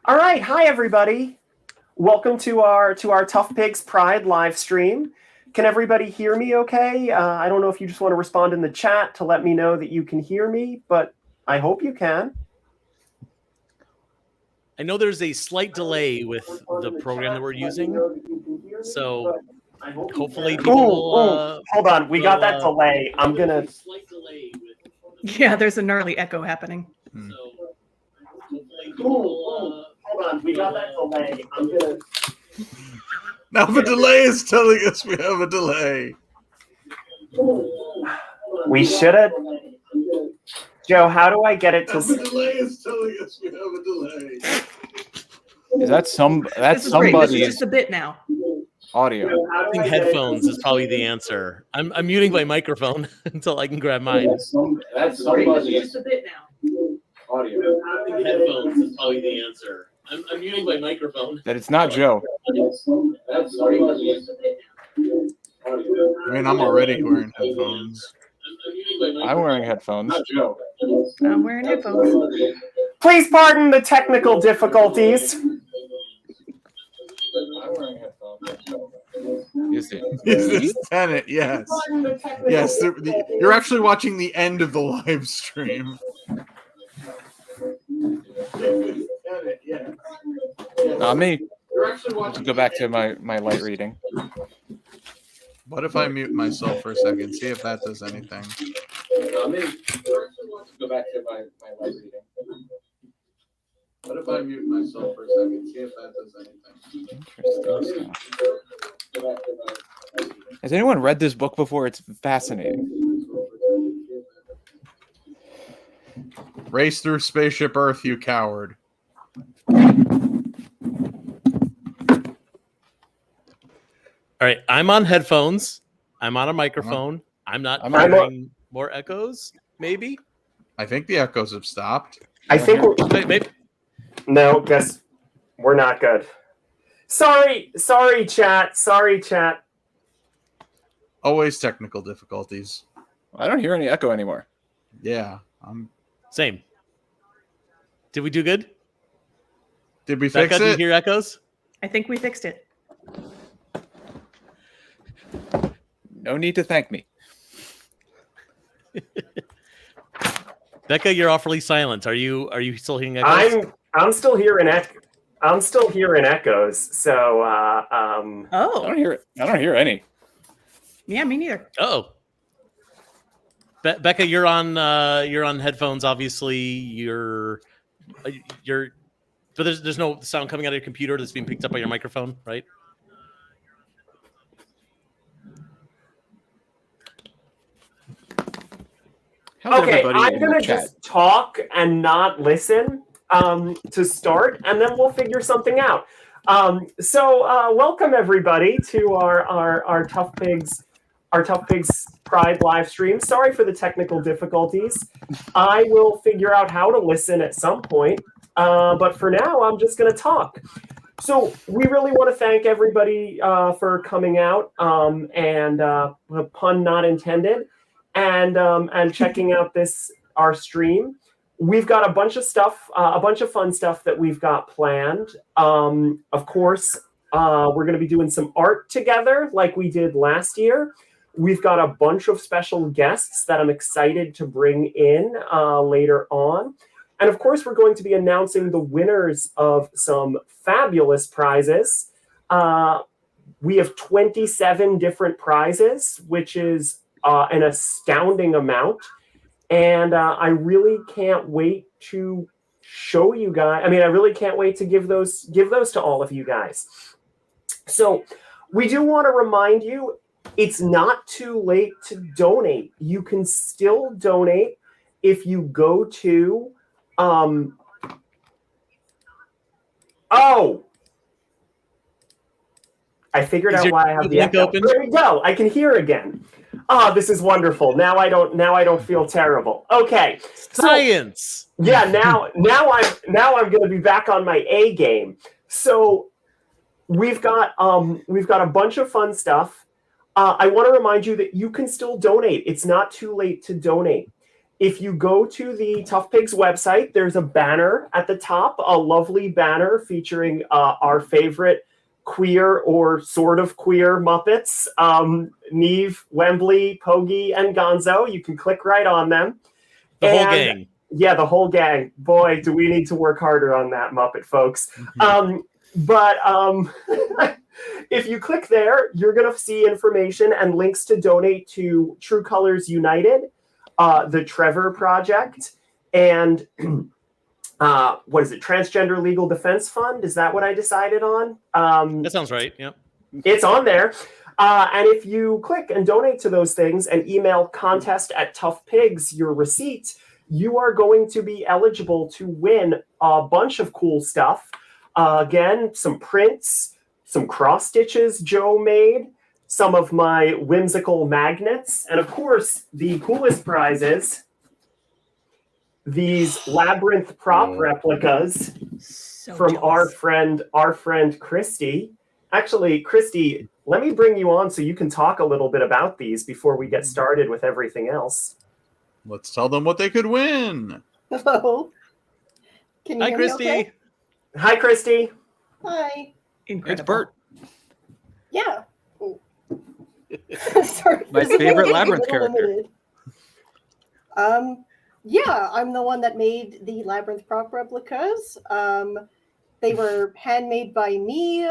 All right, hi everybody. Welcome to our ToughPigs Pride live stream. Can everybody hear me okay? I don't know if you just want to respond in the chat to let me know that you can hear me, but I hope you can. I know there's a slight delay with the program that we're using, so hopefully people will... Hold on, we got that delay. I'm gonna... Yeah, there's a gnarly echo happening. Hold on, we got that delay. I'm gonna... Now the delay is telling us we have a delay. We should have... Joe, how do I get it to... The delay is telling us we have a delay. Is that This is great. This is somebody's just a bit now. audio? I think headphones is probably the answer. I'm muting my microphone until I can grab mine. That's great. This is just a bit now. Audio. I think headphones is probably the answer. I'm muting my microphone. That it's not Joe. I mean, I'm already wearing headphones. I'm wearing headphones. I'm wearing headphones. Please pardon the technical difficulties. I'm wearing headphones. Is it? Is this Tenet? Yes. Yes, you're actually watching the end of the live stream. Not me. Let's go back to my light reading. What if I mute myself for a second? See if that does anything. Not me. Let's go back to my light reading. What if I mute myself for a second? See if that does anything. Interesting. Has anyone read this book before? It's fascinating. Race through spaceship Earth, you coward. All right, I'm on headphones. I'm on a microphone. I'm not hearing more echoes, maybe? I think the echoes have stopped. I think we're... Maybe. No, guess we're not good. Sorry, chat. Sorry, chat. Always technical difficulties. I don't hear any echo anymore. Yeah. Same. Did we do good? Did we Becca, fix do you it? hear echoes? I think we fixed it. No need to thank me. Becca, you're awfully silent. Are you still hearing echoes? I'm still hearing I'm still hearing echoes. So I don't hear any. Yeah, me neither. Oh. Becca, you're on headphones. Obviously, but there's no sound coming out of your computer that's being picked up by your microphone, right? Okay, I'm gonna just talk and not listen to start, and then we'll figure something out. So welcome everybody to our ToughPigs Pride live stream. Sorry for the technical difficulties. I will figure out how to listen at some point, but for now, I'm just gonna talk. So we really want to thank everybody for coming out, and pun not intended, and checking out our stream. We've got a bunch of stuff, a bunch of fun stuff that we've got planned. Of course, we're going to be doing some art together like we did last year. We've got a bunch of special guests that I'm excited to bring in later on. And of course, we're going to be announcing the winners of some fabulous prizes. We have 27 different prizes, which is an astounding amount. And I really can't wait to show you guys. I mean, I really can't wait to give those to all of you guys. So we do want to remind you, it's not too late to donate. You can still donate if you go to I figured out why I have the echo. There we go. I can hear again. This is wonderful. Now I don't feel terrible. Okay. Science. So, yeah, now I'm going to be back on my A game. So we've got a bunch of fun stuff. I want to remind you that you can still donate. It's not too late to donate. If you go to the ToughPigs website, there's a banner at the top, a lovely banner featuring our favorite queer or sort of queer Muppets, Neve, Wembley, Pogie, and Gonzo. You can click right on them. The whole gang. Yeah, the whole gang. Boy, do we need to work harder on that, Muppet folks. If you click there, you're going to see information and links to donate to True Colors United, the Trevor Project, and what is it? Transgender Legal Defense Fund. Is that what I decided on? That sounds right. Yep. It's on there. And if you click and donate to those things and email contest@ToughPigs your receipt, you are going to be eligible to win a bunch of cool stuff. Again, some prints, some cross stitches Joe made, some of my whimsical magnets, and of course, the coolest prizes, these labyrinth prop replicas from our friend Christy. Actually, Christy, let me bring you on so you can talk a little bit about these before we get started with everything else. Let's tell them what they could win. Hello. Can you Hi, hear Christy. me okay? Hi, Christy. Hi. Incredible. It's Bert. Yeah. Sorry. My this is favorite getting a Labyrinth little character. limited. Yeah, I'm the one that made the Labyrinth prop replicas. They were handmade by me.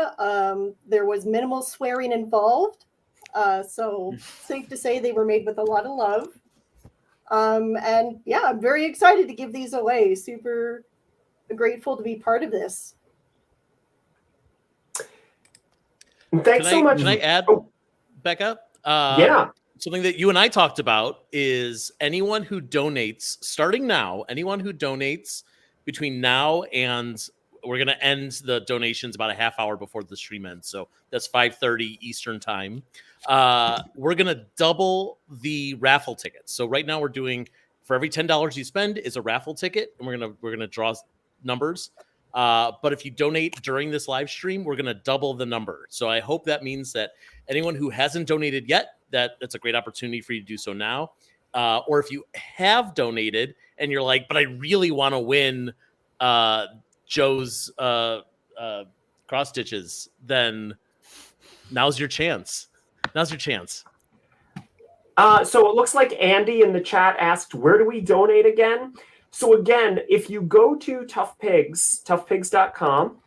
There was minimal swearing involved. So safe to say they were made with a lot of love. And yeah, I'm very excited to give these away. Super grateful to be part of this. Thanks so much. Can I add, Becca? Yeah. Something that you and I talked about is anyone who donates, starting now, anyone who donates between now and we're going to end the donations about a half hour before the stream ends. So that's 5:30 Eastern time. We're going to double the raffle tickets. So right now we're doing, for every $10 you spend is a raffle ticket, and we're going to draw numbers. But if you donate during this live stream, we're going to double the number. So I hope that means that anyone who hasn't donated yet, that's a great opportunity for you to do so now. Or if you have donated and you're like, but I really want to win Joe's cross stitches, then now's your chance. Now's your chance. So it looks like Andy in the chat asked, where do we donate again? So again, if you go to ToughPigs, toughpigs.com,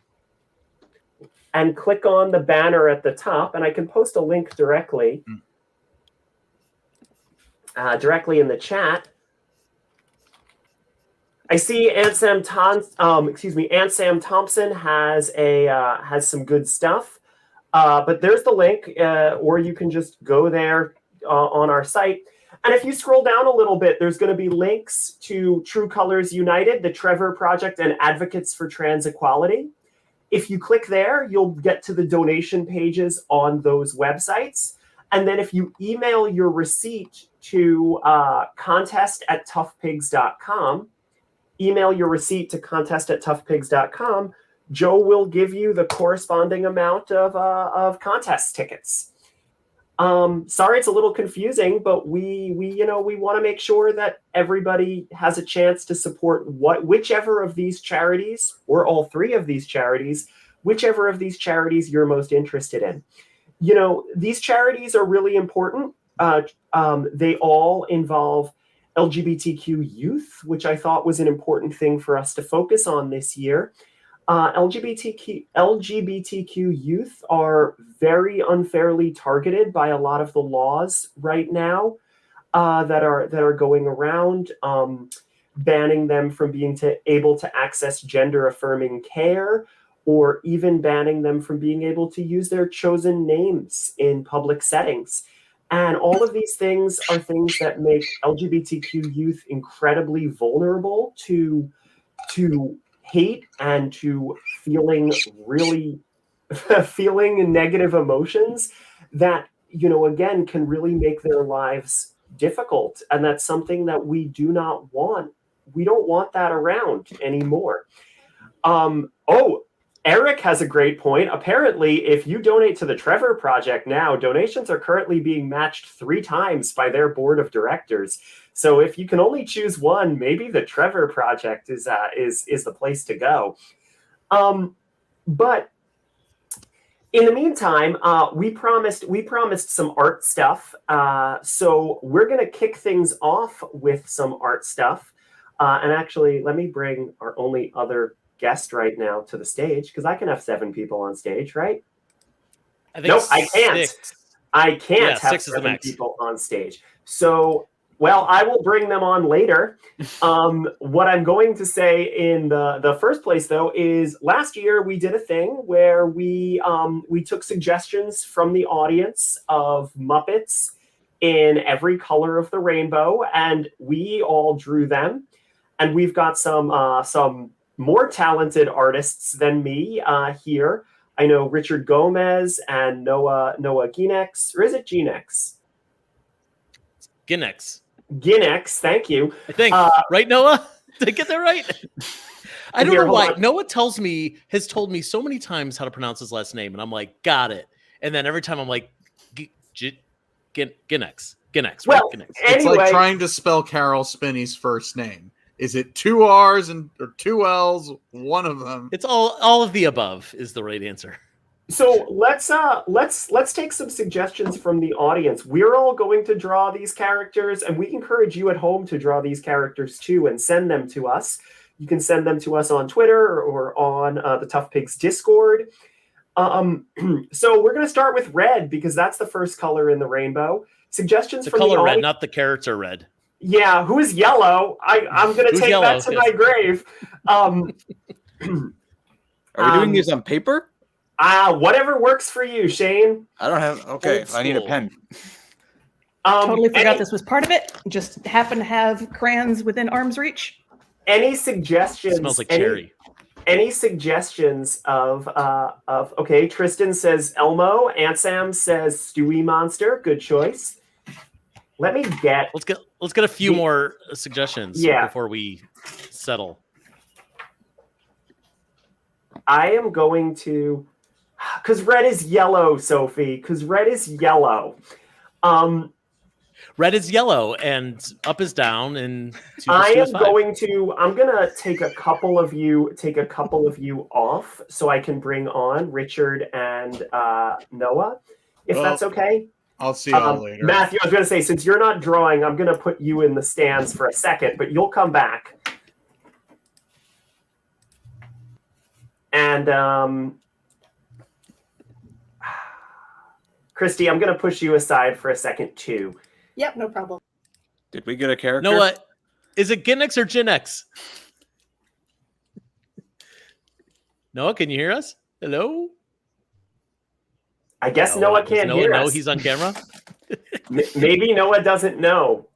and click on the banner at the top, and I can post a link directly in the chat. I see Aunt Sam Thompson has some good stuff. But there's the link, or you can just go there on our site. And if you scroll down a little bit, there's going to be links to True Colors United, the Trevor Project, and Advocates for Trans Equality. If you click there, you'll get to the donation pages on those websites. And then if you email your receipt to contest@toughpigs.com, Joe will give you the corresponding amount of contest tickets. Sorry, it's a little confusing, but we want to make sure that everybody has a chance to support whichever of these charities, or all three of these charities, whichever of these charities you're most interested in. You know, these charities are really important. They all involve LGBTQ youth, which I thought was an important thing for us to focus on this year. LGBTQ youth are very unfairly targeted by a lot of the laws right now that are going around, banning them from being able to access gender-affirming care, or even banning them from being able to use their chosen names in public settings. And all of these things are things that make LGBTQ youth incredibly vulnerable to hate and to feeling negative emotions that, again, can really make their lives difficult. And that's something that we do not want. We don't want that around anymore. Eric has a great point. Apparently, if you donate to the Trevor Project now, donations are currently being matched 3 times by their board of directors. So if you can only choose one, maybe the Trevor Project is the place to go. But in the meantime, we promised some art stuff. So we're going to kick things off with some art stuff. And actually, let me bring our only other guest right now to the stage, because I can have 7 people on stage, right? I think I can't. 6. I can't have 6 is the 7 max. people on stage. So, well, I will bring them on later. What I'm going to say in the first place, though, is last year we did a thing where we took suggestions from the audience of Muppets in every color of the rainbow, and we all drew them. And we've got some more talented artists than me here. I know Richard Gomez and Noah Ginex, or is it Ginex? Ginex. Ginex, thank you. I think. Right, Noah? Did I get that right? I don't know why. Noah has told me so many times how to pronounce his last name, and I'm like, got it. And then every time I'm like, Ginex. Ginex, right? Well, Ginex. It's like trying to spell Carol Spinney's first name. Is it 2 R's or 2 L's? One of them. It's all of the above is the right answer. So let's take some suggestions from the audience. We're all going to draw these characters, and we encourage you at home to draw these characters too and send them to us. You can send them to us on Twitter or on the ToughPigs Discord. So we're going to start with red because that's the first color in the rainbow. Suggestions from the color audience. red, not the carrots are red. Yeah, who's yellow? I'm going to take that to my grave. Are we doing these on paper? Whatever works for you, Shane. I don't have. Okay, I need a pen. Totally forgot this was part of it. Just happen to have crayons within arm's reach. Any suggestions? It smells like cherry. Any suggestions of okay? Tristan says Elmo. Aunt Sam says Stewie Monster. Good choice. Let me get. Let's get a few more suggestions before we settle. I am going to, because red is yellow, Sophie. Because red is yellow. Red is yellow, and up is down, and I'm going to take a couple of you off, so I can bring on Richard and Noah, if that's okay. I'll see y'all later. Matthew, I was going to say, since you're not drawing, I'm going to put you in the stands for a second, but you'll come back. And Christy, I'm going to push you aside for a second, too. Yep, no problem. Did we get a character? Noah, is it Ginex or Ginex? Noah, can you hear us? Hello? I guess Noah can't hear us. No, he's on camera. Maybe Noah doesn't know.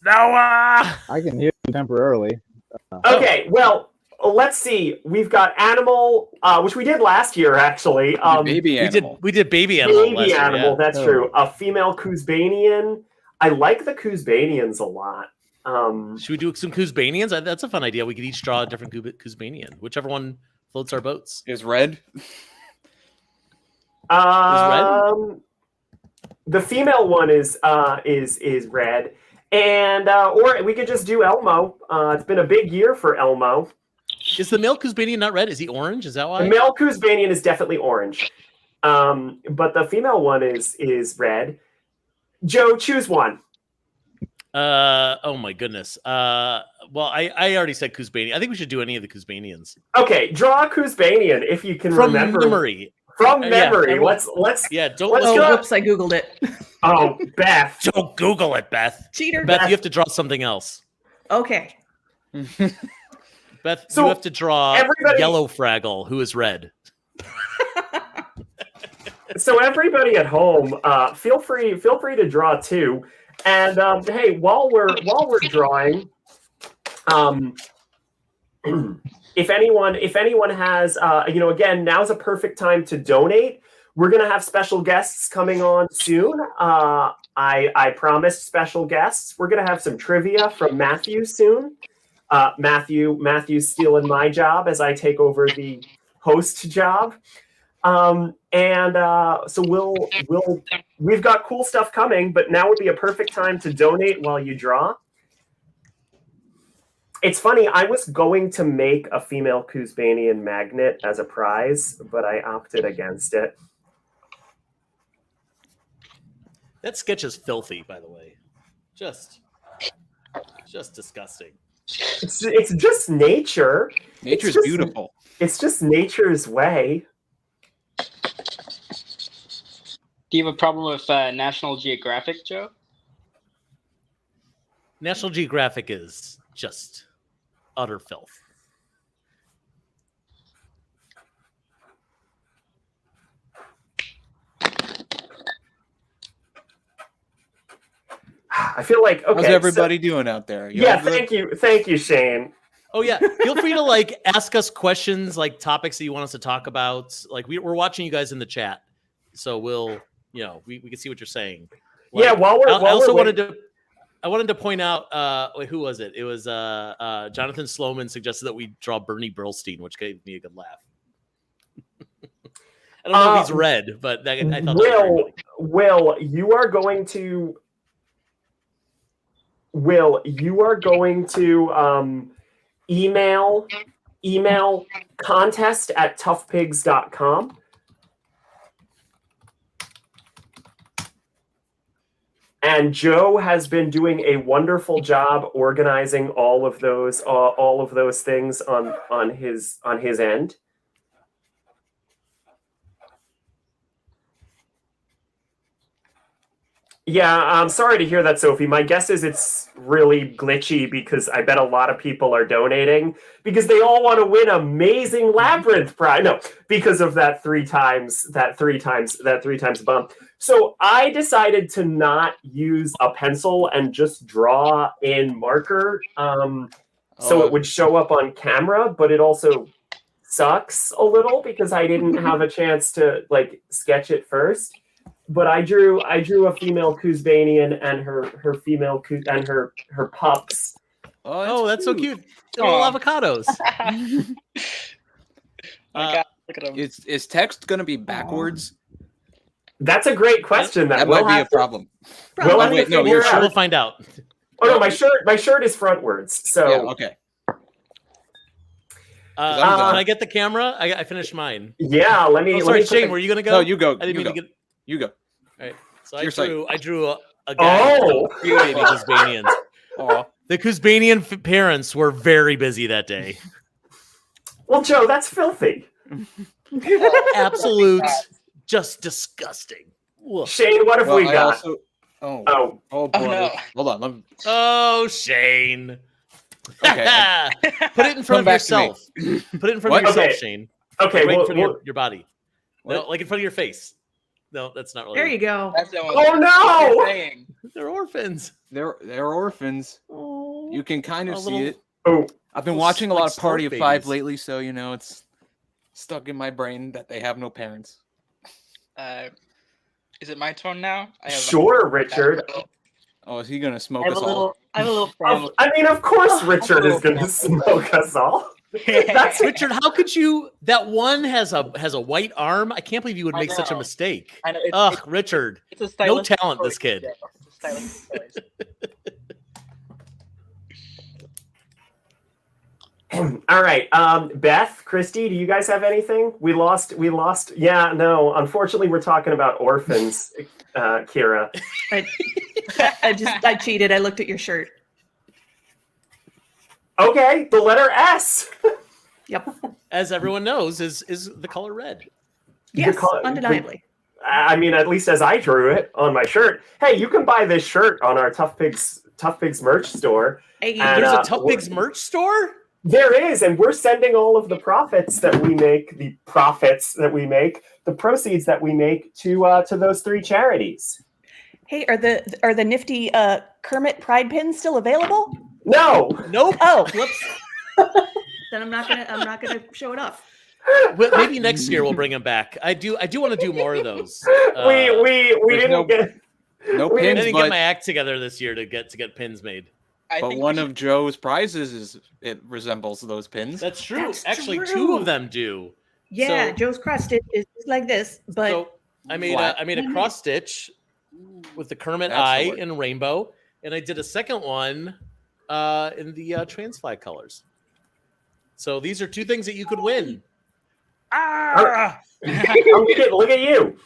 Noah! I can hear you temporarily. Okay, well, let's see. We've got animal, which we did last year, actually. Baby animal. We did baby animal. Baby animal, that's true. A female Kuzbanian. I like the Kuzbanians a lot. Should we do some Kuzbanians? That's a fun idea. We could each draw a different Kuzbanian, whichever one floats our boats. Is red? The female one is red, and or we could just do Elmo. It's been a big year for Elmo. Is the male Kuzbanian not red? Is he orange? Is that why? The male Kuzbanian is definitely orange, but the female one is red. Joe, choose one. Oh my goodness. Well, I already said Kuzbanian. I think we should do any of the Kuzbanians. Okay, draw a Kuzbanian if you can remember. Memory. From memory. Don't. Let's Whoops, I Googled it. Oh, Beth. Don't Google it, Beth. Cheater. Beth, you have to draw something else. Okay. Beth, So you have to draw yellow Fraggle, who is red. So everybody at home, feel free to draw too. And hey, while we're drawing, if anyone has, again, now's a perfect time to donate. We're gonna have special guests coming on soon. I promised special guests. We're gonna have some trivia from Matthew soon. Matthew's stealing my job as I take over the host job. So we've got cool stuff coming, but now would be a perfect time to donate while you draw. It's funny. I was going to make a female Kuzbanian magnet as a prize, but I opted against it. That sketch is filthy, by the way. Just disgusting. It's just nature. Nature's just beautiful. It's just nature's way. Do you have a problem with National Geographic, Joe? National Geographic is just utter filth. I feel like okay. How's everybody doing out there? You Yeah, all good? thank you, Shane. Oh yeah, feel free to like ask us questions, like topics that you want us to talk about. Like we're watching you guys in the chat, so we'll we can see what you're saying. Like, Yeah, I wanted to point out who was it? It was Jonathan Sloman suggested that we draw Bernie Burlstein, which gave me a good laugh. I don't know if he's red, but I thought that was very funny. Will, you are going to email contest@toughpigs.com. And Joe has been doing a wonderful job organizing all of those things on his end. Yeah, I'm sorry to hear that, Sophie. My guess is it's really glitchy because I bet a lot of people are donating because they all want to win amazing labyrinth prize. No, because of that three times bump. So I decided to not use a pencil and just draw in marker, so it would show up on camera. But it also sucks a little because I didn't have a chance to like sketch it first. But I drew a female Kuzbanian and her female and her pups. Oh, that's so cute. They're all avocados. God, look at them. Is text going to be backwards? That's a great question. That might be a problem. We'll find out. Oh no, my shirt is frontwards. So yeah, okay. Can I get the camera? I finished mine. Yeah, let me. Sorry, Shane, were you gonna go? No, you go. I didn't mean to get. You go. All right. So I drew a guy. Oh, baby Kuzbanians. Oh, the Kuzbanian parents were very busy that day. Well, Joe, that's filthy. Absolute, just disgusting. Shane, what have we got? Oh boy. No. Hold on. Oh, Shane. Okay. Put it in front of yourself. Put it in front of yourself, Shane. Okay, right in front of your body. What? No, like in front of your face. No, that's not really. There you go. That's the one. Oh no! They're orphans. They're orphans. Oh, You can kind of see it. Oh, I've been watching a lot of Party of babies. Five lately, so it's stuck in my brain that they have no parents. Is it my turn now? Sure, Richard. Oh, is he gonna smoke I have us a all? little. I have a little family. I mean, of course, Richard is going to smoke us all. That's Richard, how could you? That one has a white arm. I can't believe you would make such a mistake. I know, Ugh, Richard. It's a No stylistic talent, this choice, kid. yeah. It's a stylistic choice. all right. Beth, Christy, do you guys have anything? We lost. Yeah, no. Unfortunately, we're talking about orphans, Kira. I cheated. I looked at your shirt. Okay, the letter S. Yep. As everyone knows, is the color red. Yes, color- undeniably. I mean, at least as I drew it on my shirt. Hey, you can buy this shirt on our ToughPigs merch store. Hey, And, There's a ToughPigs merch store? There is, and we're sending all of the profits that we make, the proceeds that we make to those three charities. hey, are the nifty Kermit Pride pins still available? No. Nope. Oh, whoops. Then I'm not gonna show it off. Well, maybe next year we'll bring them back. I do want to do more of those. We didn't get No We I pins, didn't get but, my act together this year to get pins made. but one of Joe's prizes it resembles those pins. That's true. That's Actually, true. two of them do. Yeah, So- Joe's crust is like this, but So I made Flat. a cross stitch with the Kermit That's the eye word. and rainbow, and I did a second one in the trans flag colors. So these are two things that you could win. Look at you.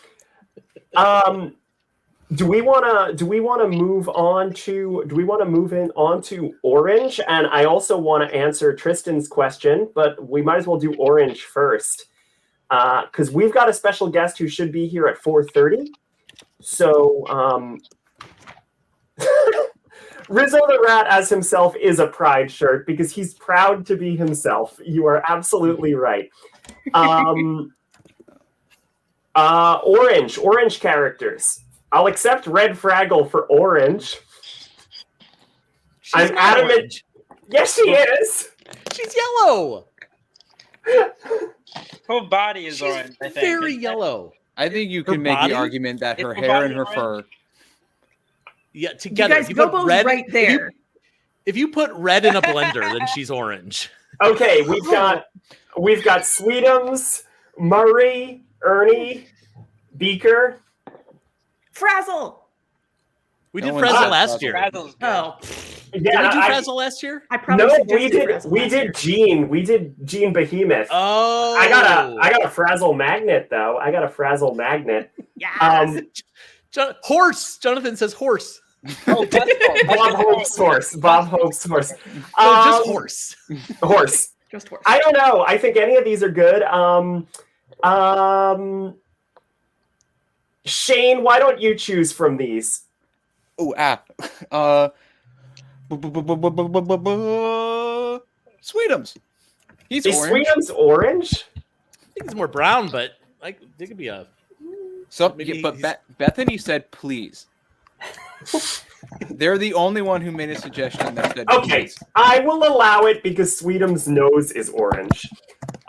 Do we want to move on to orange? And I also want to answer Tristan's question, but we might as well do orange first, because we've got a special guest who should be here at 4:30. So Rizzo the Rat as himself is a pride shirt because he's proud to be himself. You are absolutely right. Orange characters. I'll accept Red Fraggle for orange. I'm adamant. Orange. Yes, she is. She's yellow. Her body is She's orange, I think. very yellow. I think you Her can make body? the argument that her Is her hair body and her orange? fur. Yeah, You together. guys, If you put Bobo's red right there. If you put red in a blender, then she's orange. Okay, we've got Sweetums, Murray, Ernie, Beaker. Frazzle. We No did one Frazzle said last Frazzle. year. Frazzle's good. Oh, Did we do Frazzle last year? I probably No, suggested Frazzle we last year. did Gene. We did Gene Behemoth. Oh, I got a Frazzle magnet though. I got a Frazzle magnet. Yes. Horse. Jonathan says horse. Oh, that's Bob Hope's horse. Bob Hope's horse. Just horse. Horse. Just horse. I don't know. I think any of these are good. Shane, why don't you choose from these? Sweetums. He's Is orange. Sweetums orange? I think it's more brown, but like it could be a. Maybe But he's- Bethany said please. They're the only one who made a suggestion that said Okay, please. I will allow it because Sweetum's nose is orange.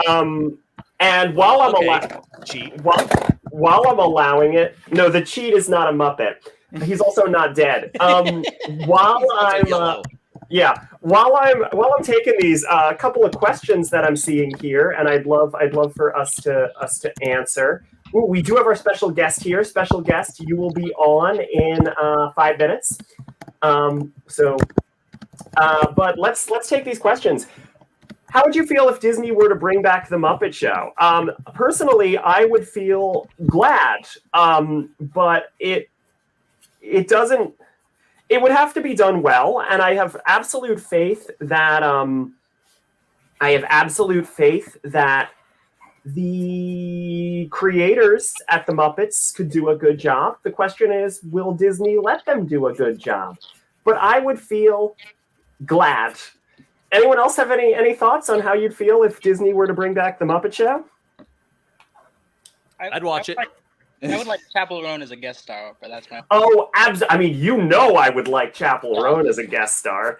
And while I'm Okay. Cheat. while I'm allowing it, no, the cheat is not a Muppet. He's also not dead. While He's also I'm yellow. while I'm taking these, a couple of questions that I'm seeing here, and I'd love for us to answer. Ooh, we do have our special guest here. Special guest, you will be on in 5 minutes. But let's take these questions. How would you feel if Disney were to bring back the Muppet Show? Personally, I would feel glad, but it doesn't. It would have to be done well, and I have absolute faith that the creators at the Muppets could do a good job. The question is, will Disney let them do a good job? But I would feel glad. Anyone else have any thoughts on how you'd feel if Disney were to bring back the Muppet Show? I'd watch it. I would like Chapel Roan as a guest star, but that's my. Oh, I mean, I would like Chapel Roan as a guest star.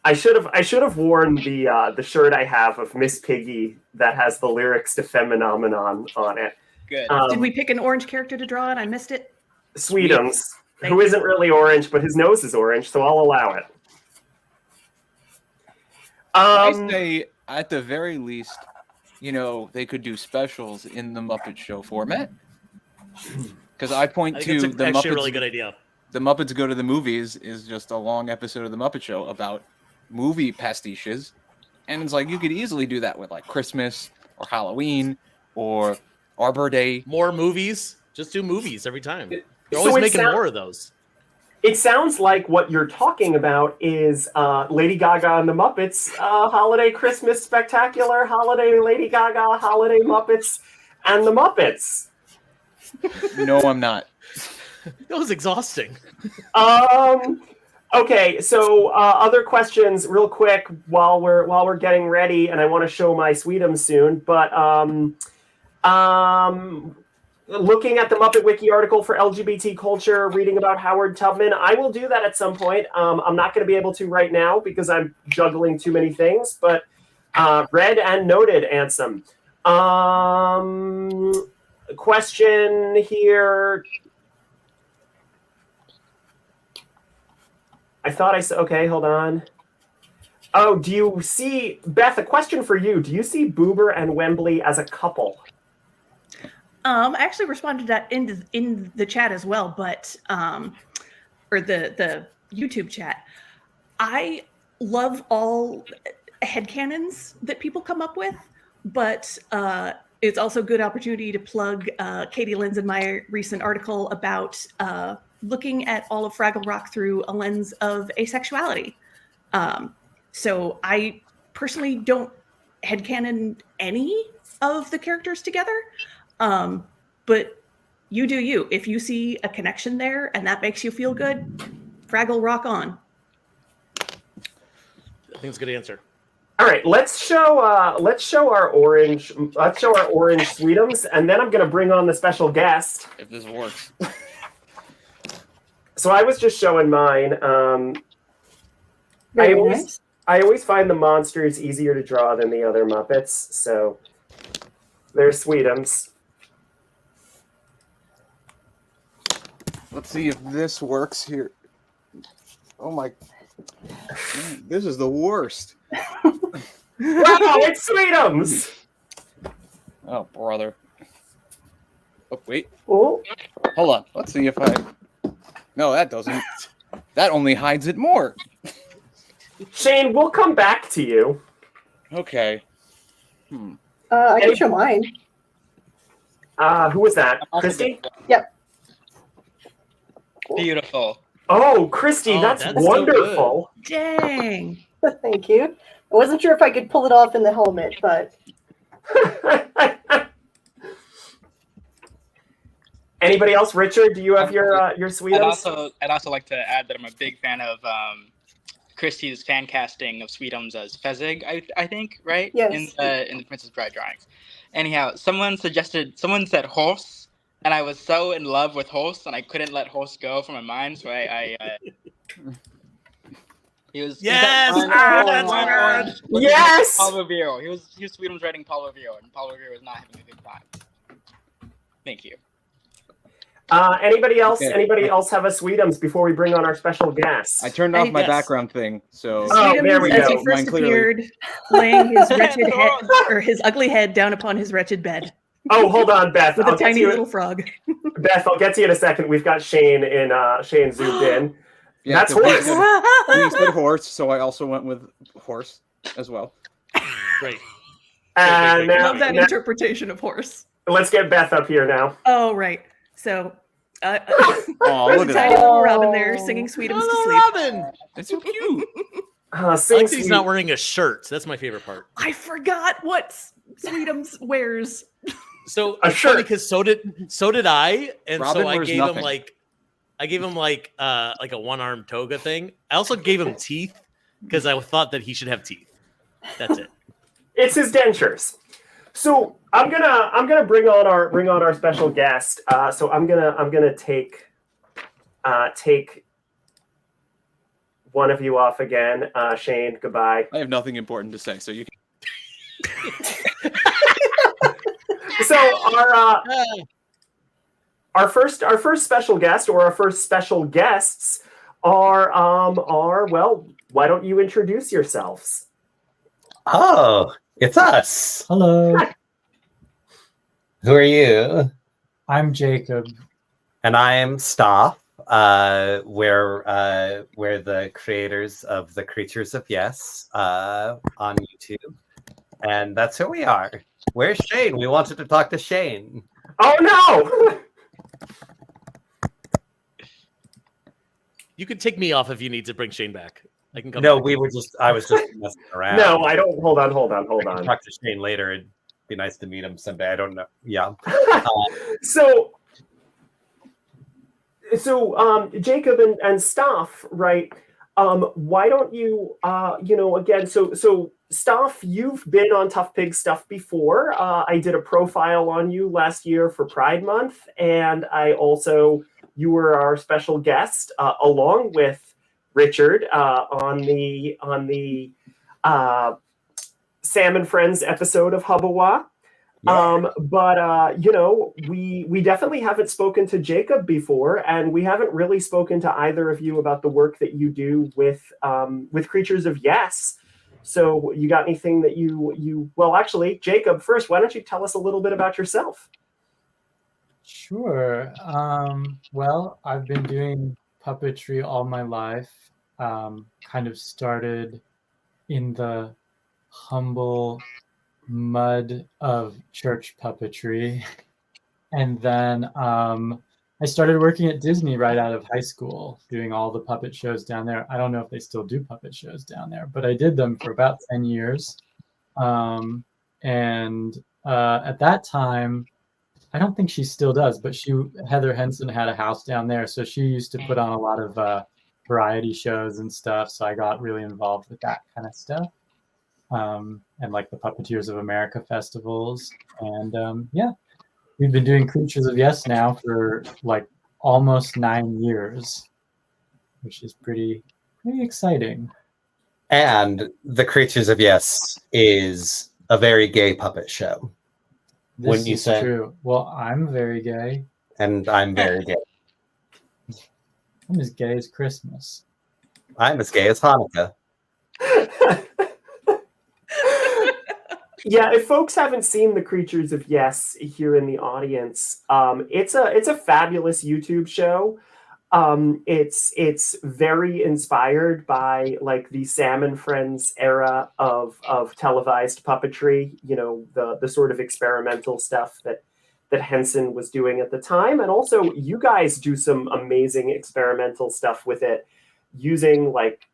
I should have worn the shirt I have of Miss Piggy that has the lyrics to Phenomenon on it. Good. Did we pick an orange character to draw and I missed it? Sweetums, Thank who you. isn't really orange, but his nose is orange, so I'll allow it. I say at the very least, they could do specials in the Muppet Show format. Because I point I think to it's the actually Muppets. a really good idea. The Muppets Go to the Movies is just a long episode of the Muppet Show about movie pastiches, and it's like you could easily do that with like Christmas or Halloween or Arbor Day. More movies. Just do movies every time. You're So always it making sound- more of those. It sounds like what you're talking about is Lady Gaga and the Muppets, holiday Christmas spectacular, holiday Lady Gaga, holiday Muppets, and the Muppets. No, I'm not. That was exhausting. Okay, so other questions, real quick, while we're getting ready, and I want to show my Sweetums soon. But looking at the Muppet Wiki article for LGBT culture, reading about Howard Tubman, I will do that at some point. I'm not going to be able to right now because I'm juggling too many things. But read and noted, Ansem. Question here. I thought I said, okay, hold on. Oh, do you see, Beth, a question for you. Do you see Boober and Wembley as a couple? I actually responded to that in the chat as well, but or the YouTube chat. I love all headcanons that people come up with, but it's also a good opportunity to plug Katie Lynn's and my recent article about looking at all of Fraggle Rock through a lens of asexuality. So I personally don't headcanon any of the characters together, but you do you. If you see a connection there and that makes you feel good, Fraggle Rock on. I think it's a good answer. All right, let's show our orange Sweetums, and then I'm going to bring on the special guest. If this works. So I was just showing mine. Very nice. I always find the monsters easier to draw than the other Muppets, so there's Sweetums. Let's see if this works here. Oh my! This is the worst. Wow, it's Sweetums! Oh brother! Oh wait. Oh. Hold on. Let's see if I. No, that doesn't. That only hides it more. Shane, we'll come back to you. Okay. I can show mine. Who was that? Christy? Yep. Beautiful. Oh, Christy, that's that's wonderful. So Dang. Thank you. I wasn't sure if I could pull it off in the helmet, but Anybody else? Richard, do you have your Sweetums? I'd also like to add that I'm a big fan of Christie's fan casting of Sweetums as Fezzik, I think, right? Yes. In the Princess Bride drawings. Anyhow, someone said horse, and I was so in love with horse, and I couldn't let horse go from my mind, so he was Yes! that's hard! Yes! Paul Revere. He was Sweetums writing Paul Revere, and Paul Revere was not having a good time. Thank you. Anybody else? Okay. Anybody else have a Sweetums before we bring on our special guest? I turned off my Yes. background thing, so Oh, there we as go. he first Mine clearly- appeared, laying his wretched head or his ugly head down upon his wretched bed Oh, hold on, Beth. with I'll a get to tiny you. little frog. Beth, I'll get to you in a second. We've got Shane zoomed in. yeah, That's 'cause he horse. said- He said horse, so I also went with horse as well. Great. And now, Love that interpretation of horse. let's get Beth up here now. Oh, right. So, Oh, there's look a at tiny that! little Robin there singing Sweetums to sleep. Robin! It's so cute. I Sing like that he's Sweet. not wearing a shirt. That's my favorite part. I forgot what Sweetums wears. So A it's funny shirt. because so did I, and Robin so I wears gave nothing. him like a one-armed toga thing. I also gave him teeth because I thought that he should have teeth. That's it. It's his dentures. So I'm gonna bring on our special guest. So I'm gonna take one of you off again. Shane, goodbye. I have nothing important to say, so you can. So our first special guest, or our first special guests, are well. Why don't you introduce yourselves? Oh, it's us. Hello, Who are you? I'm Jacob. And I am Stoff. We're the creators of the Creatures of Yes on YouTube, and that's who we are. Where's Shane? We wanted to talk to Shane. Oh no! You could take me off if you need to bring Shane back. I can come. No, back. I was just messing around. No, I don't. Hold on. I can talk to Shane later. It'd be nice to meet him someday. I don't know. Yeah. So Jacob and Stoff, right? Why don't you, again, so Stoff, you've been on ToughPigs stuff before. I did a profile on you last year for Pride Month, and you were our special guest along with Richard on the Sam and Friends episode of Hubbawa. We definitely haven't spoken to Jacob before, and we haven't really spoken to either of you about the work that you do with Creatures of Yes. So you got anything that you well, actually, Jacob, first, why don't you tell us a little bit about yourself? Sure. Well, I've been doing puppetry all my life. kind of started in the humble mud of church puppetry. And then I started working at Disney right out of high school, doing all the puppet shows down there. I don't know if they still do puppet shows down there, but I did them for about 10 years. And at that time, I don't think she still does, but Heather Henson had a house down there. So she used to put on a lot of variety shows and stuff. So I got really involved with that kind of stuff. And like the Puppeteers of America festivals. And yeah, we've been doing Creatures of Yes now for like almost 9 years, which is pretty exciting. And the Creatures of Yes is a very gay puppet show. This is true. Well, I'm very gay. And I'm very gay. I'm as gay as Christmas. I'm as gay as Hanukkah. Yeah, if folks haven't seen the Creatures of Yes here in the audience, it's a fabulous YouTube show. It's very inspired by like the Sam and Friends era of televised puppetry. You know, the sort of experimental stuff that Henson was doing at the time, and also you guys do some amazing experimental stuff with it, using like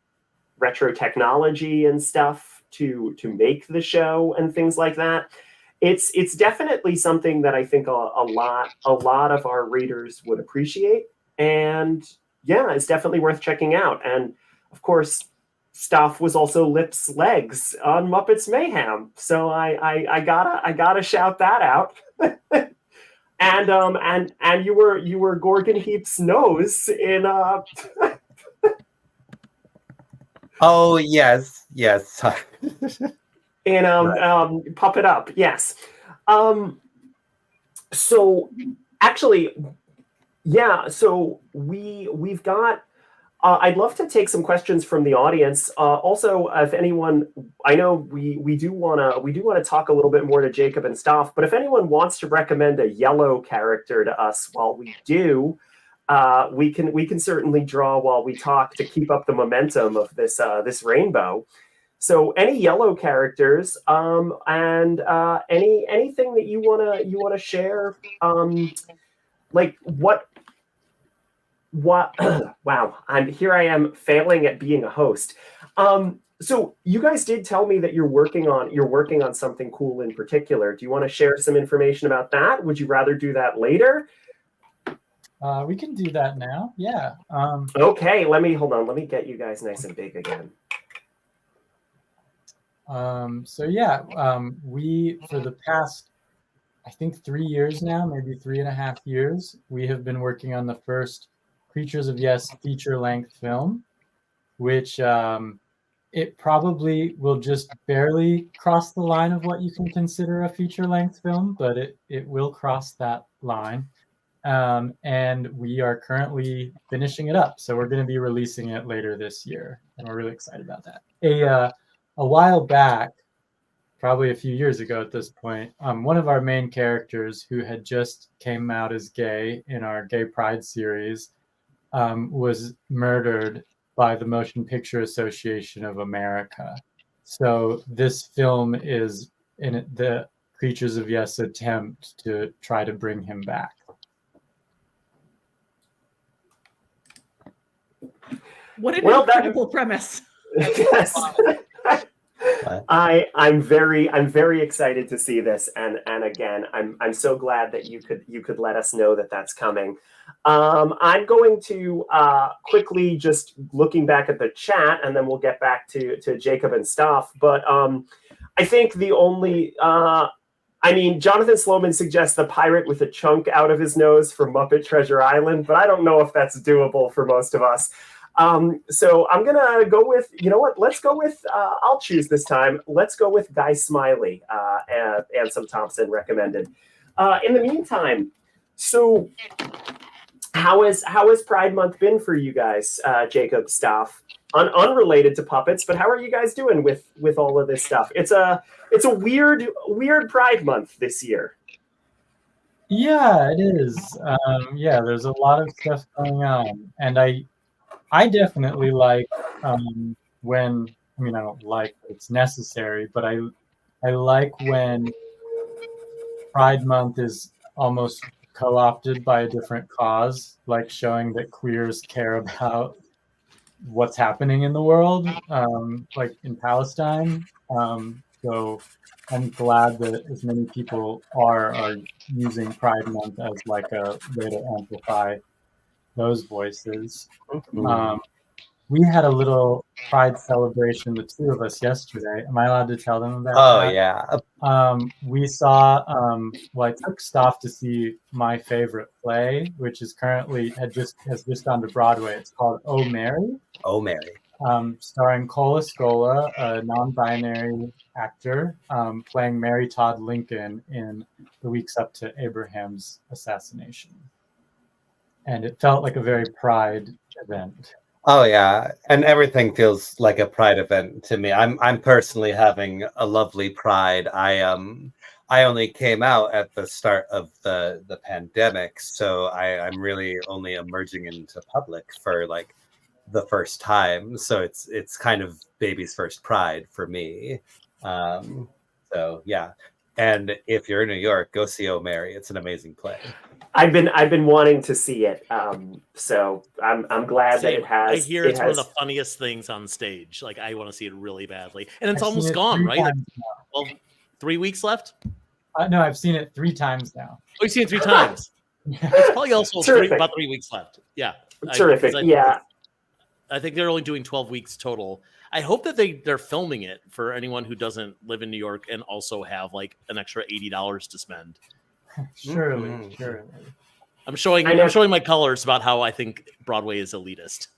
retro technology and stuff to make the show and things like that. It's definitely something that I think a lot of our readers would appreciate. And yeah, it's definitely worth checking out. And of course, Stoff was also Lip's legs on Muppets Mayhem, so I gotta shout that out. and you were Gorgon Heap's nose in Oh yes. in Puppet Up, yes. So actually, yeah, so we've got I'd love to take some questions from the audience. Also, if anyone, I know we do want to talk a little bit more to Jacob and Stoff, but if anyone wants to recommend a yellow character to us while we do, we can certainly draw while we talk to keep up the momentum of this rainbow. So any yellow characters, and anything that you wanna share, like what wow, I am failing at being a host. So you guys did tell me that you're working on something cool in particular. Do you want to share some information about that? Would you rather do that later? We can do that now. Yeah. Okay, let me get you guys nice and big again. So yeah, we, for the past, I think 3 years now, maybe 3.5 years, we have been working on the first Creatures of Yes feature-length film, which it probably will just barely cross the line of what you can consider a feature-length film, but it will cross that line. And we are currently finishing it up, so we're going to be releasing it later this year, and we're really excited about that. A while back, probably a few years ago at this point, one of our main characters, who had just came out as gay in our Gay Pride series, was murdered by the Motion Picture Association of America. So this film is in the Creatures of Yes attempt to try to bring him back. What an incredible premise. Yes. I'm very excited to see this, and again, I'm so glad that you could let us know that that's coming. I'm going to quickly, just looking back at the chat, and then we'll get back to Jacob and Stoff. But I think the only Jonathan Sloman suggests the pirate with a chunk out of his nose from Muppet Treasure Island, but I don't know if that's doable for most of us. So I'm gonna go with, you know what? Let's go with. I'll choose this time. Let's go with Guy Smiley. Ansem Thompson recommended. In the meantime, so how has Pride Month been for you guys, Jacob, Stoff? Unrelated to puppets, but how are you guys doing with all of this stuff? It's a weird Pride Month this year. Yeah, it is. Yeah, there's a lot of stuff going on, and I definitely like when, I mean, I don't like that it's necessary, but I like when Pride Month is almost co-opted by a different cause, like showing that queers care about what's happening in the world, like in Palestine. So I'm glad that as many people are using Pride Month as like a way to amplify those voices. We had a little Pride celebration, the two of us yesterday. Am I allowed to tell them about Oh that? yeah. We saw, well, I took Stoff to see my favorite play, which is has just gone to Broadway. It's called Oh Mary. Oh Mary. Starring Cola Scola, a non-binary actor, playing Mary Todd Lincoln in the weeks up to Abraham's assassination. And it felt like a very Pride event. Oh yeah, and everything feels like a Pride event to me. I'm personally having a lovely Pride. I only came out at the start of the pandemic, so I'm really only emerging into public for like the first time. So it's kind of baby's first Pride for me. So yeah, and if you're in New York, go see Oh Mary. It's an amazing play. I've been wanting to see it, so I'm glad that it has. I hear it's one of the funniest things on stage. Like I want to see it really badly, and it's almost gone, right? Like, well, 3 weeks left. No, I've seen it 3 times now. Oh, you've seen it 3 times. It's probably also about 3 weeks left. Yeah, terrific. I think they're only doing 12 weeks total. I hope that they're filming it for anyone who doesn't live in New York and also have like an extra $80 to spend. Surely. I'm showing my colors about how I think Broadway is elitist.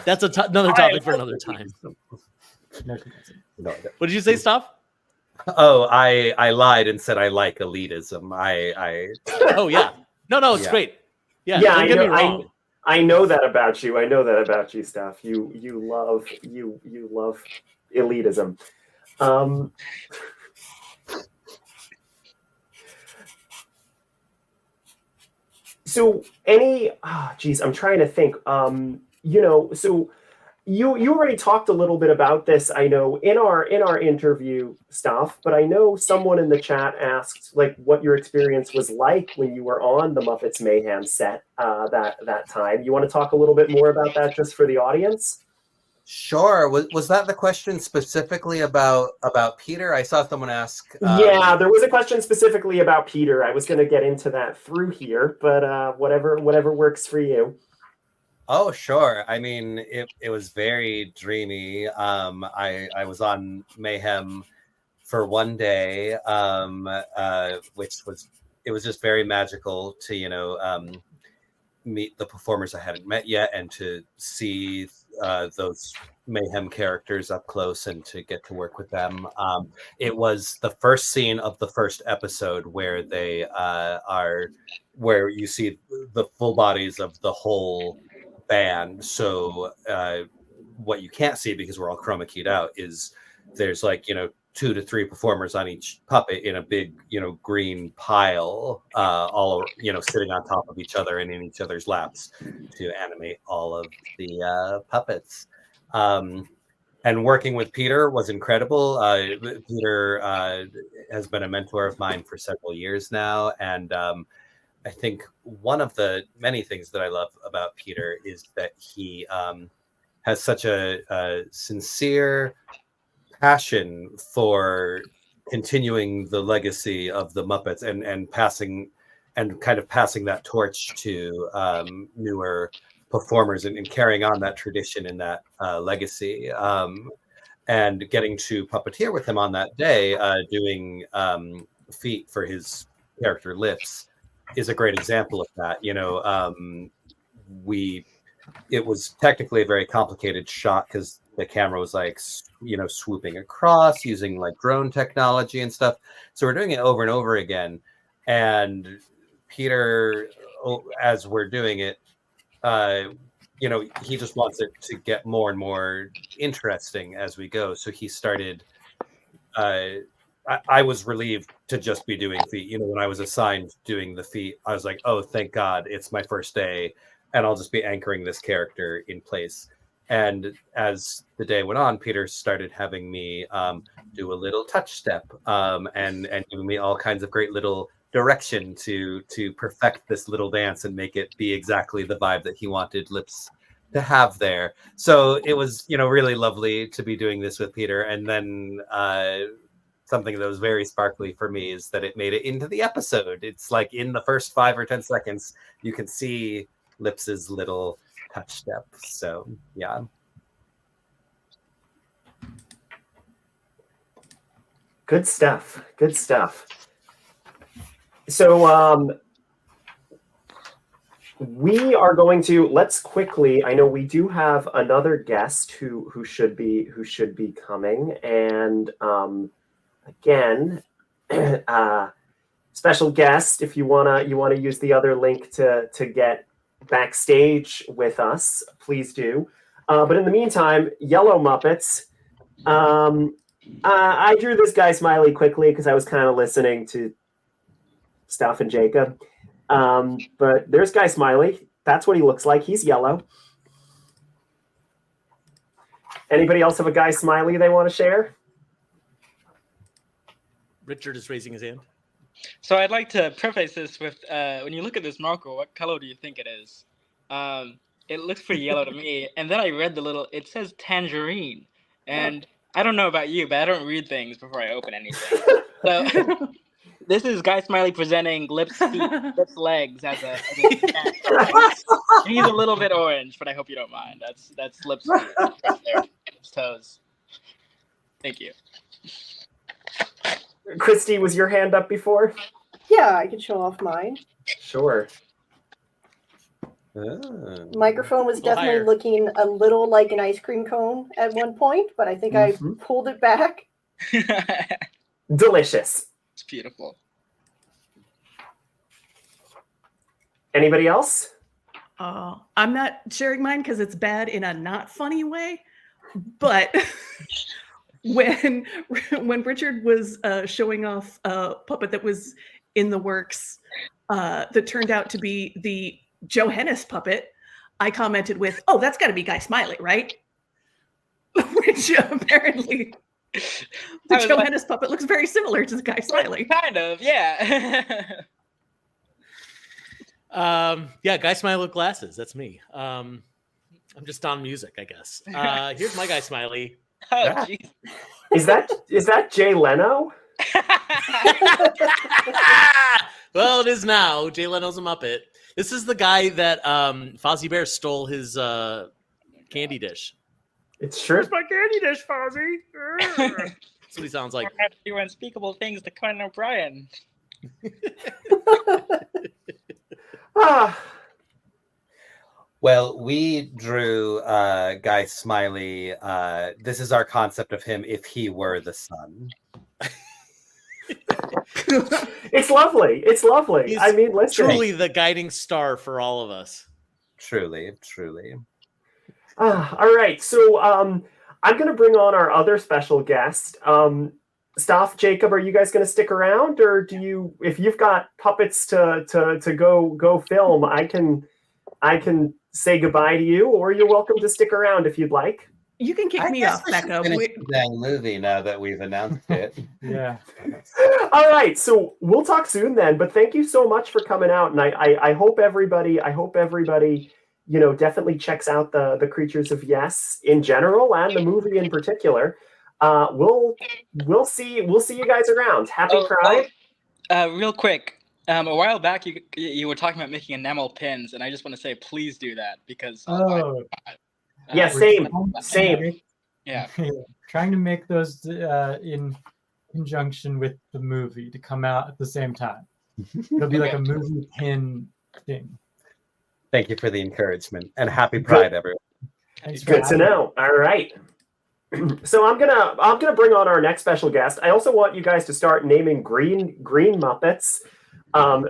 That's another topic for another time. What did you say, Stoff? Oh, I lied and said I like elitism. Oh yeah. No, it's great. Yeah, yeah. Don't get me wrong. I know that about you. I know that about you, Stoff. You love elitism. So I'm trying to think. So you already talked a little bit about this, I know, in our interview stuff, but I know someone in the chat asked like what your experience was like when you were on the Muppets Mayhem set that time. You want to talk a little bit more about that just for the audience? Sure. Was that the question specifically about Peter? I saw someone ask. Yeah, there was a question specifically about Peter. I was going to get into that through here, but whatever works for you. Oh, sure. I mean, it was very dreamy. I was on Mayhem for one day, which was just very magical to meet the performers I hadn't met yet and to see those Mayhem characters up close and to get to work with them. It was the first scene of the first episode where they where you see the full bodies of the whole band. So what you can't see, because we're all chroma keyed out, is there's like 2 to 3 performers on each puppet in a big green pile, all sitting on top of each other and in each other's laps to animate all of the puppets. And working with Peter was incredible. Peter has been a mentor of mine for several years now, and I think one of the many things that I love about Peter is that he has such a sincere passion for continuing the legacy of the Muppets and passing that torch to newer performers and carrying on that tradition and that legacy. And getting to puppeteer with him on that day, doing feet for his character Lips, is a great example of that. It was technically a very complicated shot because the camera was like swooping across using like drone technology and stuff. So we're doing it over and over again. And Peter, as we're doing it, he just wants it to get more and more interesting as we go. So he started. I was relieved to just be doing feet. When I was assigned doing the feet, I was like, oh, thank God, it's my first day. and I'll just be anchoring this character in place. And as the day went on, Peter started having me do a little touch step and giving me all kinds of great little direction to perfect this little dance and make it be exactly the vibe that he wanted Lips to have there. So it was, really lovely to be doing this with Peter. And then something that was very sparkly for me is that it made it into the episode. It's like in the first 5 or 10 seconds, you can see Lips's little touch step. So yeah. Good stuff. Good stuff. So we are going to, let's quickly, I know we do have another guest who should be coming, and again, special guest, if you wanna use the other link to get backstage with us, please do. But in the meantime, Yellow Muppets. I drew this guy Smiley quickly because I was kind of listening to Stuff and Jacob. But there's Guy Smiley. That's what he looks like. He's yellow. Anybody else have a Guy Smiley they want to share? Richard is raising his hand. So I'd like to preface this with, when you look at this marker, what color do you think it is? It looks pretty yellow to me. And then I read it says tangerine. And I don't know about you, but I don't read things before I open anything. So this is Guy Smiley presenting Lips' feet, Lips' legs as a He's a little bit orange, but I hope you don't mind. That's Lips' feet right there, his toes. Thank you. Christy, was your hand up before? Yeah, I could show off mine. Sure. Microphone was definitely looking a little like an ice cream cone at one point, but I think I pulled it back. Delicious. It's beautiful. Anybody else? I'm not sharing mine because it's bad in a not funny way, but when Richard was showing off a puppet that was in the works that turned out to be the Johannes puppet, I commented with, "Oh, that's got to be Guy Smiley, right?" Which apparently the Johannes puppet looks very similar to the Guy Smiley. Kind of, yeah. Yeah, Guy Smiley with glasses. That's me. I'm just on music, I guess. Here's my Guy Smiley. Oh, jeez. Is that Jay Leno? Well, it is now. Jay Leno's a Muppet. This is the guy that Fozzie Bear stole his candy dish. It's true. Where's my candy dish, Fozzie? That's what he sounds like. I have to do unspeakable things to Conan O'Brien. Well, we drew Guy Smiley. This is our concept of him if he were the sun. It's lovely. It's lovely. He's I mean, listen. Truly the guiding star for all of us. Truly, truly. All right. So I'm going to bring on our other special guest. Staff, Jacob, are you guys going to stick around, or do you? If you've got puppets to go film, I can say goodbye to you, or you're welcome to stick around if you'd like. You can kick me off, Becca. Dang movie now that we've announced it. Yeah. All right, so we'll talk soon then. But thank you so much for coming out, and I hope everybody definitely checks out the Creatures of Yes in general and the movie in particular. We'll see you guys around. Happy Pride. Real quick. A while back, you were talking about making enamel pins, and I just want to say, please do that because. Yeah, same. Yeah. Trying to make those in conjunction with the movie to come out at the same time. It'll be like a movie pin thing. Thank you for the encouragement, and happy Pride, everyone. Good to know. All right. So I'm gonna bring on our next special guest. I also want you guys to start naming green Muppets,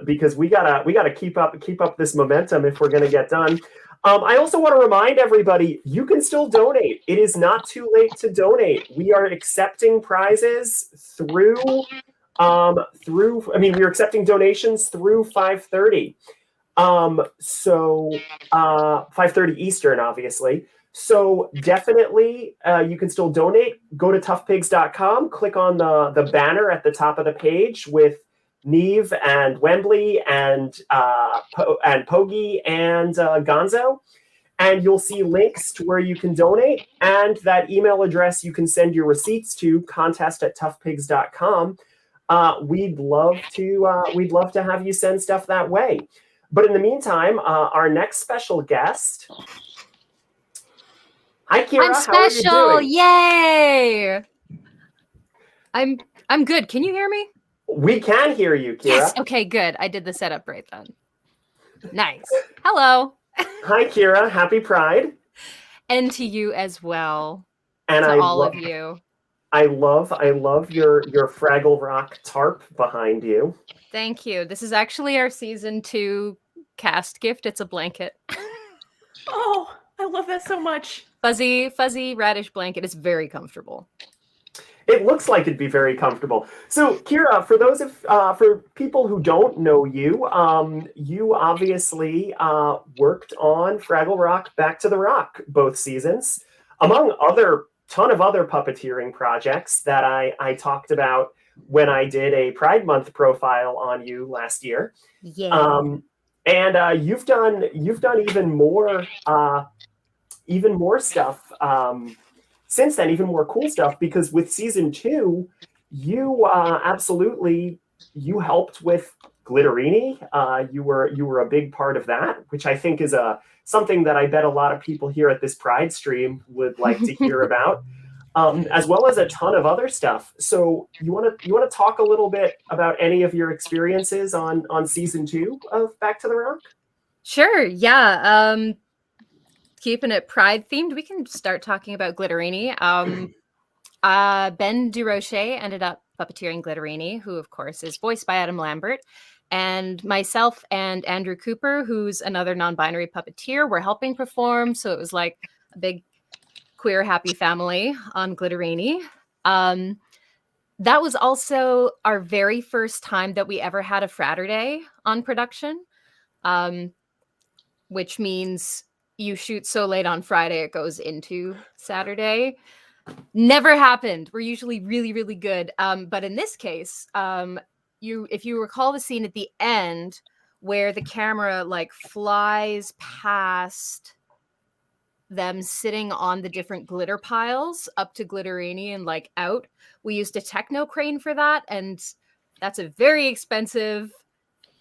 because we gotta keep up this momentum if we're gonna get done. I also want to remind everybody, you can still donate. It is not too late to donate. We are accepting prizes we're accepting donations through 5:30. So 5:30 Eastern, obviously. So definitely you can still donate. Go to toughpigs.com, click on the banner at the top of the page with Neve and Wembley and Pogi and Gonzo. And you'll see links to where you can donate. And that email address you can send your receipts to, contest@toughpigs.com. We'd love to have you send stuff that way. But in the meantime, our next special guest. Hi, Kira. I'm special. How are you doing? Yay! I'm good. Can you hear me? We can hear you, Kira. Yes. Okay, good. I did the setup right then. Nice. Hello. Hi, Kira. Happy Pride. And to you as well. And to all of you. I love your Fraggle Rock tarp behind you. Thank you. This is actually our season 2 cast gift. It's a blanket. Oh, I love that so much. Fuzzy radish blanket. It's very comfortable. It looks like it'd be very comfortable. So, Kira, for those for people who don't know you, you obviously worked on Fraggle Rock, Back to the Rock, both seasons, among ton of other puppeteering projects that I talked about when I did a Pride Month profile on you last year. Yeah. And you've done even more stuff. Since then, even more cool stuff, because with season 2, you you helped with Glitterini. You were a big part of that, which I think is something that I bet a lot of people here at this Pride stream would like to hear about, as well as a ton of other stuff. So you want to talk a little bit about any of your experiences on season 2 of Back to the Rock? Sure. Yeah. Keeping it Pride themed, we can start talking about Glitterini. Ben Durocher ended up puppeteering Glitterini, who of course is voiced by Adam Lambert, and myself and Andrew Cooper, who's another non-binary puppeteer, were helping perform. So it was like a big queer happy family on Glitterini. That was also our very first time that we ever had a Fraturday on production, which means you shoot so late on Friday, it goes into Saturday. Never happened. We're usually really, really good. But in this case, if you recall the scene at the end where the camera like flies past them sitting on the different glitter piles up to Glitterini and like out, we used a techno crane for that. And that's a very expensive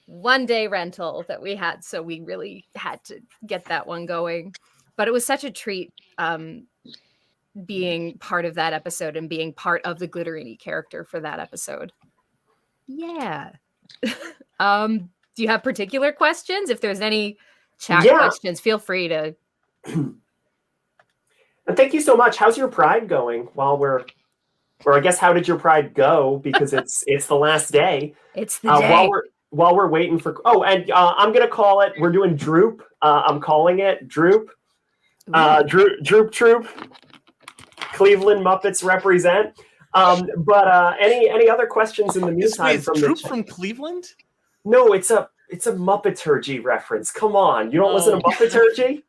one-day rental that we had, so we really had to get that one going. But it was such a treat being part of that episode and being part of the Glitterini character for that episode. Yeah. Do you have particular questions? If there's any chat questions, feel free to. And thank you so much. How's your Pride going? Or I guess, how did your Pride go? Because it's the last day. It's the day. While we're waiting for... Oh, and I'm going to call it... We're doing Droop. I'm calling it Droop. Droop Troop. Cleveland Muppets represent. But any other questions in the meantime? Is Droop from Cleveland? No, it's a Muppeturgy reference. Come on. You don't listen to Muppeturgy?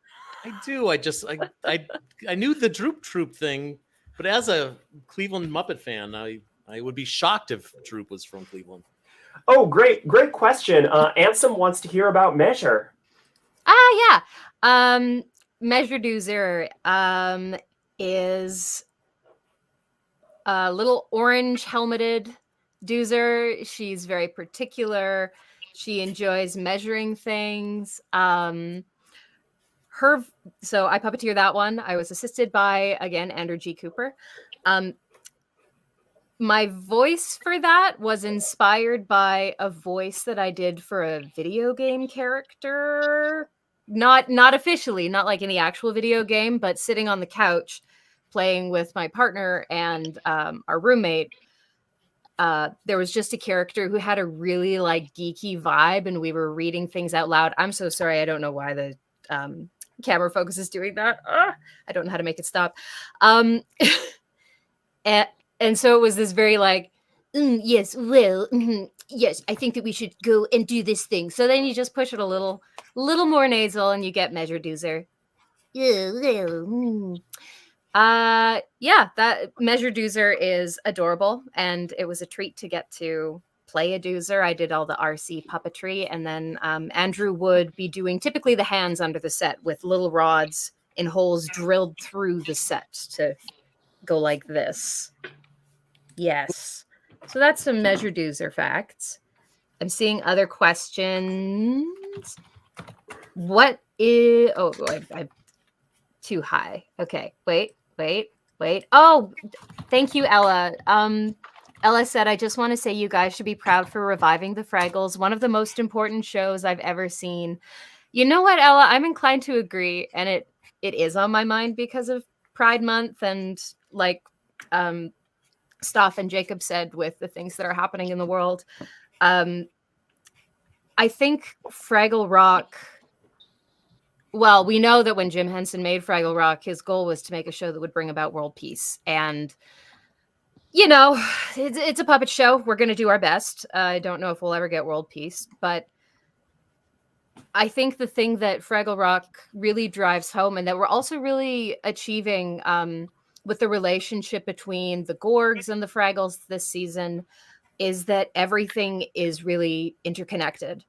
I do. I knew the Droop Troop thing, but as a Cleveland Muppet fan, I would be shocked if Droop was from Cleveland. Oh, great question. Ansem wants to hear about Measure. Yeah. Measure Doozer is a little orange helmeted Doozer. She's very particular. She enjoys measuring things. So I puppeteer that one. I was assisted by, again, Andrew G. Cooper. My voice for that was inspired by a voice that I did for a video game character. Not officially, not like in the actual video game, but sitting on the couch playing with my partner and our roommate. There was just a character who had a really like geeky vibe, and we were reading things out loud. I'm so sorry. I don't know why the camera focus is doing that. I don't know how to make it stop. And so it was this very like Yes, well, yes, I think that we should go and do this thing. So then you just push it a little more nasal, and you get Measure Doozer. Yeah, that Measure Doozer is adorable, and it was a treat to get to play a Doozer. I did all the RC puppetry, and then Andrew would be doing typically the hands under the set with little rods in holes drilled through the set to go like this. Yes. So that's some Measure Doozer facts. I'm seeing other questions. What is... Oh, I'm too high. Okay, wait. Oh, thank you, Ella. Ella said, I just want to say you guys should be proud for reviving the Fraggles, one of the most important shows I've ever seen. You know what, Ella? I'm inclined to agree, and it is on my mind because of Pride Month and like Staff and Jacob said with the things that are happening in the world. I think Fraggle Rock... Well, we know that when Jim Henson made Fraggle Rock, his goal was to make a show that would bring about world peace. And, you know, it's a puppet show. We're going to do our best. I don't know if we'll ever get world peace, but I think the thing that Fraggle Rock really drives home, and that we're also really achieving with the relationship between the Gorgs and the Fraggles this season, is that everything is really interconnected.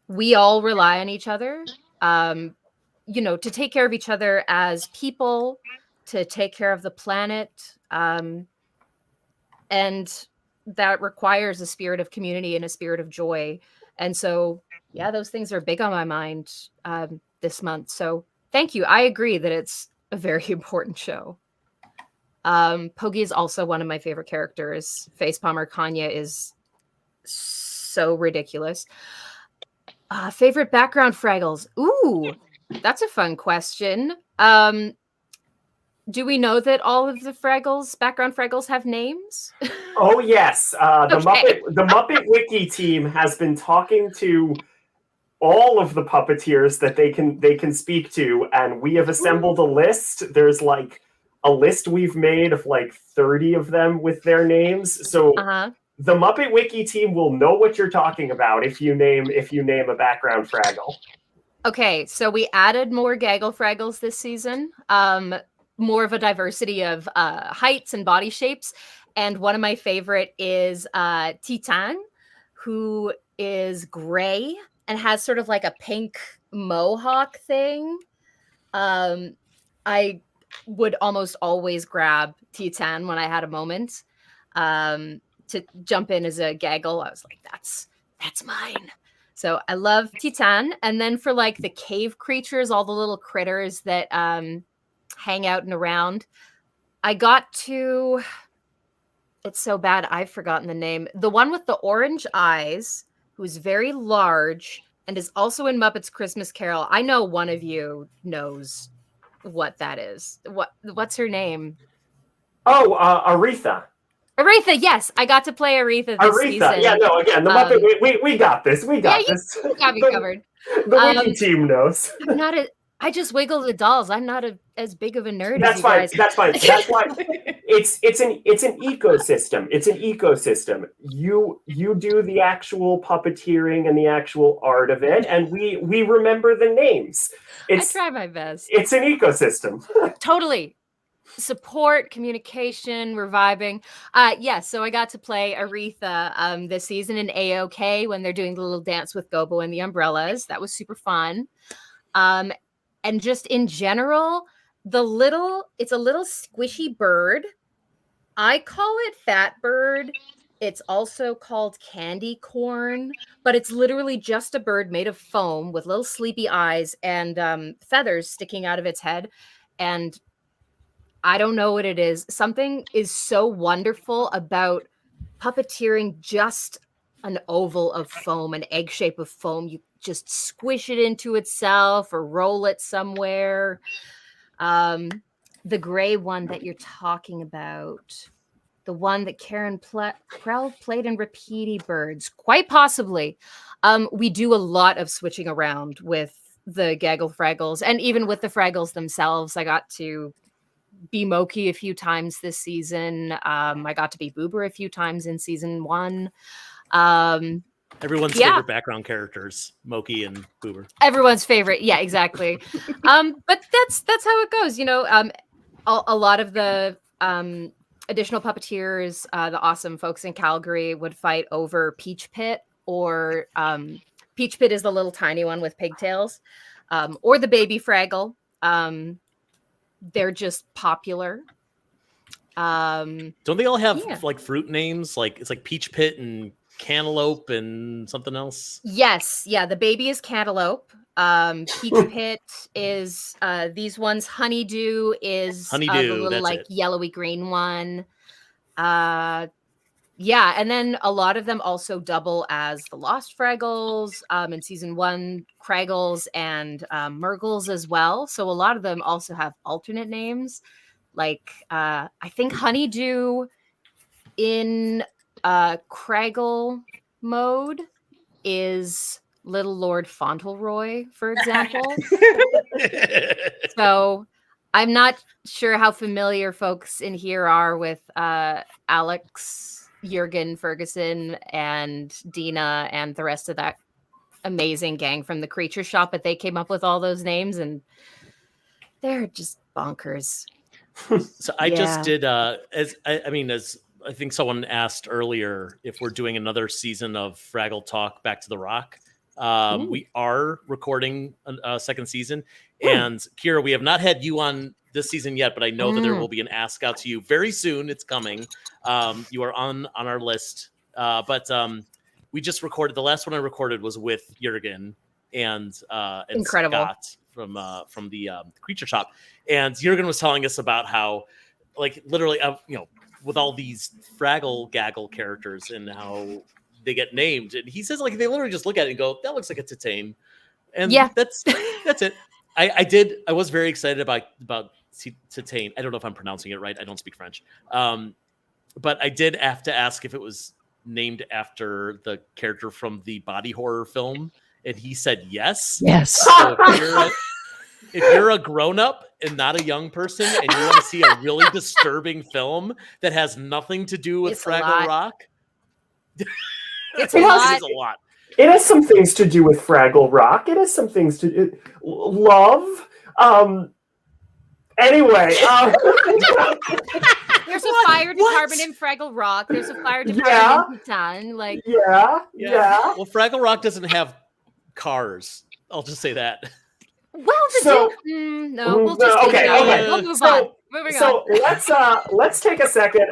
We all rely on each other, you know, to take care of each other as people, to take care of the planet. And that requires a spirit of community and a spirit of joy. And so, yeah, those things are big on my mind this month. So thank you. I agree that it's a very important show. Pogi is also one of my favorite characters. Facepalmer Kanya is so ridiculous. Favorite background Fraggles? Ooh, that's a fun question. Do we know that all of the background Fraggles have names? Oh yes, Okay. the Muppet Wiki team has been talking to all of the puppeteers that they can speak to, and we have assembled a list. There's like a list we've made of like 30 of them with their names. So the Muppet Wiki team will know what you're talking about if you name a background Fraggle. Okay, so we added more Gaggle Fraggles this season. More of a diversity of heights and body shapes. And one of my favorite is Titan, who is gray and has sort of like a pink mohawk thing. I would almost always grab Titan when I had a moment to jump in as a Gaggle. I was like, that's mine. So I love Titan. And then for like the cave creatures, all the little critters that hang out and around, I got to... It's so bad, I've forgotten the name. The one with the orange eyes, who's very large and is also in Muppets Christmas Carol. I know one of you knows what that is. What's her name? Oh, Aretha. Aretha, yes, I got to play Aretha this season. Yeah, no, again, the Muppet, we got this. We got this. You got me covered. The Wiki team knows. I just wiggle the dolls. I'm not as big of a nerd That's as you fine. guys. That's fine. That's why it's an ecosystem. It's an ecosystem. You do the actual puppeteering and the actual art of it, and we remember the names. I try my best. It's an ecosystem. Totally. Support, communication, reviving. So I got to play Aretha this season in AOK when they're doing the little dance with Gobo and the umbrellas. That was super fun. And just in general, it's a little squishy bird. I call it Fat Bird. It's also called candy corn, but it's literally just a bird made of foam with little sleepy eyes and feathers sticking out of its head. And I don't know what it is. Something is so wonderful about puppeteering just an oval of foam, an egg shape of foam. You just squish it into itself or roll it somewhere. The gray one that you're talking about, the one that Karen Krell played in Repeaty Birds, quite possibly. We do a lot of switching around with the Gaggle Fraggles, and even with the Fraggles themselves. I got to be Moki a few times this season. I got to be Boober a few times in season 1. Everyone's favorite background characters, Moki and Boober. Everyone's favorite. Yeah, exactly. But that's how it goes. A lot of the additional puppeteers, the awesome folks in Calgary, would fight over Peach Pit, or Peach Pit is the little tiny one with pigtails, or the baby Fraggle. They're just popular. Don't they all have like fruit names? Like it's like Peach Pit and Cantaloupe and something else? Yes, yeah. The baby is Cantaloupe. Peach Pit is these ones. Honeydew is the little like yellowy green one. Yeah, and then a lot of them also double as the Lost Fraggles, in season 1, Kraggles and Murgles as well. So a lot of them also have alternate names. Like I think Honeydew in Kraggle mode is Little Lord Fauntleroy, for example. So I'm not sure how familiar folks in here are with Alex, Jurgen Ferguson, and Dina, and the rest of that amazing gang from the Creature Shop, but they came up with all those names, and they're just bonkers. So I just did, as I think someone asked earlier if we're doing another season of Fraggle Talk Back to the Rock. We are recording a second season. And Kira, we have not had you on this season yet, but I know that there will be an ask out to you very soon. It's coming. You are on our list. But we just recorded, the last one I recorded was with Jurgen and Scott from the Creature Shop. And Jurgen was telling us about how, like, literally, with all these Fraggle Gaggle characters and how they get named. And he says, like, they literally just look at it and go, that looks like a Titane. And that's it. I was very excited about Titane. I don't know if I'm pronouncing it right. I don't speak French. But I did have to ask if it was named after the character from the body horror film. And he said yes. Yes. So if you're a grown-up and not a young person and you want to see a really disturbing film that has nothing to do with Fraggle Rock, it's a lot. It has some things to do with Fraggle Rock. It has some things to do love. Anyway, there's a fire department in Fraggle Rock. There's a fire department in Bhutan. Like, yeah. Well, Fraggle Rock doesn't have cars. I'll just say that. Well, we'll just we'll move on. Moving on. Let's take a second.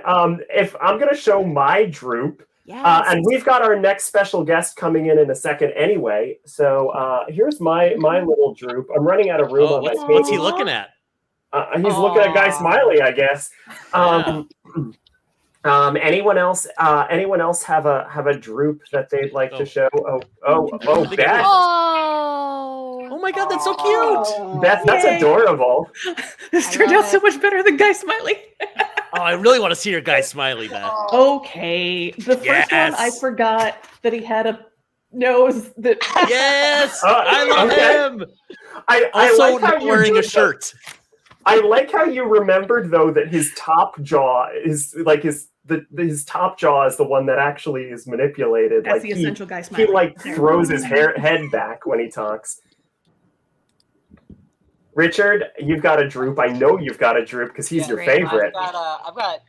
If I'm going to show my droop. Yes. And we've got our next special guest coming in a second anyway. So here's my little droop. I'm running out of room on my table. What's he looking at? He's looking at Guy Smiley, I guess. Anyone else have a droop that they'd like to show? Beth. Oh my God, that's so cute. Beth, that's adorable. This turned out so much better than Guy Smiley. Oh, I really want to see your Guy Smiley, Beth. Okay. The first one, I forgot that he had a nose that... Yes! I love him! I also like not wearing a shirt. I like how you remembered, though, that his top jaw is like his top jaw is the one that actually is manipulated. That's like the essential Guy Smiley. He like throws his head back when he talks. Richard, you've got a droop. I know you've got a droop because he's your favorite. I've got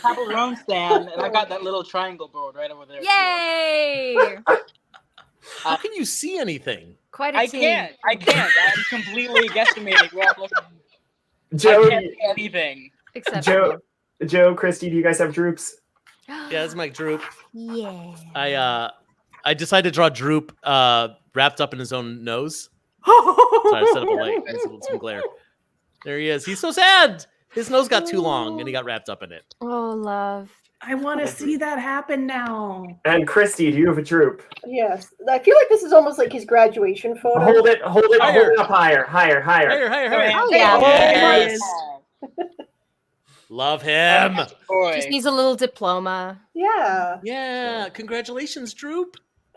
Pablo stand, and I got that little triangle board right over there. Yay! How can you see anything? Quite a team. I can't. I'm completely guesstimating. Joe, I can't see anything. Joe, Christy, do you guys have droops? Yeah, that's my droop. Yeah. I decided to draw droop wrapped up in his own nose. So I set up a light. Some glare. There he is. He's so sad. His nose got too long and he got wrapped up in it. Oh, love. I want to see that happen now. And Christy, do you have a droop? Yes. I feel like this is almost like his graduation photo. Hold it up higher. Oh, yeah. Yes. Love him. Just needs a little diploma. Yeah. Yeah. Congratulations, Droop.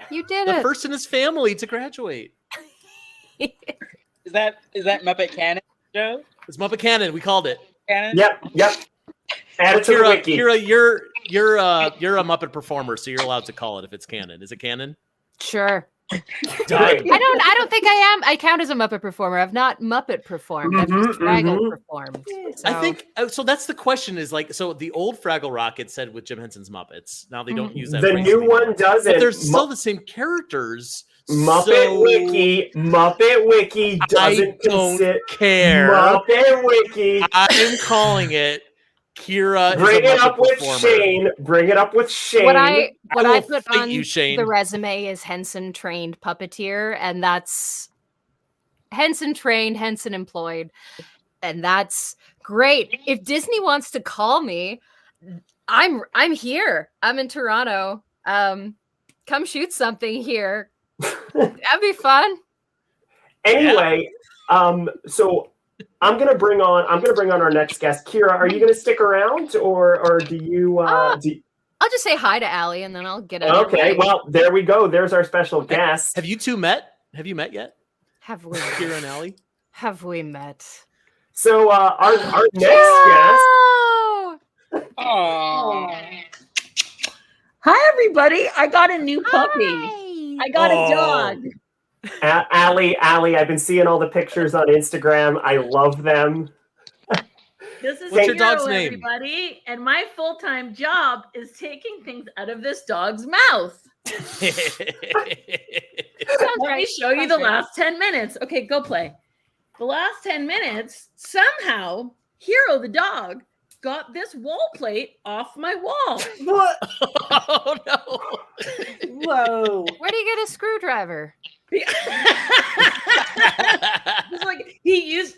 You did the it. first in his family to graduate. Is that Muppet canon, Joe? It's Muppet canon. We called it. Canon? Yep. Add it to the wiki. Kira, you're a Muppet performer, so you're allowed to call it if it's canon. Is it canon? Sure. Done. I don't think I am. I count as a Muppet performer. I've not Muppet performed. I've just Fraggle performed. So. I think so. That's the question. Is like so. The old Fraggle Rock said with Jim Henson's Muppets. Now they don't use that. The new one doesn't. But they're still the same characters. Muppet Wiki doesn't care. Muppet Wiki. I'm calling it. Kira Bring is a it up Muppet with performer. Shane. Bring it up with Shane. What I put on Shane. the resume is Henson trained puppeteer, and that's Henson trained, Henson employed, and that's great. If Disney wants to call me, I'm here. I'm in Toronto. Come shoot something here. That'd be fun. Anyway, so I'm gonna bring on our next guest. Kira, are you gonna stick around or do you I'll just say hi to Allie and then I'll get out. Okay, well, there we go. There's our special guest. Have you two met? Have you met yet? Have we? Kira and Allie? Have we met? So our next guest. Hi everybody! I got a new puppy. I got a dog. Allie, I've been seeing all the pictures on Instagram. I love them. This is What's your dog's name? Everybody, and my full-time job is taking things out of this dog's mouth. Let me show you the last 10 minutes. Okay, go play. The last 10 minutes, somehow, Hero the dog got this wall plate off my wall. What? Oh no! Whoa. Where do you get a screwdriver? It's like he used.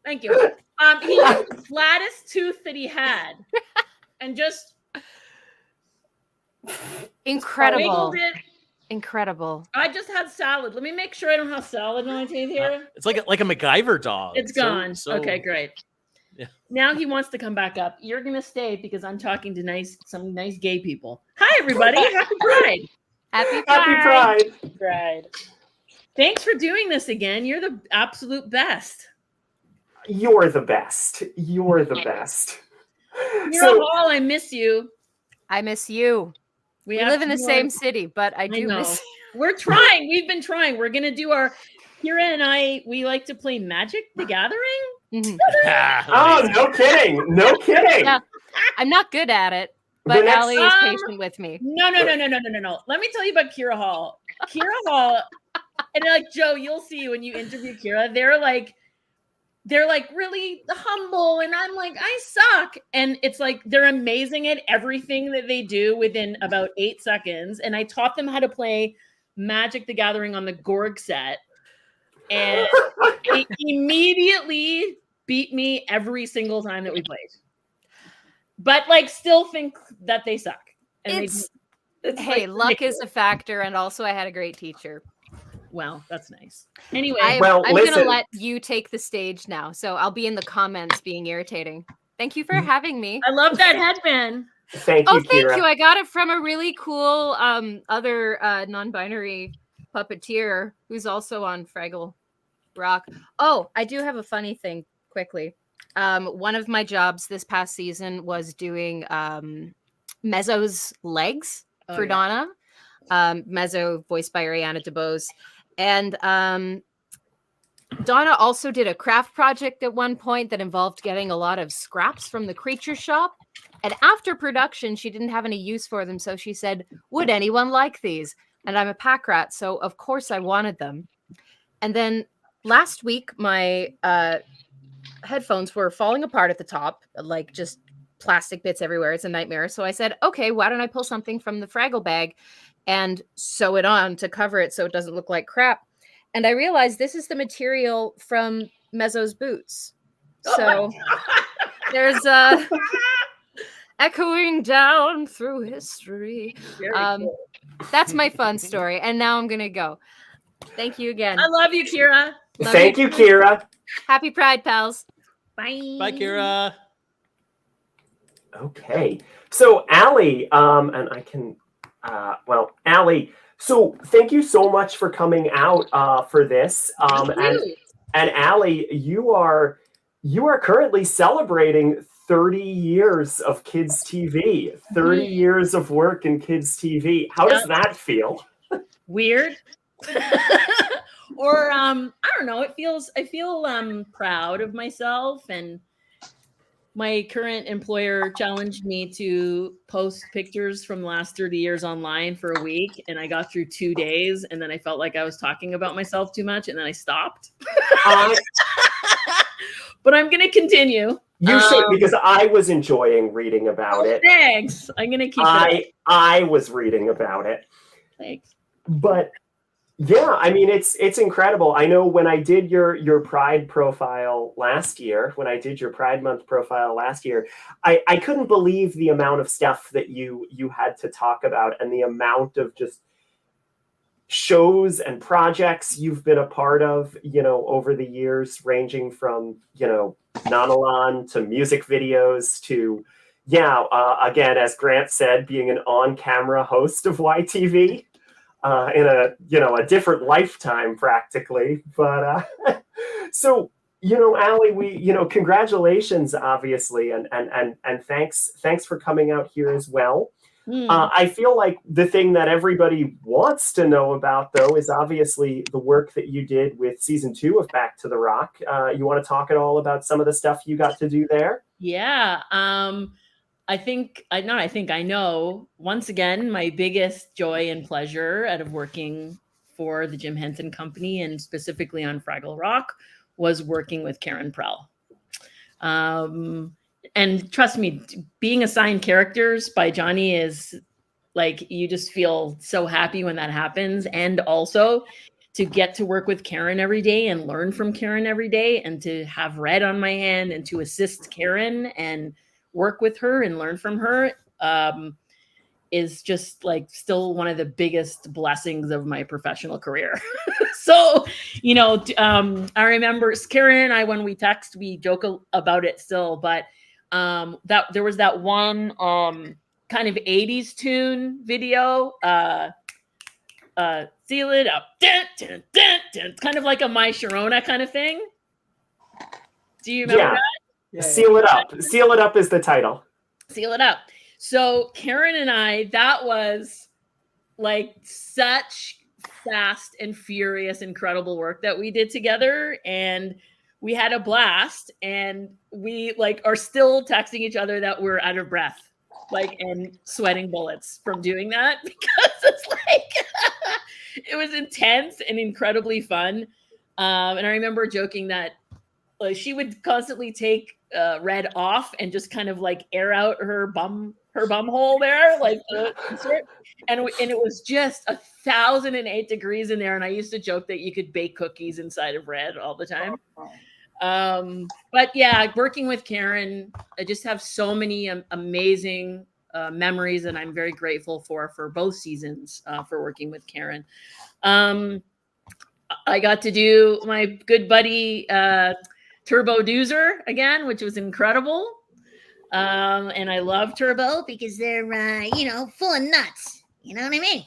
Thank you. He used the flattest tooth that he had, and just incredible. It. Incredible. I just had salad. Let me make sure I don't have salad in my teeth here. It's like a MacGyver dog. It's gone. Okay, great. Yeah. Now he wants to come back up. You're gonna stay because I'm talking to some nice gay people. Hi everybody. Happy Pride. Happy Pride. Thanks for doing this again. You're the absolute best. You're the best. You're the best. Hero Hall, I miss you. I miss you. We live in the same city, but I do miss you. We're trying. We've been trying. We're gonna do our Kira and I, we like to play Magic the Gathering. Mm-hmm. Oh, no kidding. No kidding. Yeah, I'm not good at it, but Allie is patient with me. No. Let me tell you about Kira Hall. Kira Hall, and like Joe, you'll see when you interview Kira, they're like really humble, and I'm like, I suck. And it's like they're amazing at everything that they do within about 8 seconds. And I taught them how to play Magic the Gathering on the Gorg set. And they immediately beat me every single time that we played. But like still think that they suck. And hey, luck is a factor, and also I had a great teacher. Well, that's nice. Anyway, I'm going to let you take the stage now. So I'll be in the comments being irritating. Thank you for having me. I love that headband. Thank you, thank Kira. you. I got it from a really cool other non-binary puppeteer who's also on Fraggle Rock. Oh, I do have a funny thing quickly. One of my jobs this past season was doing Mezzo's legs for Donna. Mezzo voiced by Ariana DeBose. And Donna also did a craft project at one point that involved getting a lot of scraps from the creature shop. And after production, she didn't have any use for them. So she said, would anyone like these? And I'm a pack rat, so of course I wanted them. And then last week, my headphones were falling apart at the top, like just plastic bits everywhere. It's a nightmare. So I said, okay, why don't I pull something from the Fraggle bag and sew it on to cover it so it doesn't look like crap. And I realized this is the material from Mezzo's boots. So there's echoing down through history. Cool. That's my fun story. And now I'm going to go. Thank you again. I love you, Kira. Thank you, Kira. Happy Pride, pals. Bye. Bye, Kira. Okay. So, Allie, and I can, Allie, so thank you so much for coming out for this. And And Allie, you are currently celebrating 30 years of kids TV, 30 years of work in kids TV. How does that feel? Weird. Or I don't know, I feel proud of myself, and my current employer challenged me to post pictures from the last 30 years online for a week, and I got through 2 days, and then I felt like I was talking about myself too much, and then I stopped. But I'm going to continue. You should, because I was enjoying reading about it. Thanks. I'm going to keep it. I was reading about it. Thanks. But yeah, I mean, it's incredible. I know when I did your Pride profile last year, when I did your Pride Month profile last year, I couldn't believe the amount of stuff that you had to talk about, and the amount of just shows and projects you've been a part of, over the years, ranging from, Nonolon to music videos to, again, as Grant said, being an on-camera host of YTV. In a different lifetime practically, but so Allie, we congratulations, obviously, and thanks for coming out here as well. I feel like the thing that everybody wants to know about, though, is obviously the work that you did with season 2 of Back to the Rock. You want to talk at all about some of the stuff you got to do there? Yeah. I know, once again, my biggest joy and pleasure out of working for the Jim Henson Company, and specifically on Fraggle Rock, was working with Karen Prell. And trust me, being assigned characters by Johnny is like, you just feel so happy when that happens. And also to get to work with Karen every day and learn from Karen every day, and to have Red on my hand and to assist Karen and work with her and learn from her is just like still one of the biggest blessings of my professional career. So, I remember Karen and I, when we text, we joke about it still, but that there was that one kind of 80s tune video, Seal It Up, dun, dun, dun, dun. It's kind of like a My Sharona kind of thing. Do you remember that? Yeah. Seal It Up. Seal It Up is the title. Seal It Up. So Karen and I, that was like such fast and furious, incredible work that we did together. And we had a blast, and we are still texting each other that we're out of breath, and sweating bullets from doing that, because it's it was intense and incredibly fun. And I remember joking that she would constantly take Red off and just kind of air out her bum hole there, and it was just 1,008 degrees in there. And I used to joke that you could bake cookies inside of Red all the time. But yeah, working with Karen, I just have so many amazing memories, and I'm very grateful for both seasons for working with Karen. I got to do my good buddy Turbo Doozer again, which was incredible. And I love Turbo because they're, full of nuts. You know what I mean?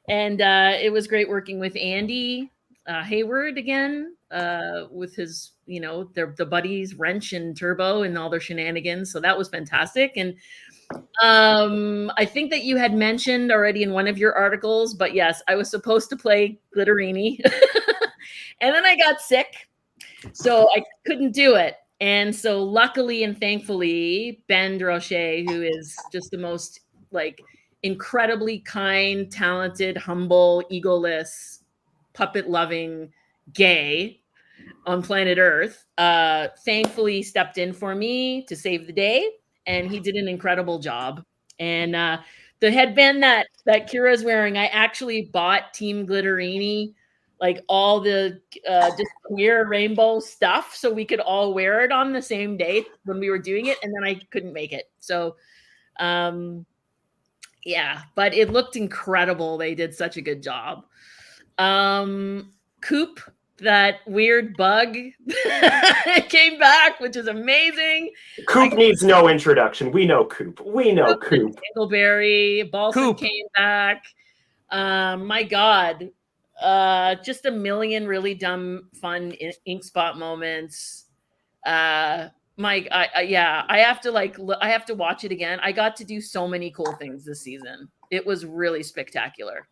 And it was great working with Andy Hayward again, with his, the buddies Wrench and Turbo and all their shenanigans. So that was fantastic. And I think that you had mentioned already in one of your articles, but yes, I was supposed to play Glitterini. And then I got sick, so I couldn't do it. And so luckily and thankfully, Ben Drochet, who is just the most incredibly kind, talented, humble, egoless, puppet-loving gay on planet Earth, thankfully stepped in for me to save the day, and he did an incredible job. And the headband that Kira's wearing, I actually bought Team Glitterini, all the just queer rainbow stuff, so we could all wear it on the same day when we were doing it, and then I couldn't make it. So yeah, but it looked incredible. They did such a good job. Coop, that weird bug, came back, which is amazing. Coop needs no introduction. We know Coop. Dingleberry, Balsam came back. My God, Just a million really dumb, fun ink spot moments. I have to I have to watch it again. I got to do so many cool things this season. It was really spectacular.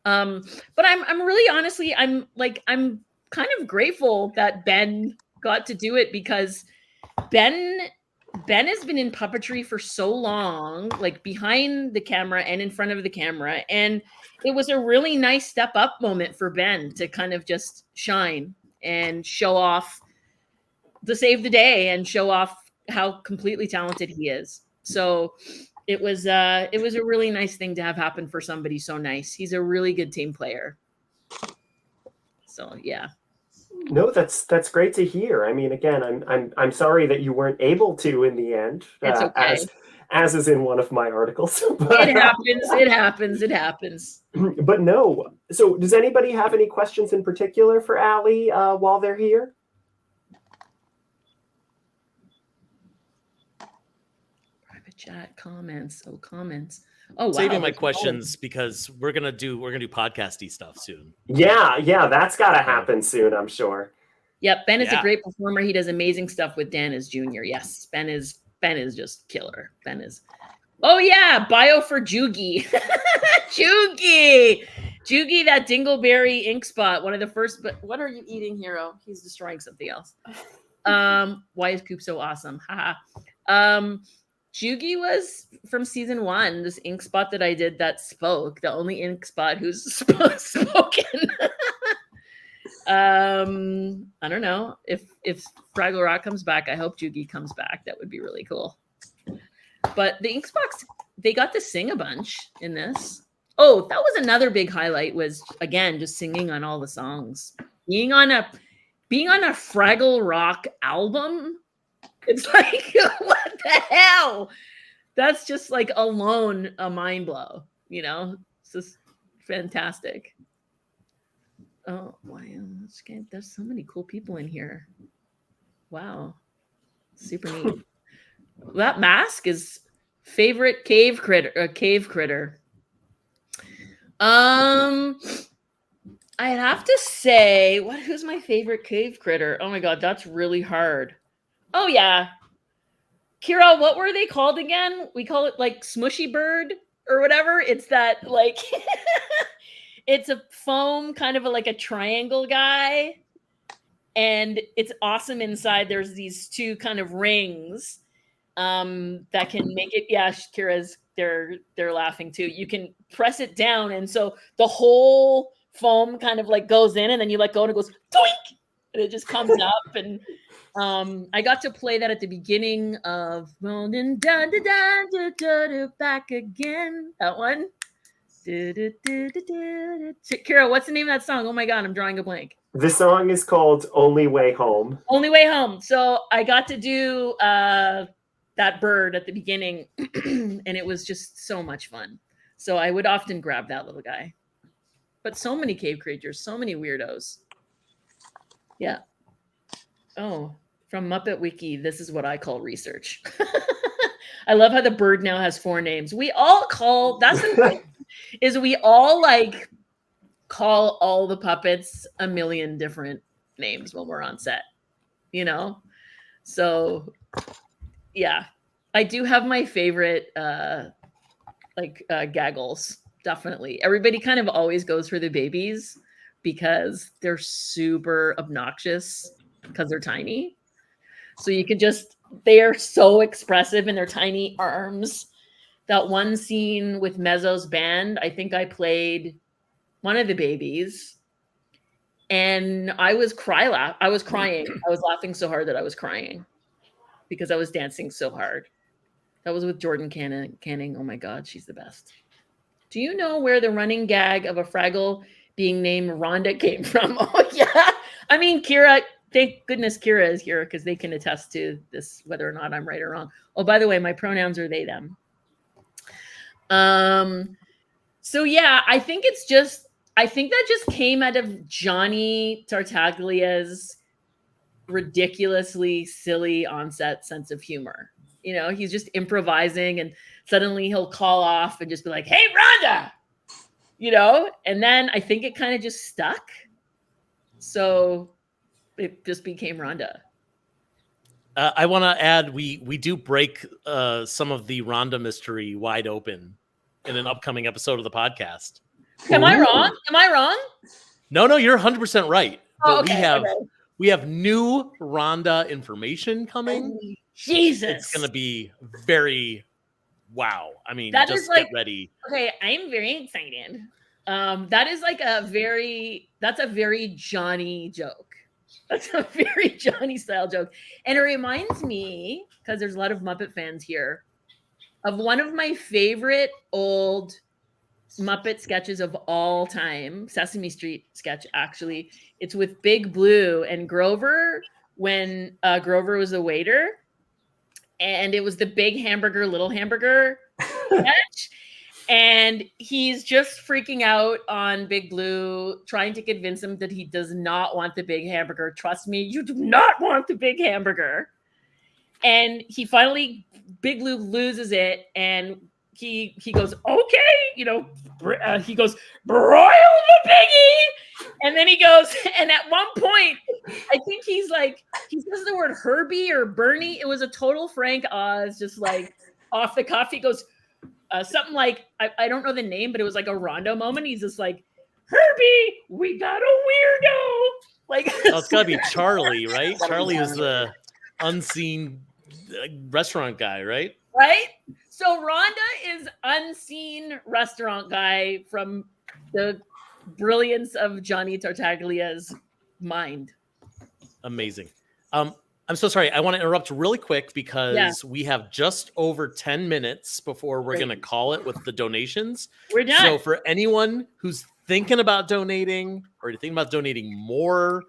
But I'm really honestly, I'm kind of grateful that Ben got to do it, because Ben has been in puppetry for so long, like behind the camera and in front of the camera. And it was a really nice step up moment for Ben to kind of just shine and show off, to save the day and show off how completely talented he is. So it was a really nice thing to have happen for somebody so nice. He's a really good team player. So yeah. No, that's great to hear. I mean, again, I'm sorry that you weren't able to in the end. It's okay. As is in one of my articles. But, it happens. But no. So does anybody have any questions in particular for Allie while they're here? Private chat, comments. Oh, wow. Saving my questions because we're gonna do podcasty stuff soon. Yeah, that's got to happen soon, I'm sure. Yep, Ben is a great performer. He does amazing stuff with Dan as Junior. Yes, Ben is just killer. Ben is. Oh yeah, bio for Jugi. Jugi, that dingleberry ink spot. One of the first. But what are you eating, Hero? He's destroying something else. Why is Coop so awesome? Haha. Jugi was from season 1, this ink spot that I did that spoke, the only ink spot who's spoken. I don't know. If Fraggle Rock comes back, I hope Jugi comes back. That would be really cool. But the ink spots, they got to sing a bunch in this. Oh, that was another big highlight, was again just singing on all the songs. Being on a Fraggle Rock album. It's like, what the hell? That's just like alone a mind blow, you know? It's just fantastic. Oh, wow. There's so many cool people in here. Wow. Super neat. That mask is favorite cave critter. I'd have to say, who's my favorite cave critter? Oh my God, that's really hard. Oh yeah. Kira, what were they called again? We call it like Smushy Bird or whatever. It's that like it's a foam kind of like a triangle guy. And it's awesome inside. There's these two kind of rings that can make it. Yeah, Kira's they're laughing too. You can press it down, and so the whole foam kind of like goes in, and then you let go and it goes doink, and it just comes up. And I got to play that at the beginning of Rolling Down Back Again. That one. Kira, what's the name of that song? Oh my God, I'm drawing a blank. The song is called Only Way Home. Only Way Home. So I got to do that bird at the beginning, and it was just so much fun. So I would often grab that little guy. But so many cave creatures, so many weirdos. Yeah. Oh, from Muppet Wiki, this is what I call research. I love how the bird now has 4 names. We all call, that's the thing, is we all like call all the puppets a million different names when we're on set, you know? So yeah, I do have my favorite gaggles, definitely. Everybody kind of always goes for the babies because they're super obnoxious because they're tiny. So you could just, they are so expressive in their tiny arms. That one scene with Mezzo's band, I think I played one of the babies, and I was crying. I was laughing so hard that I was crying because I was dancing so hard. That was with Jordan Canning. Oh my God, she's the best. Do you know where the running gag of a Fraggle being named Rhonda came from? Oh yeah. I mean, Kira, thank goodness Kira is here because they can attest to this, whether or not I'm right or wrong. Oh, by the way, my pronouns are they, them. So yeah, I think that just came out of Johnny Tartaglia's ridiculously silly on-set sense of humor. You know, he's just improvising and suddenly he'll call off and just be like, "Hey, Rhonda," you know, and then I think it kind of just stuck. So it just became Rhonda. I want to add, we do break some of the Rhonda mystery wide open in an upcoming episode of the podcast. Am I wrong? Am I wrong? No, you're 100% right. But Okay, we have new Rhonda information coming. Jesus. It's going to be very wow. I mean, That just is like, get ready. Okay, I'm very excited. That is like that's a very Johnny joke. That's a very Johnny style joke. And it reminds me, because there's a lot of Muppet fans here, of one of my favorite old Muppet sketches of all time, Sesame Street sketch, actually. It's with Big Blue and Grover when Grover was a waiter. And it was the big hamburger, little hamburger sketch. And he's just freaking out on Big Blue, trying to convince him that he does not want the big hamburger. Trust me, you do not want the big hamburger. And he finally, Big Blue loses it, and he goes, okay, you know, he goes, broil the piggy. And then he goes, and at one point, I think he says the word Herbie or Bernie. It was a total Frank Oz, just like off the cuff. He goes, something like, I don't know the name, but it was like a Rondo moment. He's just like, Herbie, we got a weirdo. Like, it's got to be Charlie, right? Charlie is the unseen restaurant guy, right? Right? So Rhonda is unseen restaurant guy from the brilliance of Johnny Tartaglia's mind. Amazing. I'm so sorry. I want to interrupt really quick because we have just over 10 minutes before we're going to call it with the donations. We're done. So for anyone who's thinking about donating or thinking about donating more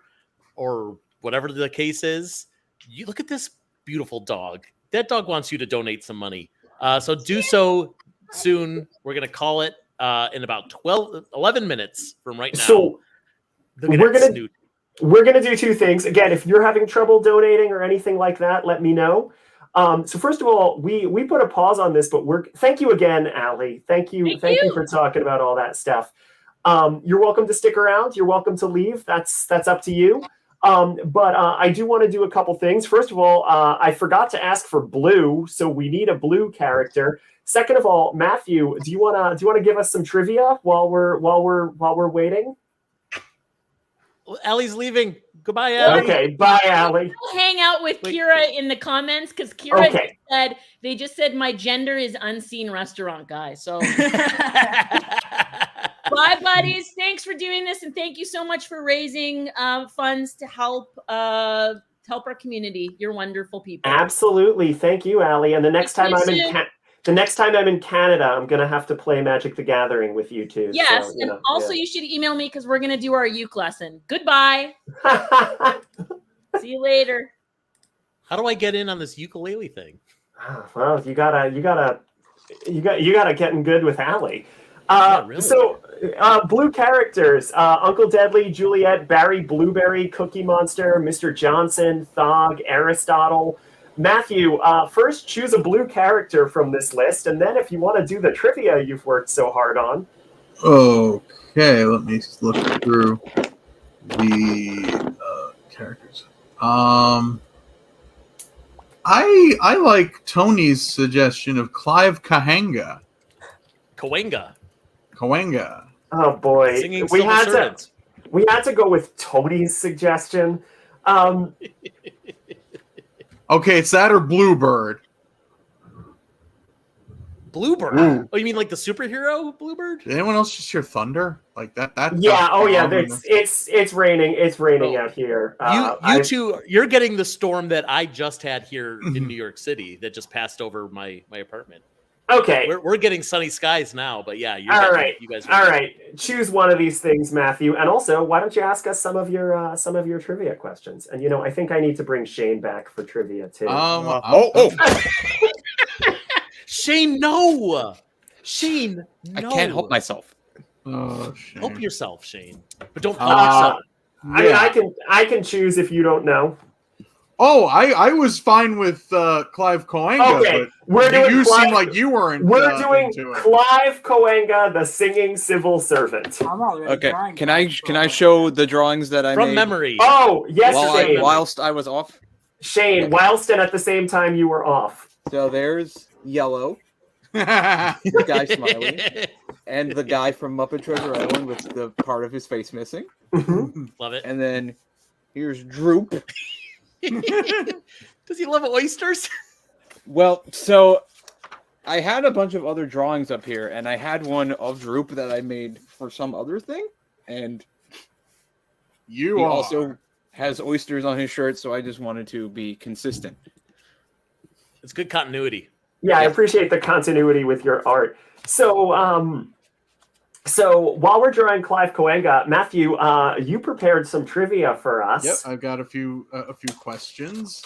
or whatever the case is, you look at this beautiful dog. That dog wants you to donate some money. So do so soon. We're going to call it in about 11 minutes from right now. So we're gonna do two things. Again, if you're having trouble donating or anything like that, let me know. So first of all, we put a pause on this, but thank you again, Allie. Thank you for talking about all that stuff. You're welcome to stick around. You're welcome to leave. That's up to you. But I do want to do a couple things. First of all, I forgot to ask for Blue, so we need a Blue character. Second of all, Matthew, do you wanna give us some trivia while we're waiting? Allie's leaving. Goodbye, Allie. Okay, bye, Allie. We'll hang out with Kira in the comments because Kira just said my gender is unseen restaurant guy. So bye, buddies. Thanks for doing this, and thank you so much for raising funds to help our community. You're wonderful people. Absolutely, thank you, Allie. And the next time I'm in Canada, I'm gonna have to play Magic the Gathering with you too. Yes, so, you should email me because we're gonna do our uke lesson. Goodbye. See you later. How do I get in on this ukulele thing? Well, you gotta get in good with Allie. Really? So, Blue characters: Uncle Deadly, Juliet, Barry, Blueberry, Cookie Monster, Mr. Johnson, Thog, Aristotle. Matthew, first choose a Blue character from this list, and then if you want to do the trivia you've worked so hard on. Okay, let me look through the characters. I like Tony's suggestion of Clive Cahenga. Cahenga. Oh boy, Singing we had servants. to go with Tony's suggestion. Okay, it's that or Bluebird. Bluebird? Ooh. Oh, you mean like the superhero Bluebird? Did anyone else just hear thunder like that? Yeah. Oh yeah. It's raining. It's raining out here. You two, you're getting the storm that I just had here in New York City that just passed over my apartment. Okay. We're getting sunny skies now, but yeah. All right. You guys. All right. Choose one of these things, Matthew. And also, why don't you ask us some of your trivia questions? And I think I need to bring Shane back for trivia too. Shane, no. Shane, no. I can't help myself. Oh, Shane. Help yourself, Shane. But don't help yourself. I mean, I can choose if you don't know. Oh, I was fine with Clive Coenga, Okay, but you seem like you weren't. We're doing into it. Clive Coenga, the singing civil servant. I'm already Okay, drawing can I show the drawings that I From made memory. Oh, yes, Shane. whilst I was off? Shane, whilst and at the same time you were off. So there's Yellow, the guy smiling, and the guy from Muppet Treasure Island with the part of his face missing. Love it. And then here's Droop. Does he love oysters? Well, so I had a bunch of other drawings up here, and I had one of Droop that I made for some other thing, and he also has oysters on his shirt, so I just wanted to be consistent. It's good continuity. Yeah, I appreciate the continuity with your art. So, so while we're drawing Clive Coenga, Matthew, you prepared some trivia for us. Yep, I've got a few questions.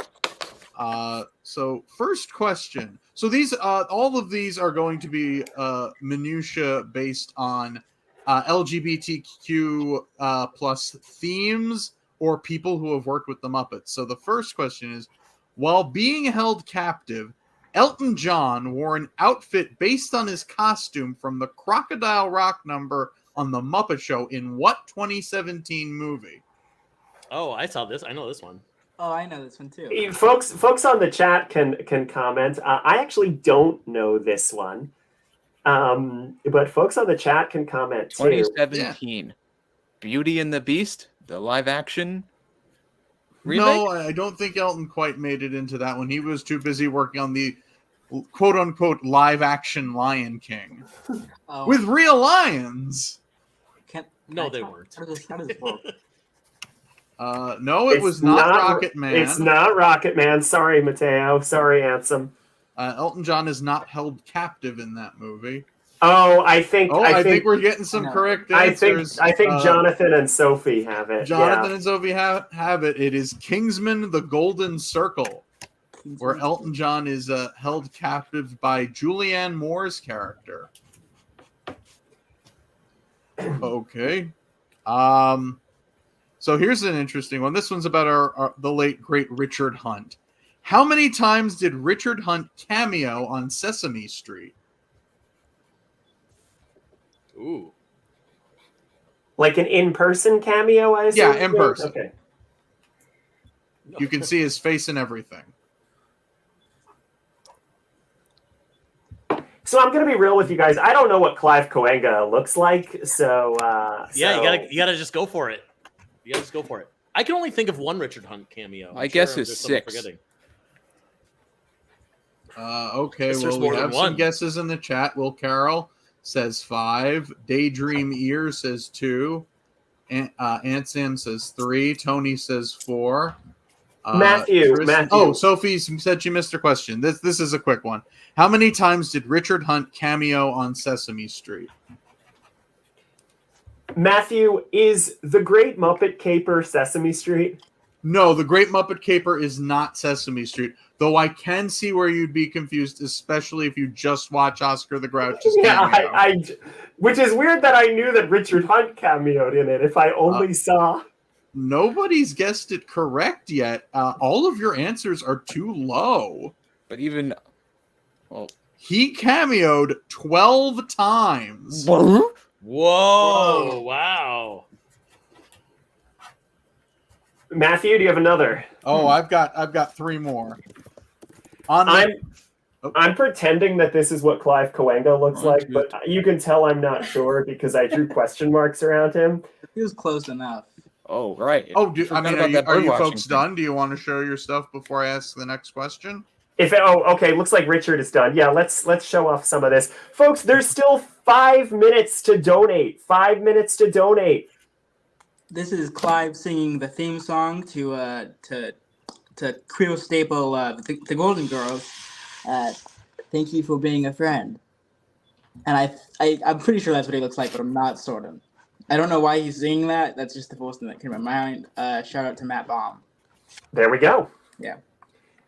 So first question. So these all of these are going to be minutia based on LGBTQ plus themes or people who have worked with the Muppets. So the first question is, while being held captive, Elton John wore an outfit based on his costume from the Crocodile Rock number on The Muppet Show in what 2017 movie? Oh, I saw this. I know this one. Oh, I know this one too. Folks on the chat can comment. I actually don't know this one, but folks on the chat can comment too. 2017, Beauty and the Beast, the live action remake? No, I don't think Elton quite made it into that one. He was too busy working on the quote-unquote live-action Lion King with real lions. No, they weren't. How does this work? No, it was not Rocket Man. It's not Rocket Man. Sorry, Mateo. Sorry, Ansem. Elton John is not held captive in that movie. Oh, I think we're getting some correct answers. I think Jonathan and Sophie have it. Jonathan and Sophie have it. It is Kingsman: The Golden Circle, where Elton John is held captive by Julianne Moore's character. Okay. So here's an interesting one. This one's about the late great Richard Hunt. How many times did Richard Hunt cameo on Sesame Street? Ooh. Like an in-person cameo, I assume? Yeah, in person. Okay. You can see his face and everything. So I'm gonna be real with you guys. I don't know what Clive Coenga looks like, so yeah, you gotta just go for it. You gotta just go for it. I can only think of one Richard Hunt cameo. I guess it's 6. Okay, well, we have some guesses in the chat. Will Carroll says 5. Daydream Ear says 2. Aunt Sam says 3. Tony says 4. Matthew. Oh, Sophie said she missed her question. This is a quick one. How many times did Richard Hunt cameo on Sesame Street? Matthew, is the Great Muppet Caper Sesame Street? No, the Great Muppet Caper is not Sesame Street. Though I can see where you'd be confused, especially if you just watch Oscar the Grouch's cameo. Yeah, which is weird that I knew that Richard Hunt cameoed in it. If I only saw. Nobody's guessed it correct yet. All of your answers are too low. But even, he cameoed 12 times. Whoa! Wow. Matthew, do you have another? Oh, I've got 3 more. I'm pretending that this is what Clive Coenga looks like, but you can tell I'm not sure because I drew question marks around him. It feels close enough. Oh, right. Oh, are you folks done? Do you want to show your stuff before I ask the next question? Okay, looks like Richard is done. Yeah, let's show off some of this. Folks, there's still 5 minutes to donate. 5 minutes to donate. This is Clive singing the theme song to Creel staple the Golden Girls. Thank you for being a friend. And I'm pretty sure that's what he looks like, but I'm not certain. I don't know why he's singing that. That's just the first thing that came to my mind. Shout out to Matt Baum. There we go. Yeah.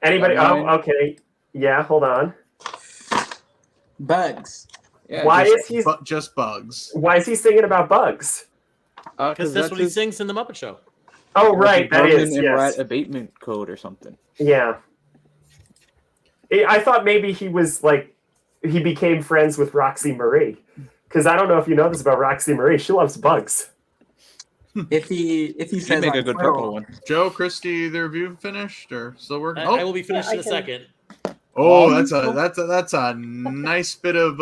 Anybody? Oh, okay. Yeah, hold on. Bugs. Yeah, why is he just bugs? Why is he singing about bugs? Because that's what he sings in the Muppet Show. Oh, right, that Vermin is, and yes. rat abatement code or something. Yeah. I thought maybe he was like, he became friends with Roxy Marie. Because I don't know if you know this about Roxy Marie. She loves bugs. If he says make a on good Twitter- purple one. Joe, Christy, either of you finished or still working? I will be finished Yeah, in a second. Oh, that's a nice bit of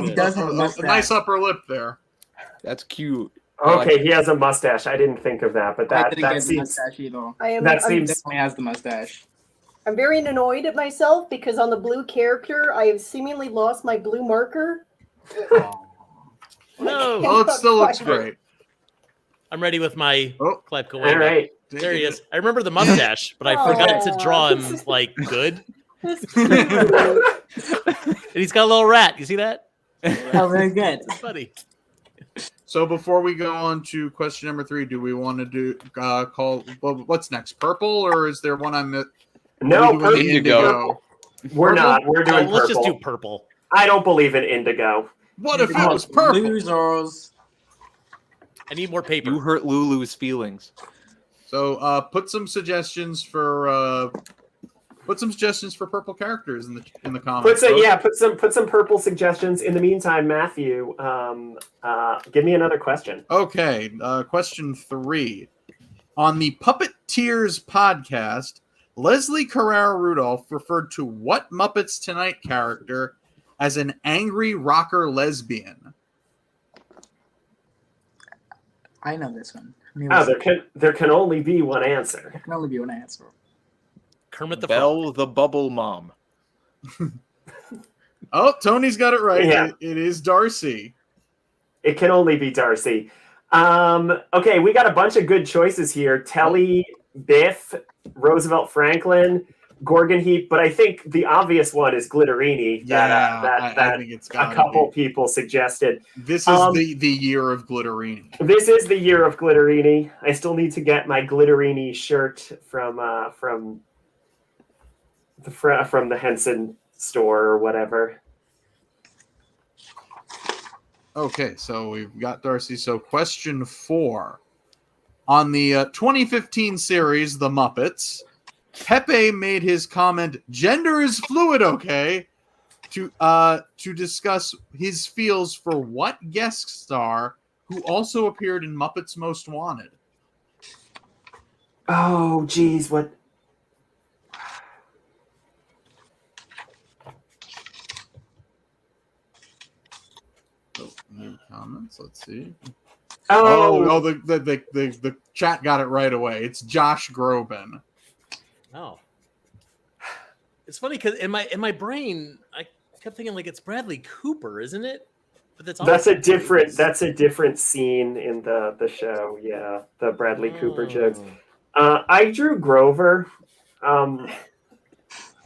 he does have a a mustache. nice upper lip there. That's cute. Okay, he has a mustache. I didn't think of that, but I that, didn't that get the seems... mustache either. I'm Definitely has the mustache. I'm very annoyed at myself because on the blue character, I have seemingly lost my blue marker. No. Oh, it still looks great. I'm ready with my Clive Kawanga. All right. There he is. I remember the mustache, but I forgot to draw him like good. And he's got a little rat. You see that? Oh, very good. It's funny. So before we go on to question number 3, do we want to do what's next? Purple, or is there one on the? No, purple. indigo. We're not. We're doing Let's purple. just do purple. I don't believe in indigo. What if it was purple? Losers. I need more paper. You hurt Lulu's feelings. So put some suggestions for purple characters in the comments. Put some purple suggestions. In the meantime, Matthew, give me another question. Okay, question 3. On the Puppeteers podcast, Leslie Carrera Rudolph referred to what Muppets Tonight character as an angry rocker lesbian? I know this one. There can only be one answer. There can only be one answer. Kermit the Belle the Bubble Mom. Oh, Tony's got it right. Yeah. It is Darcy. It can only be Darcy. Okay, we got a bunch of good choices here. Telly, Biff, Roosevelt Franklin, Gorgon Heap, but I think the obvious one is Glitterini. I think it's a couple people suggested. This is the year of Glitterini. This is the year of Glitterini. I still need to get my Glitterini shirt from the Henson store or whatever. Okay, so we've got Darcy. So question 4. On the 2015 series, The Muppets, Pepe made his comment, "Gender is fluid, okay?" to discuss his feels for what guest star who also appeared in Muppets Most Wanted. Oh, geez, what? New comments. Let's see. The chat got it right away. It's Josh Groban. Oh, it's funny because in my brain I kept thinking like it's Bradley Cooper, isn't it? But that's a different scene in the show. Yeah, the Bradley Cooper jokes. I drew Grover.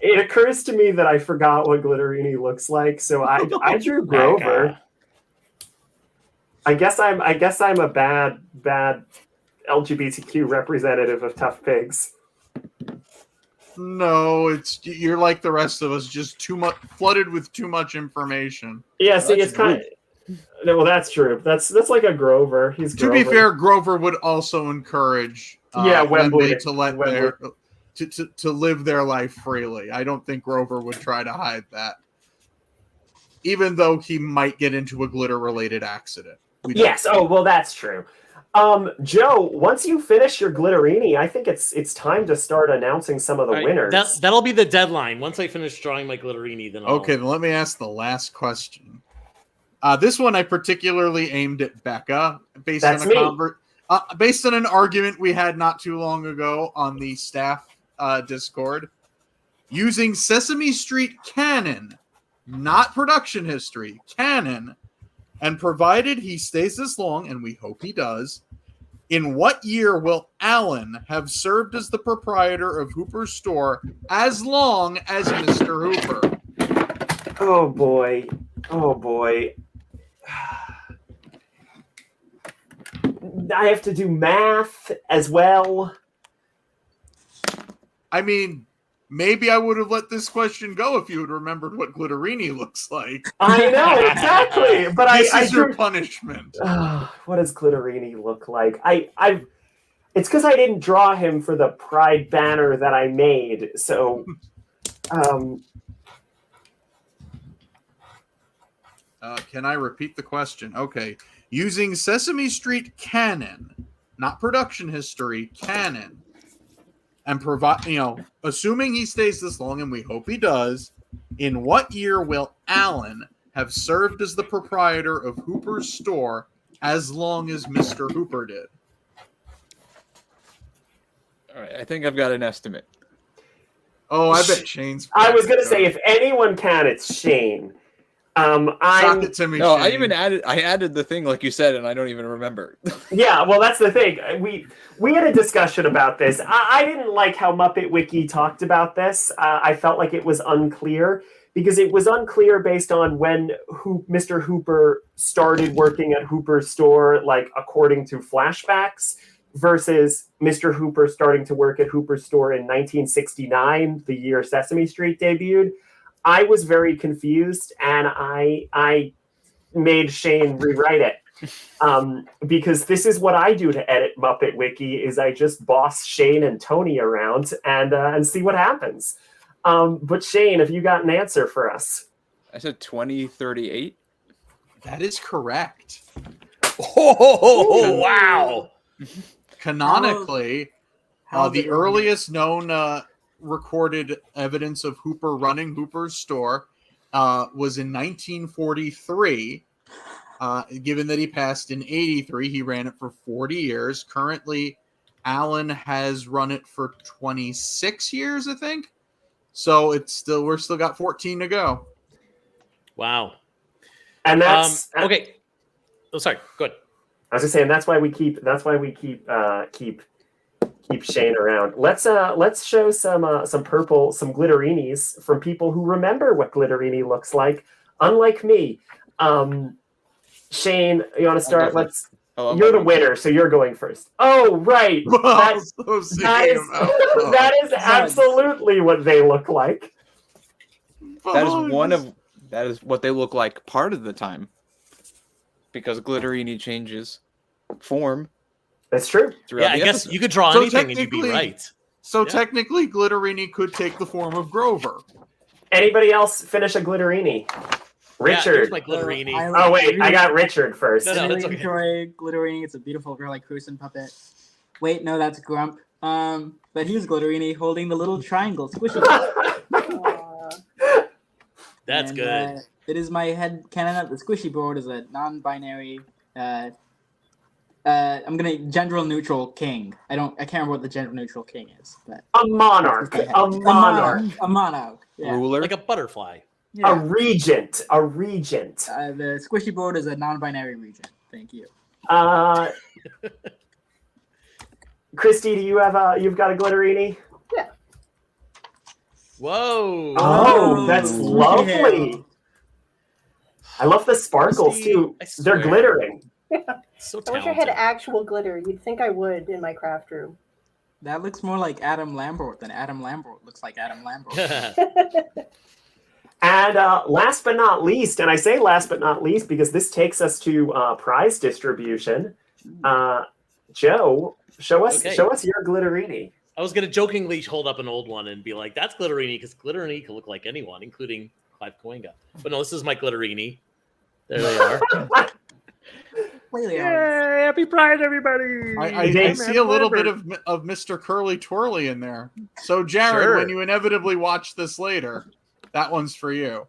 It occurs to me that I forgot what Glitterini looks like, so I drew Grover. I guess I'm a bad LGBTQ representative of ToughPigs. No, you're like the rest of us, just too much flooded with too much information. Yeah, see, it's kind of. No, well, that's true. That's like a Grover. He's to Grover. be fair, Grover would also encourage Wembley to let to live their life freely. I don't think Grover would try to hide that, even though he might get into a glitter-related accident. Yes. Oh, well, that's true. Joe, once you finish your Glitterini, I think it's time to start announcing some of the winners. That'll be the deadline. Once I finish drawing my Glitterini, then Okay, then let me ask the last question. This one I particularly aimed at Becca based on an argument we had not too long ago on the staff Discord. Using Sesame Street canon, not production history, canon, and provided he stays this long, and we hope he does, in what year will Alan have served as the proprietor of Hooper's store as long as Mr. Hooper? Oh boy. Oh boy. I have to do math as well. I mean, maybe I would have let this question go if you had remembered what Glitterini looks like. I know, exactly. But this is your punishment. What does Glitterini look like? It's because I didn't draw him for the Pride banner that I made. So, can I repeat the question? Okay. Using Sesame Street canon, not production history, canon, and provide, assuming he stays this long, and we hope he does, in what year will Alan have served as the proprietor of Hooper's store as long as Mr. Hooper did? All right, I think I've got an estimate. Oh, I bet Shane's. I was going to say, if anyone can, it's Shane. Sock it to me, No, Shane. I added the thing like you said, and I don't even remember. Yeah, well, that's the thing. We had a discussion about this. I didn't like how Muppet Wiki talked about this. I felt like it was unclear because it was unclear based on when Mr. Hooper started working at Hooper's store, like according to flashbacks, versus Mr. Hooper starting to work at Hooper's store in 1969, the year Sesame Street debuted. I was very confused, and I made Shane rewrite it. Because this is what I do to edit Muppet Wiki is I just boss Shane and Tony around and see what happens. But Shane, have you got an answer for us? I said 2038. That is correct. Oh, wow. Canonically, the earliest known recorded evidence of Hooper running Hooper's store was in 1943. Given that he passed in 83, he ran it for 40 years. Currently, Alan has run it for 26 years, I think. So we're still got 14 to go. Wow. And that's okay. Oh, sorry. Good. I was just saying that's why we keep Shane around. Let's show some purple, some glitterinis from people who remember what glitterini looks like, unlike me. Shane, you want to start? You're the winner, so you're going first. Oh, right. That is absolutely what they look like. That is what they look like part of the time, because glitterini changes form. That's true. Yeah, I guess you could draw anything and you'd be right. So technically, glitterini could take the form of Grover. Anybody else finish a glitterini? Richard. Yeah, here's my glitterini. Oh wait, I got Richard first. I really enjoy glitterini. It's a beautiful girl Cruisen puppet. Wait, no, that's Grump. But he's glitterini holding the little triangle squishy. That's good. It is my head canon that the squishy board is a non-binary. I'm gonna gender neutral king. I can't remember what the gender neutral king is, but a monarch. A monarch. Yeah. Ruler, like a butterfly. Yeah. A regent. The squishy board is a non-binary regent. Thank you. Christy, do you have you've got a glitterini? Yeah. Whoa. Oh, that's lovely. I love the sparkles Christy, too. They're glittering. So I wish I had actual glitter. You'd think I would in my craft room. That looks more like Adam Lambert than Adam Lambert looks like Adam Lambert. And last but not least, and I say last but not least because this takes us to prize distribution. Joe, show us your glitterini. I was gonna jokingly hold up an old one and be like, "That's glitterini," because glitterini can look like anyone, including Clive Coenga. But no, this is my glitterini. There they are. Yay, happy Pride, everybody! I see a little bit of Mr. Curly Twirly in there. So, Jared, Sure. when you inevitably watch this later, that one's for you.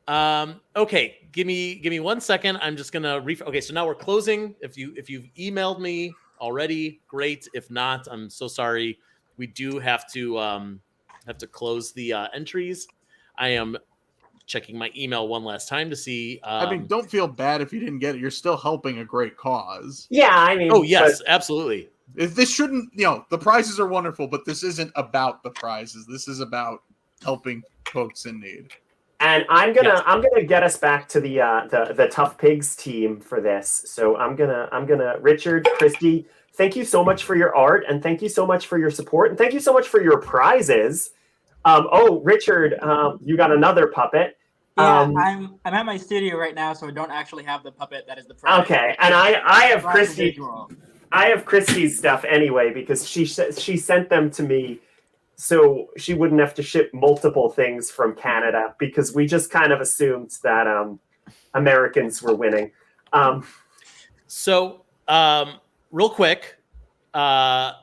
Okay, give me 1 second. I'm just gonna okay, so now we're closing. If you've emailed me already, great. If not, I'm so sorry. We do have to close the entries. I am checking my email one last time to see. I mean, don't feel bad if you didn't get it. You're still helping a great cause. Yeah, I mean. Oh yes, absolutely. This shouldn't, the prizes are wonderful, but this isn't about the prizes. This is about helping folks in need. And I'm gonna get us back to the ToughPigs team for this. So I'm gonna Richard, Christy, thank you so much for your art, and thank you so much for your support, and thank you so much for your prizes. Richard, you got another puppet. Yeah, I'm at my studio right now, so I don't actually have the puppet that is the prize. Okay, and I have Christy. I have Christie's stuff anyway because she sent them to me so she wouldn't have to ship multiple things from Canada because we just kind of assumed that Americans were winning. So, real quick, from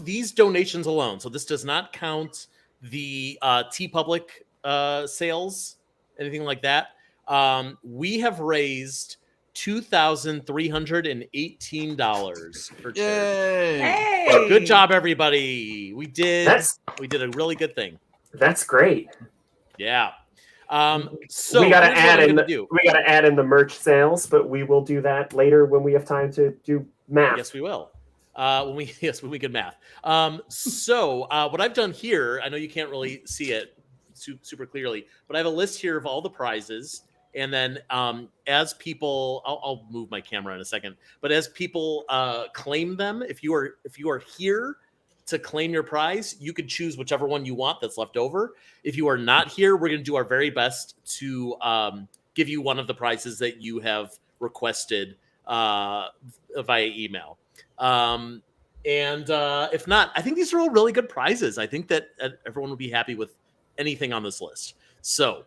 these donations alone, so this does not count the TeePublic sales, anything like that. We have raised $2,318 for charity. Hey! Good job, everybody. We did a really good thing. That's great. Yeah. So we gotta add in the merch sales, but we will do that later when we have time to do math. Yes, we will. When we can math. So what I've done here, I know you can't really see it super clearly, but I have a list here of all the prizes. And then as people, I'll move my camera in a second, but as people claim them, if you are here to claim your prize, you could choose whichever one you want that's left over. If you are not here, we're going to do our very best to give you one of the prizes that you have requested via email. And if not, I think these are all really good prizes. I think that everyone will be happy with anything on this list. So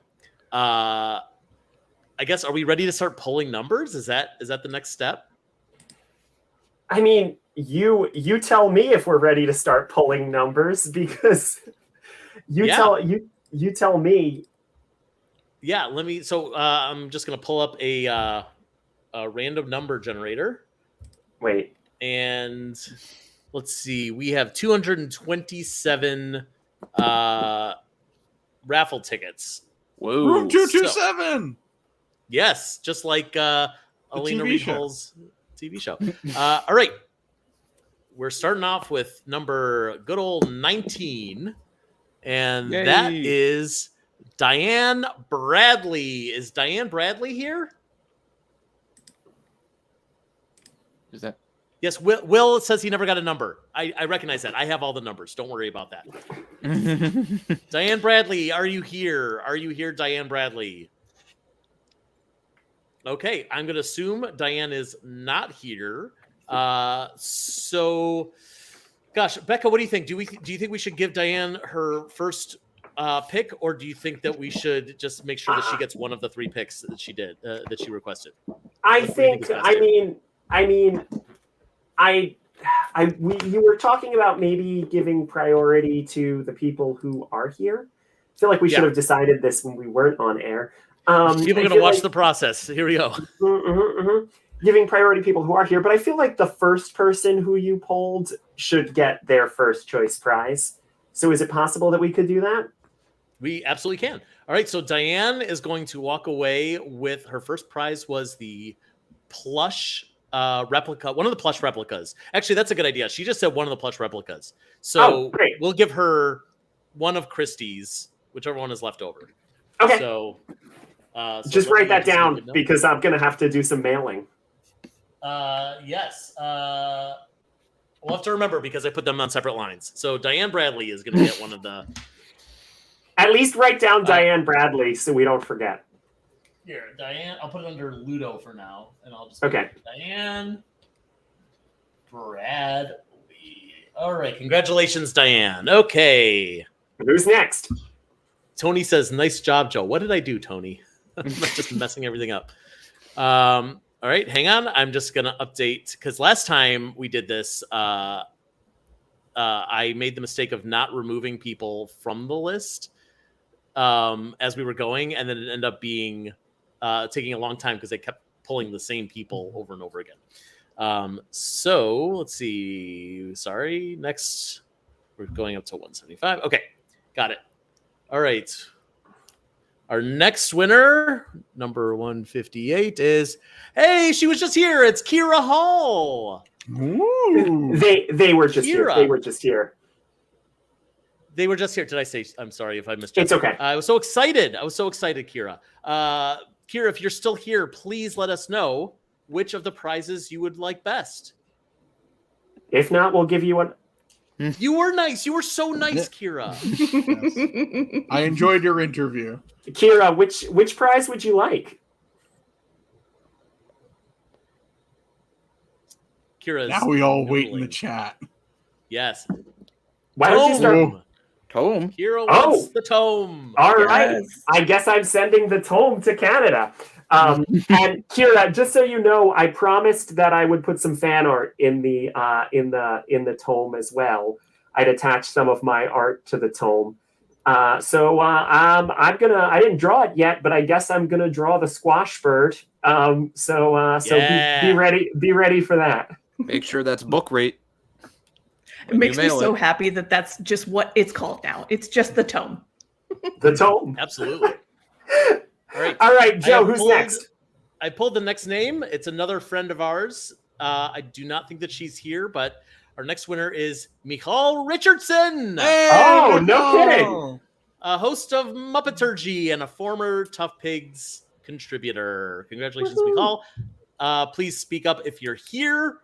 I guess, are we ready to start pulling numbers? Is that the next step? I mean, you tell me if we're ready to start pulling numbers because you tell me. Yeah, let me. So I'm just gonna pull up a random number generator. Wait. And let's see. We have 227 raffle tickets. Whoa! Room 227. Yes, just like Alina Riepel's TV show. All right. We're starting off with number good old 19. And Yay. that is Diane Bradley. Is Diane Bradley here? Is that? Yes, Will says he never got a number. I recognize that. I have all the numbers. Don't worry about that. Diane Bradley, are you here? Are you here, Diane Bradley? Okay, I'm going to assume Diane is not here. So, gosh, Becca, what do you think? Do you think we should give Diane her first pick, or do you think that we should just make sure that she gets one of the 3 picks that she did that she requested? You were talking about maybe giving priority to the people who are here. I feel like we should have decided this when we weren't on air. People are going to watch the process. Here we go. Giving priority to people who are here, but I feel like the first person who you polled should get their first choice prize. So is it possible that we could do that? We absolutely can. All right, so Diane is going to walk away with her first prize was the plush replica, one of the plush replicas. Actually, that's a good idea. She just said one of the plush replicas. So we'll give her one of Christie's, whichever one is left over. Okay. So just write that down because I'm going to have to do some mailing. Yes. We'll have to remember because I put them on separate lines. So Diane Bradley is going to get one of the... At least write down Diane Bradley so we don't forget. Here, Diane, I'll put it under Ludo for now. And I'll just Diane Bradley. All right. Congratulations, Diane. Okay. Who's next? Tony says, nice job, Joe. What did I do, Tony? I'm just messing everything up. All right, hang on. I'm just going to update because last time we did this, I made the mistake of not removing people from the list as we were going, and then it ended up being taking a long time because they kept pulling the same people over and over again. So let's see. Sorry. Next, we're going up to 175. Okay, got it. All right. Our next winner, number 158, is she was just here. It's Kira Hall. Ooh. They were just here. They were just here. They were just here. Did I say? I'm sorry if I missed. It's okay. I was so excited. Kira. Kira, if you're still here, please let us know which of the prizes you would like best. If not, we'll give you one. You were nice. You were so nice, Kira. Yes. I enjoyed your interview. Kira, which prize would you like? Kira's Now we all wait in the noodling. chat. Yes. Why don't you start? Tome. Tome. Kira wants the tome. All Yes. right. I guess I'm sending the tome to Canada. And Kira, just so you know, I promised that I would put some fan art in the tome as well. I'd attach some of my art to the tome. So I didn't draw it yet, but I guess I'm gonna draw the squash bird. So be ready for that. Make sure that's book rate. It makes me so happy that that's just what it's called now. It's just the tome. The tome. Absolutely. All right, Joe, who's next? I pulled the next name. It's another friend of ours. I do not think that she's here, but our next winner is Michal Richardson. Hey, oh, no kidding. A host of Muppeturgy and a former ToughPigs contributor. Congratulations, Michal. Please speak up if you're here.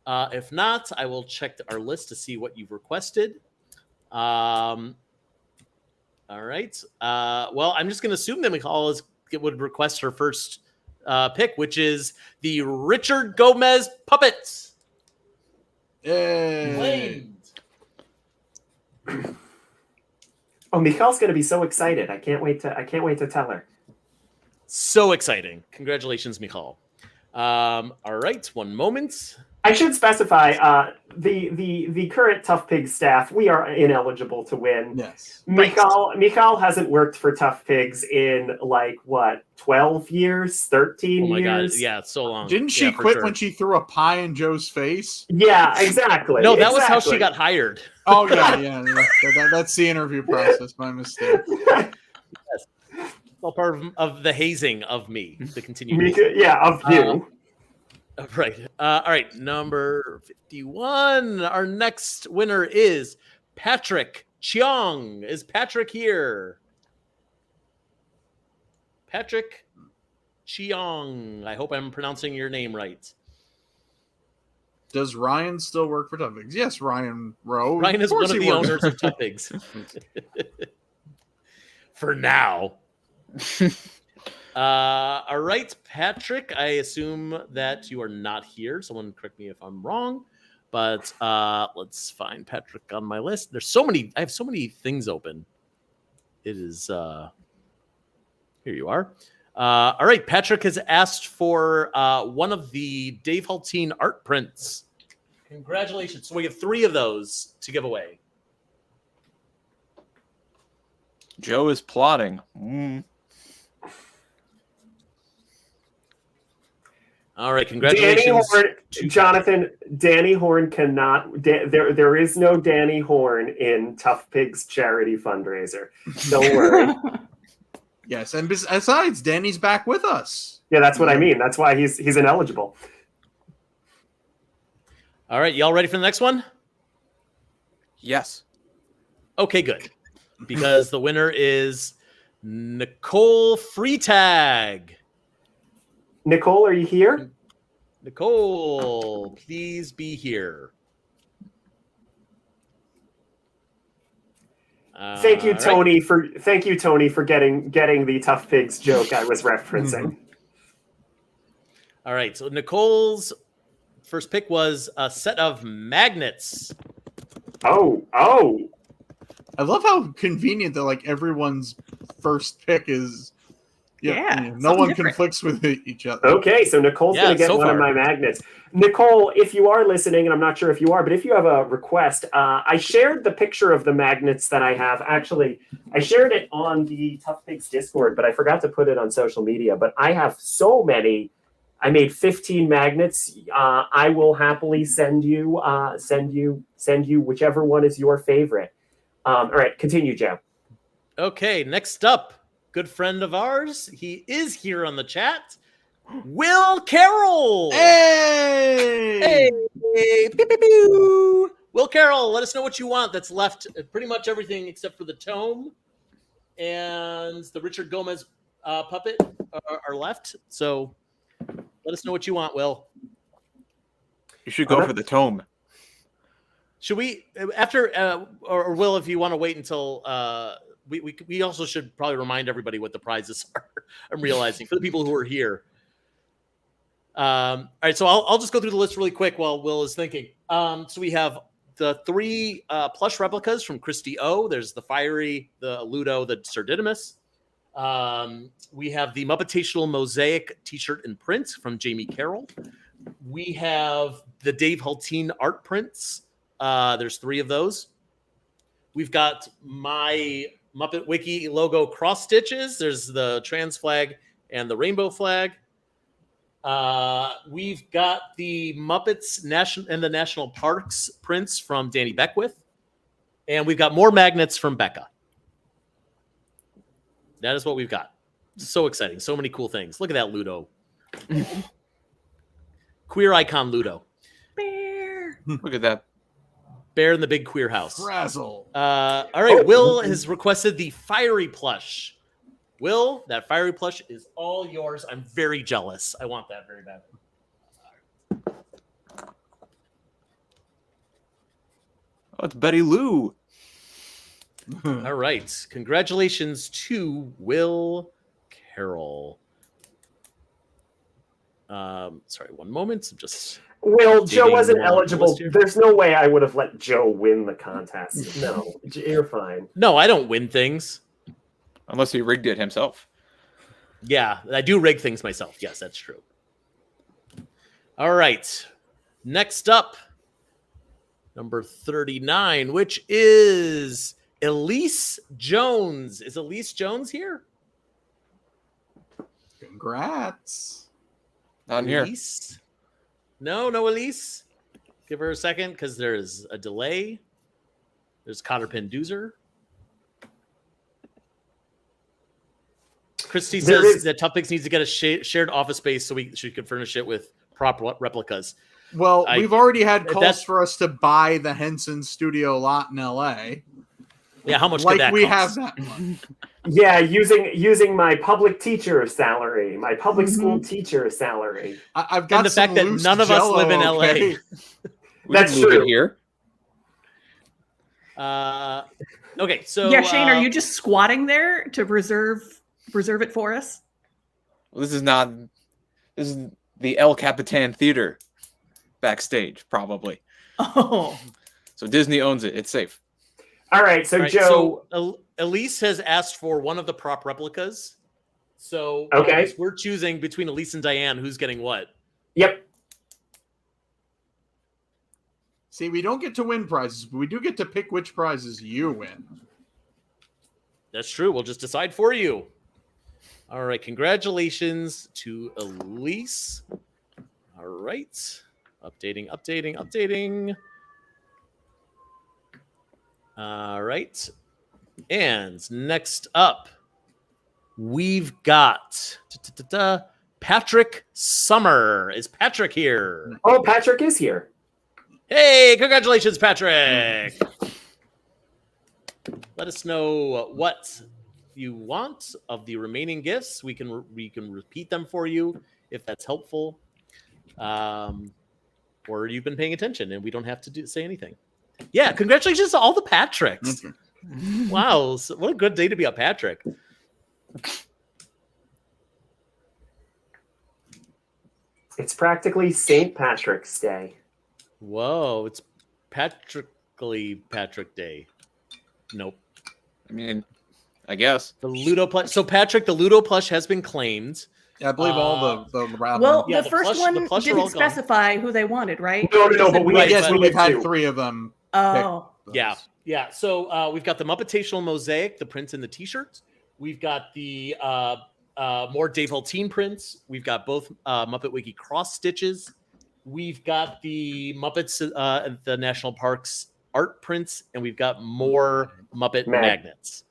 If not, I will check our list to see what you've requested. All right. Well, I'm just going to assume that Michal would request her first pick, which is the Richard Gomez Puppet. Hey. Oh, Michal's going to be so excited. I can't wait to tell her. So exciting. Congratulations, Michal. All right, one moment. I should specify the current ToughPigs staff. We are ineligible to win. Yes. Michal hasn't worked for ToughPigs in 12 years, 13 Oh my years. God. Yeah, it's so long. Didn't she quit when she threw a pie in Joe's face? Yeah, exactly. No, that was how she got hired. Oh yeah. That's the interview process. My mistake. Yes. All part of the hazing of me. The continued. Of you. Right. All right. Number 51. Our next winner is Patrick Cheong. Is Patrick here? Patrick Cheong. I hope I'm pronouncing your name right. Does Ryan still work for ToughPigs? Yes, Ryan Rowe. Ryan is one of the owners of ToughPigs. For now. All right, Patrick, I assume that you are not here. Someone correct me if I'm wrong, but let's find Patrick on my list. I have so many things open. It is here you are. All right, Patrick has asked for one of the Dave Hultine art prints. Congratulations. So we have 3 of those to give away. Joe is plotting. All right, congratulations. Jonathan, Danny Horn cannot. There is no Danny Horn in ToughPigs charity fundraiser. Don't worry. Yes, and besides, Danny's back with us. Yeah, that's what I mean. That's why he's ineligible. All right, y'all ready for the next one? Yes. Okay, good. Because the winner is Nicole Freetag. Nicole, are you here? Nicole, please be here. Thank you, Tony, for getting the ToughPigs joke I was referencing. All right, so Nicole's first pick was a set of magnets. Oh. I love how convenient that everyone's first pick is. No one conflicts with each other. Okay, so Nicole's going to get one of my magnets. Nicole, if you are listening, and I'm not sure if you are, but if you have a request, I shared the picture of the magnets that I have. Actually, I shared it on the ToughPigs Discord, but I forgot to put it on social media. But I have so many. I made 15 magnets. I will happily send you whichever one is your favorite. All right, continue, Joe. Okay, next up. Good friend of ours. He is here on the chat. Will Carroll. Hey! Pew, pew, pew. Will Carroll, let us know what you want. That's left pretty much everything except for the tome and the Richard Gomez puppet are left. So let us know what you want, Will. You should go for the tome. Should we, after, or Will, if you want to wait until... We also should probably remind everybody what the prizes are. I'm realizing for the people who are here. All right, so I'll just go through the list really quick while Will is thinking. So we have the 3 plush replicas from Christy O. There's the Fiery, the Ludo, the Sir Didymus. We have the Muppetational Mosaic T-shirt and print from Jamie Carroll. We have the Dave Hultine art prints. There's 3 of those. We've got my Muppet Wiki logo cross stitches. There's the trans flag and the rainbow flag. We've got the Muppets the National Parks prints from Danny Beckwith. And we've got more magnets from Becca. That is what we've got. So exciting. So many cool things. Look at that Ludo. Queer icon Ludo. Bear. Look at that. Bear in the big queer house. Frazzle. All right. Will has requested the Fiery plush. Will, that Fiery plush is all yours. I'm very jealous. I want that very badly. Oh, it's Betty Lou. All right. Congratulations to Will Carroll. Sorry, one moment. I'm just Will, Joe wasn't the eligible. list here. There's no way I would have let Joe win the contest. No, you're fine. No, I don't win things. Unless he rigged it himself. Yeah, I do rig things myself. Yes, that's true. All right. Next up, number 39, which is Elise Jones. Is Elise Jones here? Congrats. Not here. Elise? No, Elise. Give her a second because there's a delay. There's Cotter Penduzer. Christy says that ToughPigs needs to get a shared office space so she can furnish it with prop replicas. Well, we've already had calls for us to buy the Henson studio lot in LA. Yeah, how much like could that we cost? have that one. Yeah, using my public teacher salary, my public school teacher salary. I've got and the fact that none of us live in LA. We That's can move true. it here. Okay, so yeah, Shane, are you just squatting there to reserve it for us? Well, this is the El Capitan Theater backstage, probably. Oh. So Disney owns it. It's safe. All right, so Joe. So Elise has asked for one of the prop replicas. So okay, we're choosing between Elise and Diane who's getting what. Yep. See, we don't get to win prizes, but we do get to pick which prizes you win. That's true. We'll just decide for you. All right. Congratulations to Elise. All right. Updating. All right. And next up, we've got Patrick Summer. Is Patrick here? Oh, Patrick is here. Hey, congratulations, Patrick. Let us know what you want of the remaining gifts. We can repeat them for you if that's helpful. Or you've been paying attention and we don't have to say anything. Yeah, congratulations to all the Patricks. Wow, what a good day to be a Patrick. It's practically St. Patrick's Day. Whoa, it's Patrickly Patrick Day. Nope. I mean, I guess. The Ludo plush. So Patrick, the Ludo plush has been claimed. Yeah, I believe all the well, yeah, the first one didn't specify who they wanted, right? No, but we we've had 3 of them. Oh. Yeah. So we've got the Muppetational Mosaic, the prints and the T-shirts. We've got the more Dave Hultine prints. We've got both Muppet Wiki cross stitches. We've got the Muppets at the National Parks art prints, and we've got more Muppet magnets.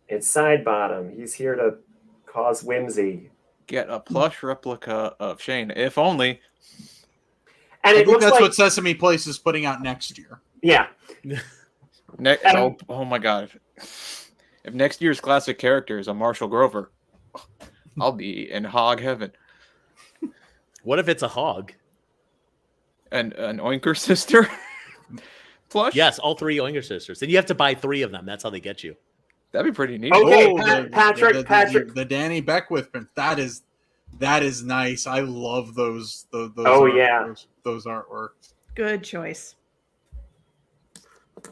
It's Side Bottom. He's here to cause whimsy. Get a plush replica of Shane, if only. And I it think looks that's like what Sesame Place is putting out next year. Yeah. Oh my god. If next year's classic character is a Marshall Grover, I'll be in hog heaven. What if it's a hog? And an Oinker sister plush? Yes, all 3 Oinker sisters. And you have to buy 3 of them. That's how they get you. That'd be pretty neat. Okay, Oh, Patrick. The Danny Beckwith print. That is That is nice. I love those those artworks. Good choice.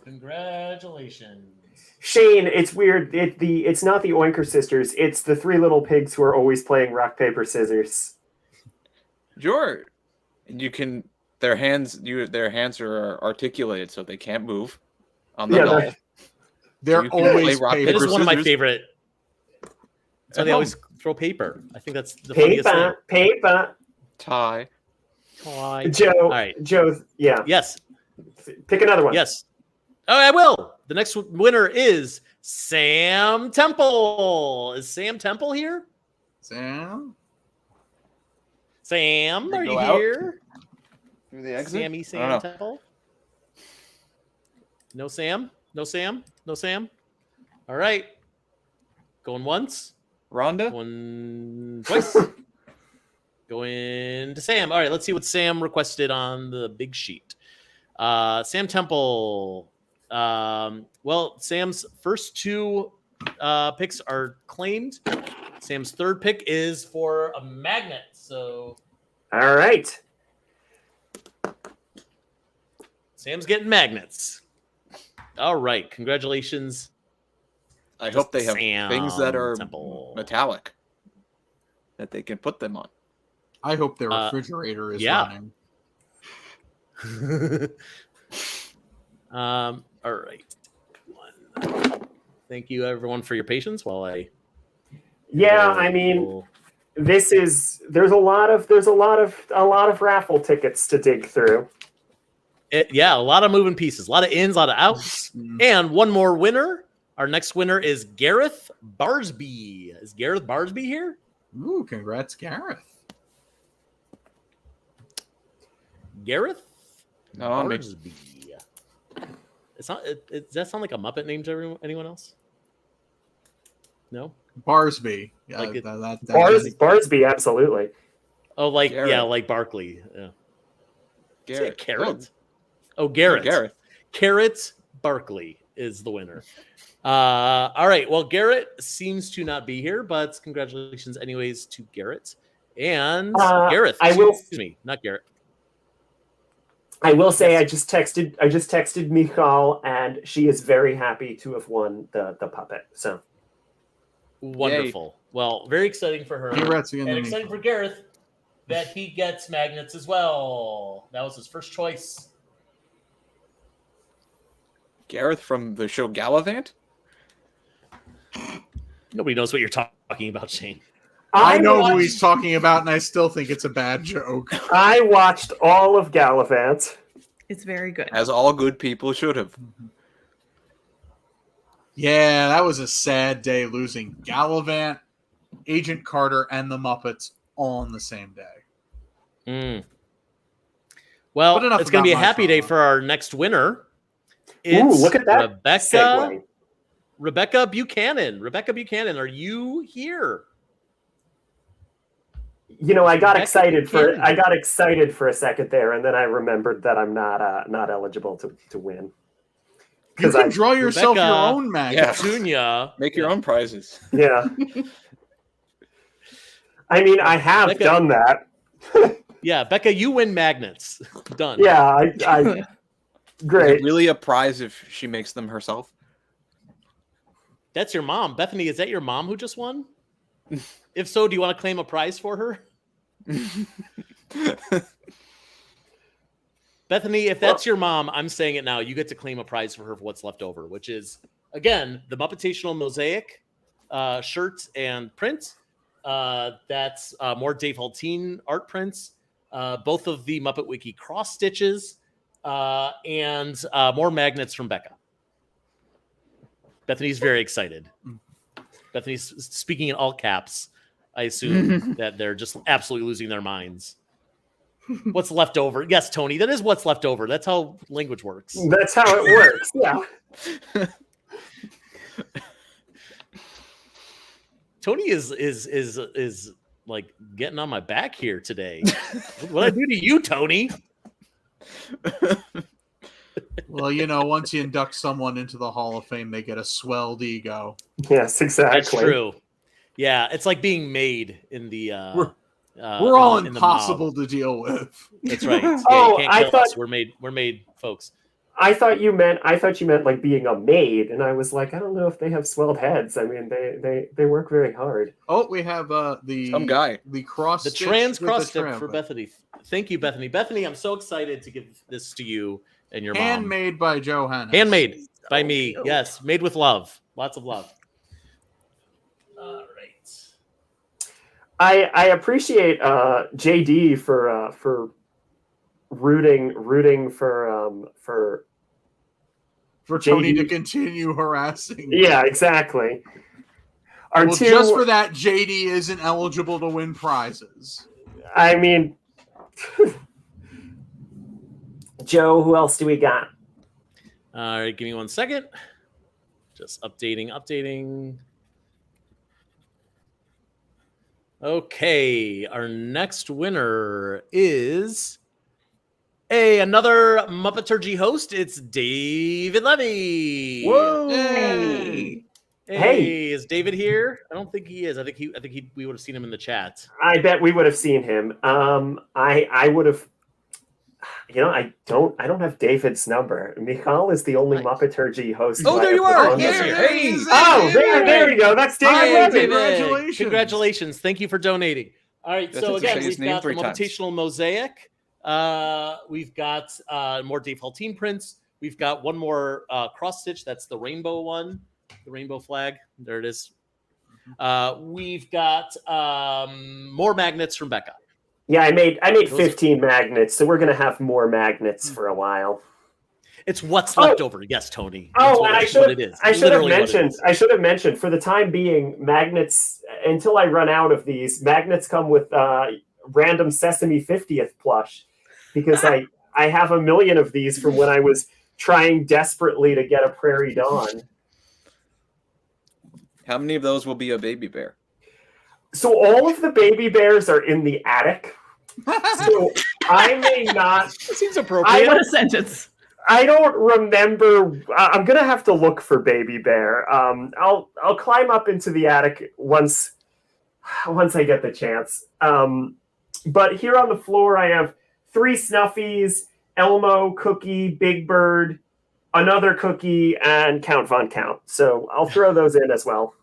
Congratulations. Shane, it's weird. It's not the Oinker sisters. It's the three little pigs who are always playing rock, paper, scissors. Sure. You can. Their hands are articulated, so they can't move. On the doll. They're always rock, It is one of my favorite. That's why they always throw paper. I think that's the funniest thing. Paper. Tie. Joe. All right. Joe. Yeah. Yes. Pick another one. Yes. Oh, I will. The next winner is Sam Temple. Is Sam Temple here? Sam, are you out? here? Through the exit? Sam Temple? No Sam? All right. Going once. Rhonda? One twice. Going to Sam. All right, let's see what Sam requested on the big sheet. Sam Temple. Well, Sam's first two picks are claimed. Sam's third pick is for a magnet. So, all right. Sam's getting magnets. All right, congratulations. I hope they have Sam things that are Temple. metallic that they can put them on. I hope their refrigerator is running. All right. Thank you, everyone, for your patience while I. Yeah, I mean, there's a lot of raffle tickets to dig through. A lot of moving pieces, a lot of ins, a lot of outs, and one more winner. Our next winner is Gareth Barsby. Is Gareth Barsby here? Ooh, congrats, Gareth. Gareth Barsby. It's not. Does that sound like a Muppet name to anyone else? No. Barsby. Yeah, Like Barsby, absolutely. Oh, like Garrett. like Barkley. Yeah. Garrett. Carrot. Oh, Garrett. Gareth. Carrot Barkley is the winner. All right. Well, Garrett seems to not be here, but congratulations, anyways, to Garrett and Gareth. Excuse me, not Garrett. I will say I just texted Michal, and she is very happy to have won the puppet. So wonderful. Yay. Well, very exciting for her. And exciting for Gareth that he gets magnets as well. That was his first choice. Gareth from the show Gallivant? Nobody knows what you're talking about, Shane. I know who he's talking about, and I still think it's a bad joke. I watched all of Gallivant. It's very good. As all good people should have. Yeah, that was a sad day losing Gallivant, Agent Carter, and the Muppets all on the same day. Well, it's going to be a happy day for our next winner. It's look at that segue. Rebecca Buchanan. Rebecca Buchanan, are you here? You know, I got excited for a second there, and then I remembered that I'm not eligible to win. You can draw yourself your own magnet. Petunia. Make your own prizes. Yeah. I mean, I have done that. Yeah, Becca, you win magnets. Done. Yeah, I great. Is it really a prize if she makes them herself? That's your mom. Bethany, is that your mom who just won? If so, do you want to claim a prize for her? Bethany, if that's your mom, I'm saying it now. You get to claim a prize for her for what's left over, which is, again, the Muppetational Mosaic shirt and print. That's more Dave Haltine art prints. Both of the Muppet Wiki cross stitches. And more magnets from Becca. Bethany's very excited. Bethany's speaking in all caps. I assume that they're just absolutely losing their minds. What's left over? Yes, Tony, that is what's left over. That's how language works. That's how it works. Yeah. Tony is like getting on my back here today. What I do to you, Tony? Well, you know, once you induct someone into the Hall of Fame, they get a swelled ego. Yes, exactly. That's true. Yeah, it's like being made in the We're all in the impossible mob. to deal with. That's right. Yeah, Oh, you can't kill us. We're made folks. I thought you meant like being a maid, and I was like, I don't know if they have swelled heads. I mean, they work very hard. Oh, we have some guy, the cross, the stitch trans with cross the stitch trim. for Bethany. Thank you, Bethany. Bethany, I'm so excited to give this to you and your mom. Handmade by Johanna. Handmade by me. Yes, made with love. Lots of love. All right. I appreciate JD for rooting for Tony JD to continue harassing. Yeah, exactly. Just for that, JD isn't eligible to win prizes. I mean, Joe, who else do we got? All right, give me 1 second. Just updating. Okay, our next winner is another Muppeturgy host. It's David Levy. Whoa! Hey, is David here? I don't think he is. I think we would have seen him in the chat. I bet we would have seen him. I would have. I don't have David's number. Michal is the only Muppeturgy host. Oh, there you are. Hey. Oh, there you go. That's David. Hi, Levy. David. Congratulations. Thank you for donating. All right. So again, we've got the Muppetational Mosaic. We've got more Dave Haltine prints. We've got one more cross stitch. That's the rainbow one, the rainbow flag. There it is. We've got more magnets from Becca. Yeah, I made 15 magnets, so we're gonna have more magnets for a while. It's what's left over. Yes, Tony. Oh, and I should have mentioned for the time being, magnets until I run out of these. Magnets come with random Sesame 50th plush because I have a million of these from when I was trying desperately to get a Prairie Dawn. How many of those will be a baby bear? So all of the baby bears are in the attic. So I may not. That seems appropriate. What a sentence. I don't remember. I'm gonna have to look for Baby Bear. I'll climb up into the attic once I get the chance. But here on the floor, I have 3 Snuffies, Elmo, Cookie, Big Bird, another Cookie, and Count Von Count. So I'll throw those in as well.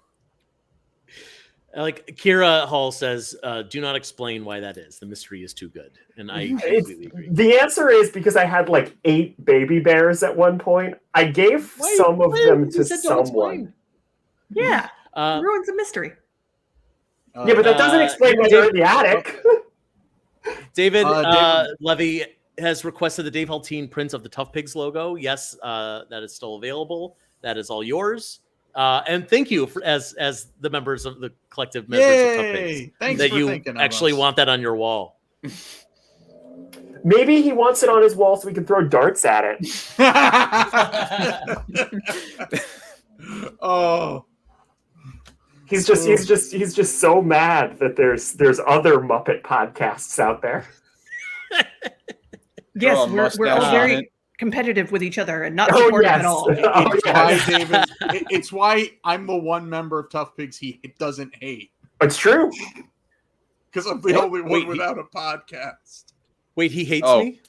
Like Kira Hall says, do not explain why that is. The mystery is too good. And I completely agree. The answer is because I had like 8 baby bears at one point. I gave some of them to someone. Yeah. Ruins the mystery. Yeah, but that doesn't explain why they're in the attic. David Levy has requested the Dave Haltine print of the ToughPigs logo. Yes, that is still available. That is all yours. And thank you as the members of the collective members of ToughPigs. Thanks that for you thinking of actually us. want that on your wall. Maybe he wants it on his wall so we can throw darts at it. Oh, he's just so mad that there's other Muppet podcasts out there. Yes, we're all very competitive with each other and not supportive at all. It's why I'm the one member of ToughPigs he doesn't hate. It's true. Because I'm the only one without a podcast. Wait, he hates me?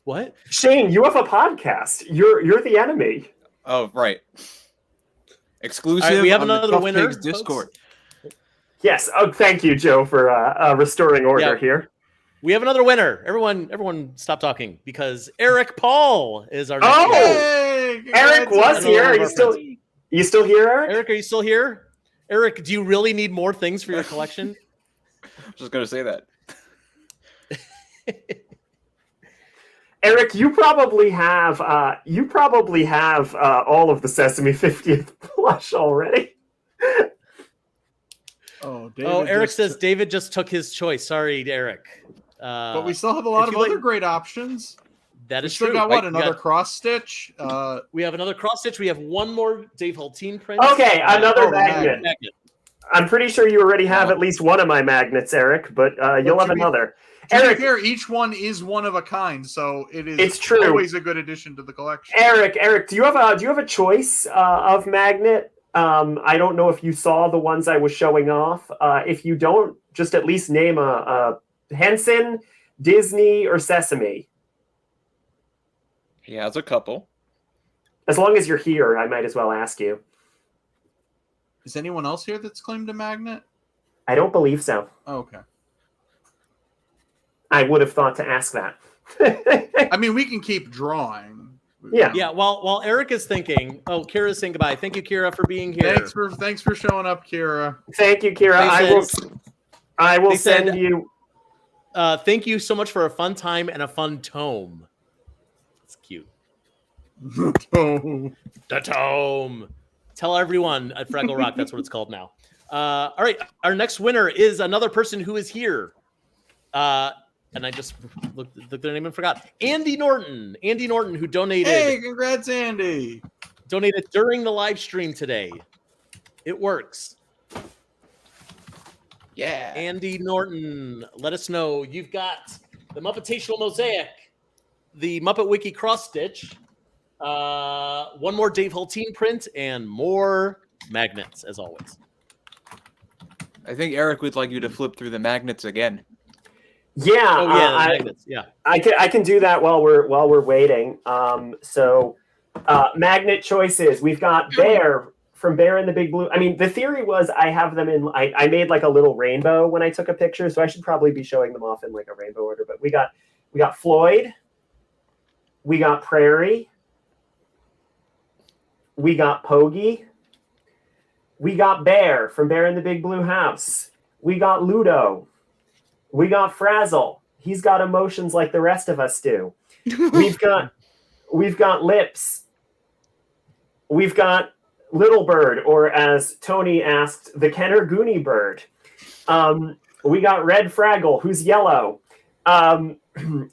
What? Shane, you have a podcast. You're the enemy. Oh, right. Exclusive. Right, we have on another the winner, ToughPigs Discord. Yes. Oh, thank you, Joe, for restoring order here. We have another winner. Everyone, stop talking because Eric Paul is our next winner. Eric was here. Are you still here, Eric? Eric, are you still here? Eric, do you really need more things for your collection? I was just going to say that. Eric, you probably have all of the Sesame 50th plush already. Eric says David just took his choice. Sorry, Eric. But we still have a lot of other great options. That is true. true. Got what? Another cross stitch. We have another cross stitch. We have one more Dave Haltine print. Okay, another magnet. I'm pretty sure you already have at least one of my magnets, Eric, but you'll have another. Eric, here, each one is one of a kind, so it's true. Always a good addition to the collection. Eric, do you have a choice of magnet? I don't know if you saw the ones I was showing off. If you don't, just at least name a Henson, Disney, or Sesame. He has a couple. As long as you're here, I might as well ask you. Is anyone else here that's claimed a magnet? I don't believe so. Oh, okay. I would have thought to ask that. I mean, we can keep drawing. Yeah. Yeah. While Eric is thinking, Kira's saying goodbye. Thank you, Kira, for being here. Thanks for showing up, Kira. Thank you, Kira. I will send you. Thank you so much for a fun time and a fun tome. It's cute. The tome. Tell everyone at Fraggle Rock that's what it's called now. All right. Our next winner is another person who is here. And I just looked at their name and forgot. Andy Norton. Andy Norton, who donated. Hey, congrats, Andy. Donated during the live stream today. It works. Yeah. Andy Norton, let us know. You've got the Muppetational Mosaic, the Muppet Wiki cross stitch, one more Dave Hulteen print, and more magnets, as always. I think Eric would like you to flip through the magnets again. Yeah. Oh yeah, magnets. Yeah. I can do that while we're waiting. So magnet choices. We've got Bear from Bear in the Big Blue. I mean, the theory was I have them in. I made like a little rainbow when I took a picture, so I should probably be showing them off in like a rainbow order. But we got Floyd. We got Prairie. We got Pogie. We got Bear from Bear in the Big Blue House. We got Ludo. We got Frazzle. He's got emotions like the rest of us do. We've got Lips. We've got Little Bird, or as Tony asked, the Kenner Goonie Bird. We got Red Fraggle, who's yellow.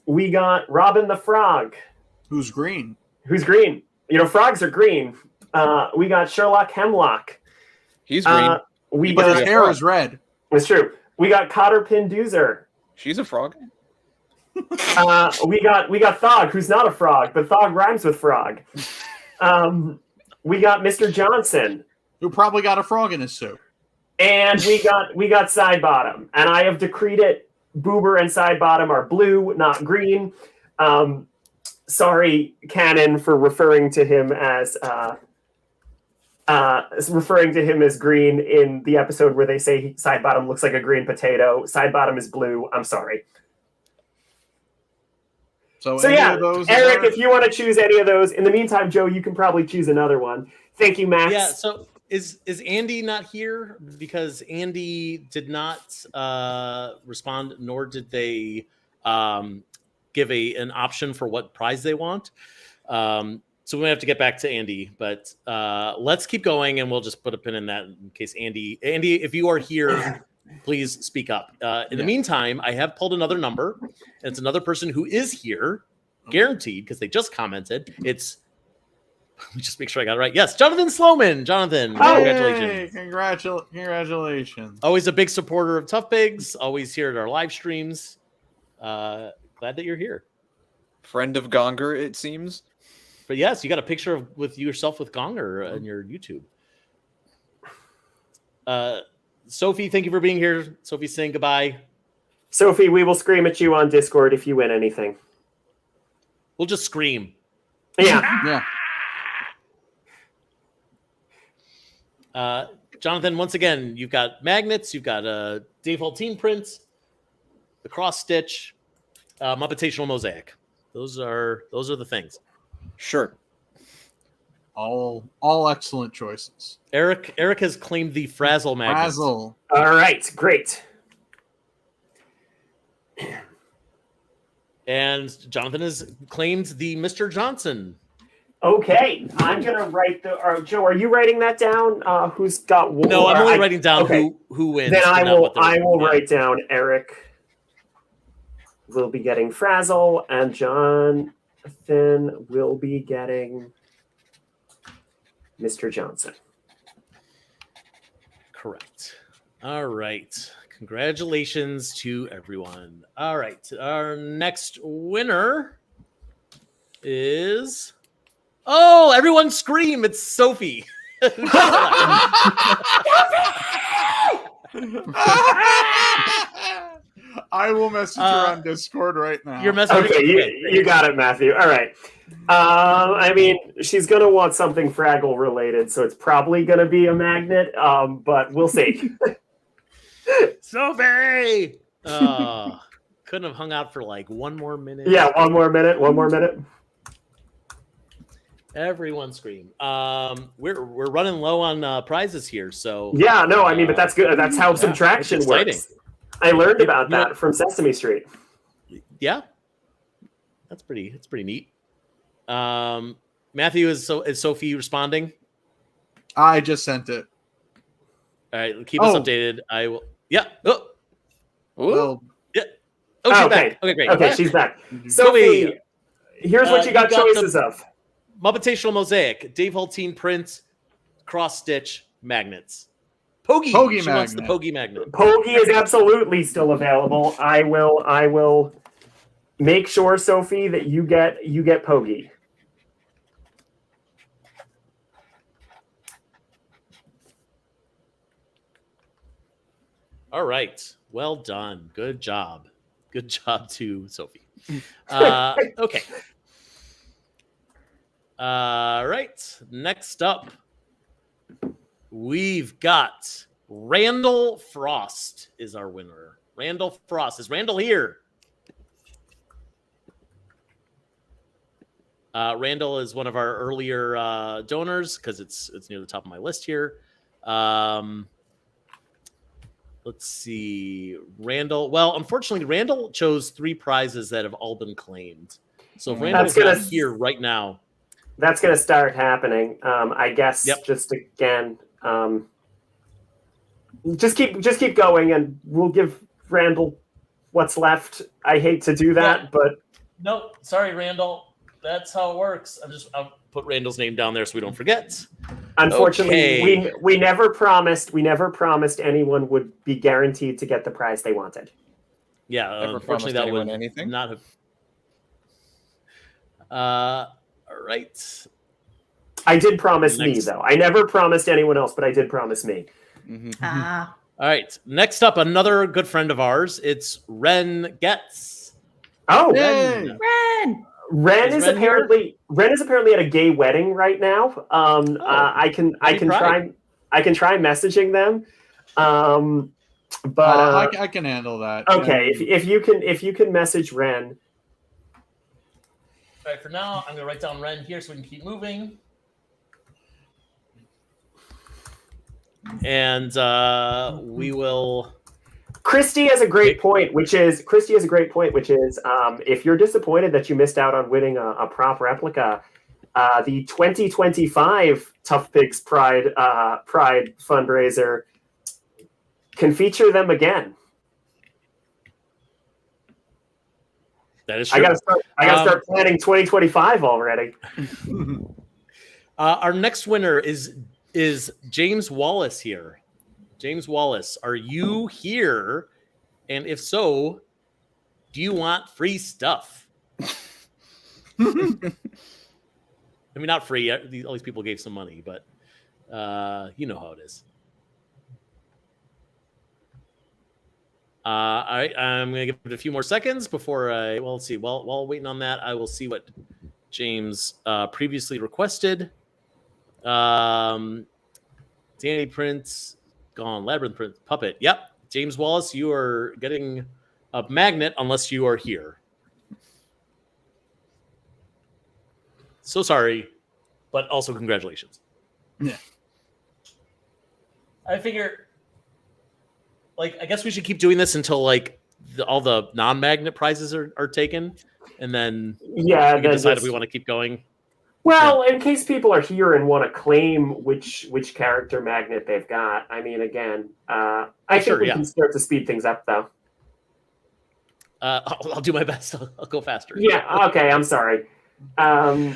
We got Robin the Frog. Who's green? Who's green? You know, frogs are green. We got Sherlock Hemlock. He's green. But his hair is red. It's true. We got Cotter Pindoozer. She's a frog. We got Thog, who's not a frog, but Thog rhymes with frog. We got Mr. Johnson, who probably got a frog in his suit. And we got Side Bottom, and I have decreed it. Boober and Side Bottom are blue, not green. Sorry, Canon, for referring to him as green in the episode where they say Side Bottom looks like a green potato. Side Bottom is blue. I'm sorry. So yeah, Eric, if you want to choose any of those. In the meantime, Joe, you can probably choose another one. Thank you, Max. Yeah, so is Andy not here? Because Andy did not respond, nor did they give an option for what prize they want. So we have to get back to Andy, but let's keep going, and we'll just put a pin in that in case Andy, if you are here, please speak up. In the meantime, I have pulled another number, and it's another person who is here, guaranteed, because they just commented. Let me just make sure I got it right. Yes, Jonathan Sloman. Jonathan, congratulations. Congratulations. Always a big supporter of ToughPigs, always here at our live streams. Glad that you're here. Friend of Gonger, it seems. But yes, you got a picture with yourself with Gonger on your YouTube. Sophie, thank you for being here. Sophie's saying goodbye. Sophie, we will scream at you on Discord if you win anything. We'll just scream. Yeah. Jonathan, once again, you've got magnets, you've got Dave Hulteen prints, the cross stitch, Muppetational Mosaic. Those are the things. Sure. All excellent choices. Eric has claimed the Frazzle magnet. Frazzle. All right, great. And Jonathan has claimed the Mr. Johnson. Okay, I'm gonna write Joe, are you writing that down? Who's got? No, I'm only writing down who wins. Then I will write down Eric. Will be getting Frazzle, and Jonathan will be getting Mr. Johnson. Correct. All right. Congratulations to everyone. All right. Our next winner is... Oh, everyone scream. It's Sophie. I will message her on Discord right now. Your message. Okay, you got it, Matthew. All right. I mean, she's gonna want something Fraggle related, so it's probably gonna be a magnet. But we'll see. Sophie. Couldn't have hung out for like one more minute. Yeah, one more minute. Everyone scream. We're running low on prizes here, so yeah, no, I mean, but that's good. That's how subtraction works. I learned about that from Sesame Street. Yeah, that's pretty neat. Matthew, is Sophie responding? I just sent it. All right, keep us updated. I will. Yeah. Oh. Well, yeah. Oh, she's back. Okay, great. Okay, she's back. Sophie, here's what you got choices of. Muppetational Mosaic, Dave Holteen print, cross stitch magnets. Pogie. She wants the Pogie magnet. Pogie is absolutely still available. I will make sure, Sophie, that you get Pogie. All right. Well done. Good job. Good job to Sophie. Okay. All right. Next up, we've got Randall Frost is our winner. Randall Frost. Is Randall here? Randall is one of our earlier donors because it's near the top of my list here. Let's see. Randall. Well, unfortunately, Randall chose 3 prizes that have all been claimed. So if Randall's not here right now. That's going to start happening. I guess just again, just keep going, and we'll give Randall what's left. I hate to do that, but no, sorry, Randall. That's how it works. I'll put Randall's name down there so we don't forget. Unfortunately, we never promised anyone would be guaranteed to get the prize they wanted. Yeah, unfortunately, that would not have. All right. I did promise me, though. I never promised anyone else, but I did promise me. All right. Next up, another good friend of ours. It's Ren Getz. Oh, Ren! Ren is apparently at a gay wedding right now. I can try messaging them. But I can handle that. Okay, if you can message Ren. All right, for now, I'm going to write down Ren here so we can keep moving. And we will... Christy has a great point, which is if you're disappointed that you missed out on winning a prop replica, the 2025 ToughPigs Pride fundraiser can feature them again. That is true. I gotta start planning 2025 already. Our next winner is James Wallace here. James Wallace, are you here? And if so, do you want free stuff? I mean, not free. All these people gave some money, but you know how it is. All right, I'm going to give it a few more seconds before let's see. While waiting on that, I will see what James previously requested. Danny Prince, gone. Labyrinth Prince, Puppet. Yep. James Wallace, you are getting a magnet unless you are here. So sorry, but also congratulations. Yeah. I figure... I guess we should keep doing this until all the non-magnet prizes are taken, and then we can decide if we want to keep going. Well, in case people are here and want to claim which character magnet they've got, I mean, again, I think we can start to speed things up, though. I'll do my best. I'll go faster. Yeah. Okay. I'm sorry. All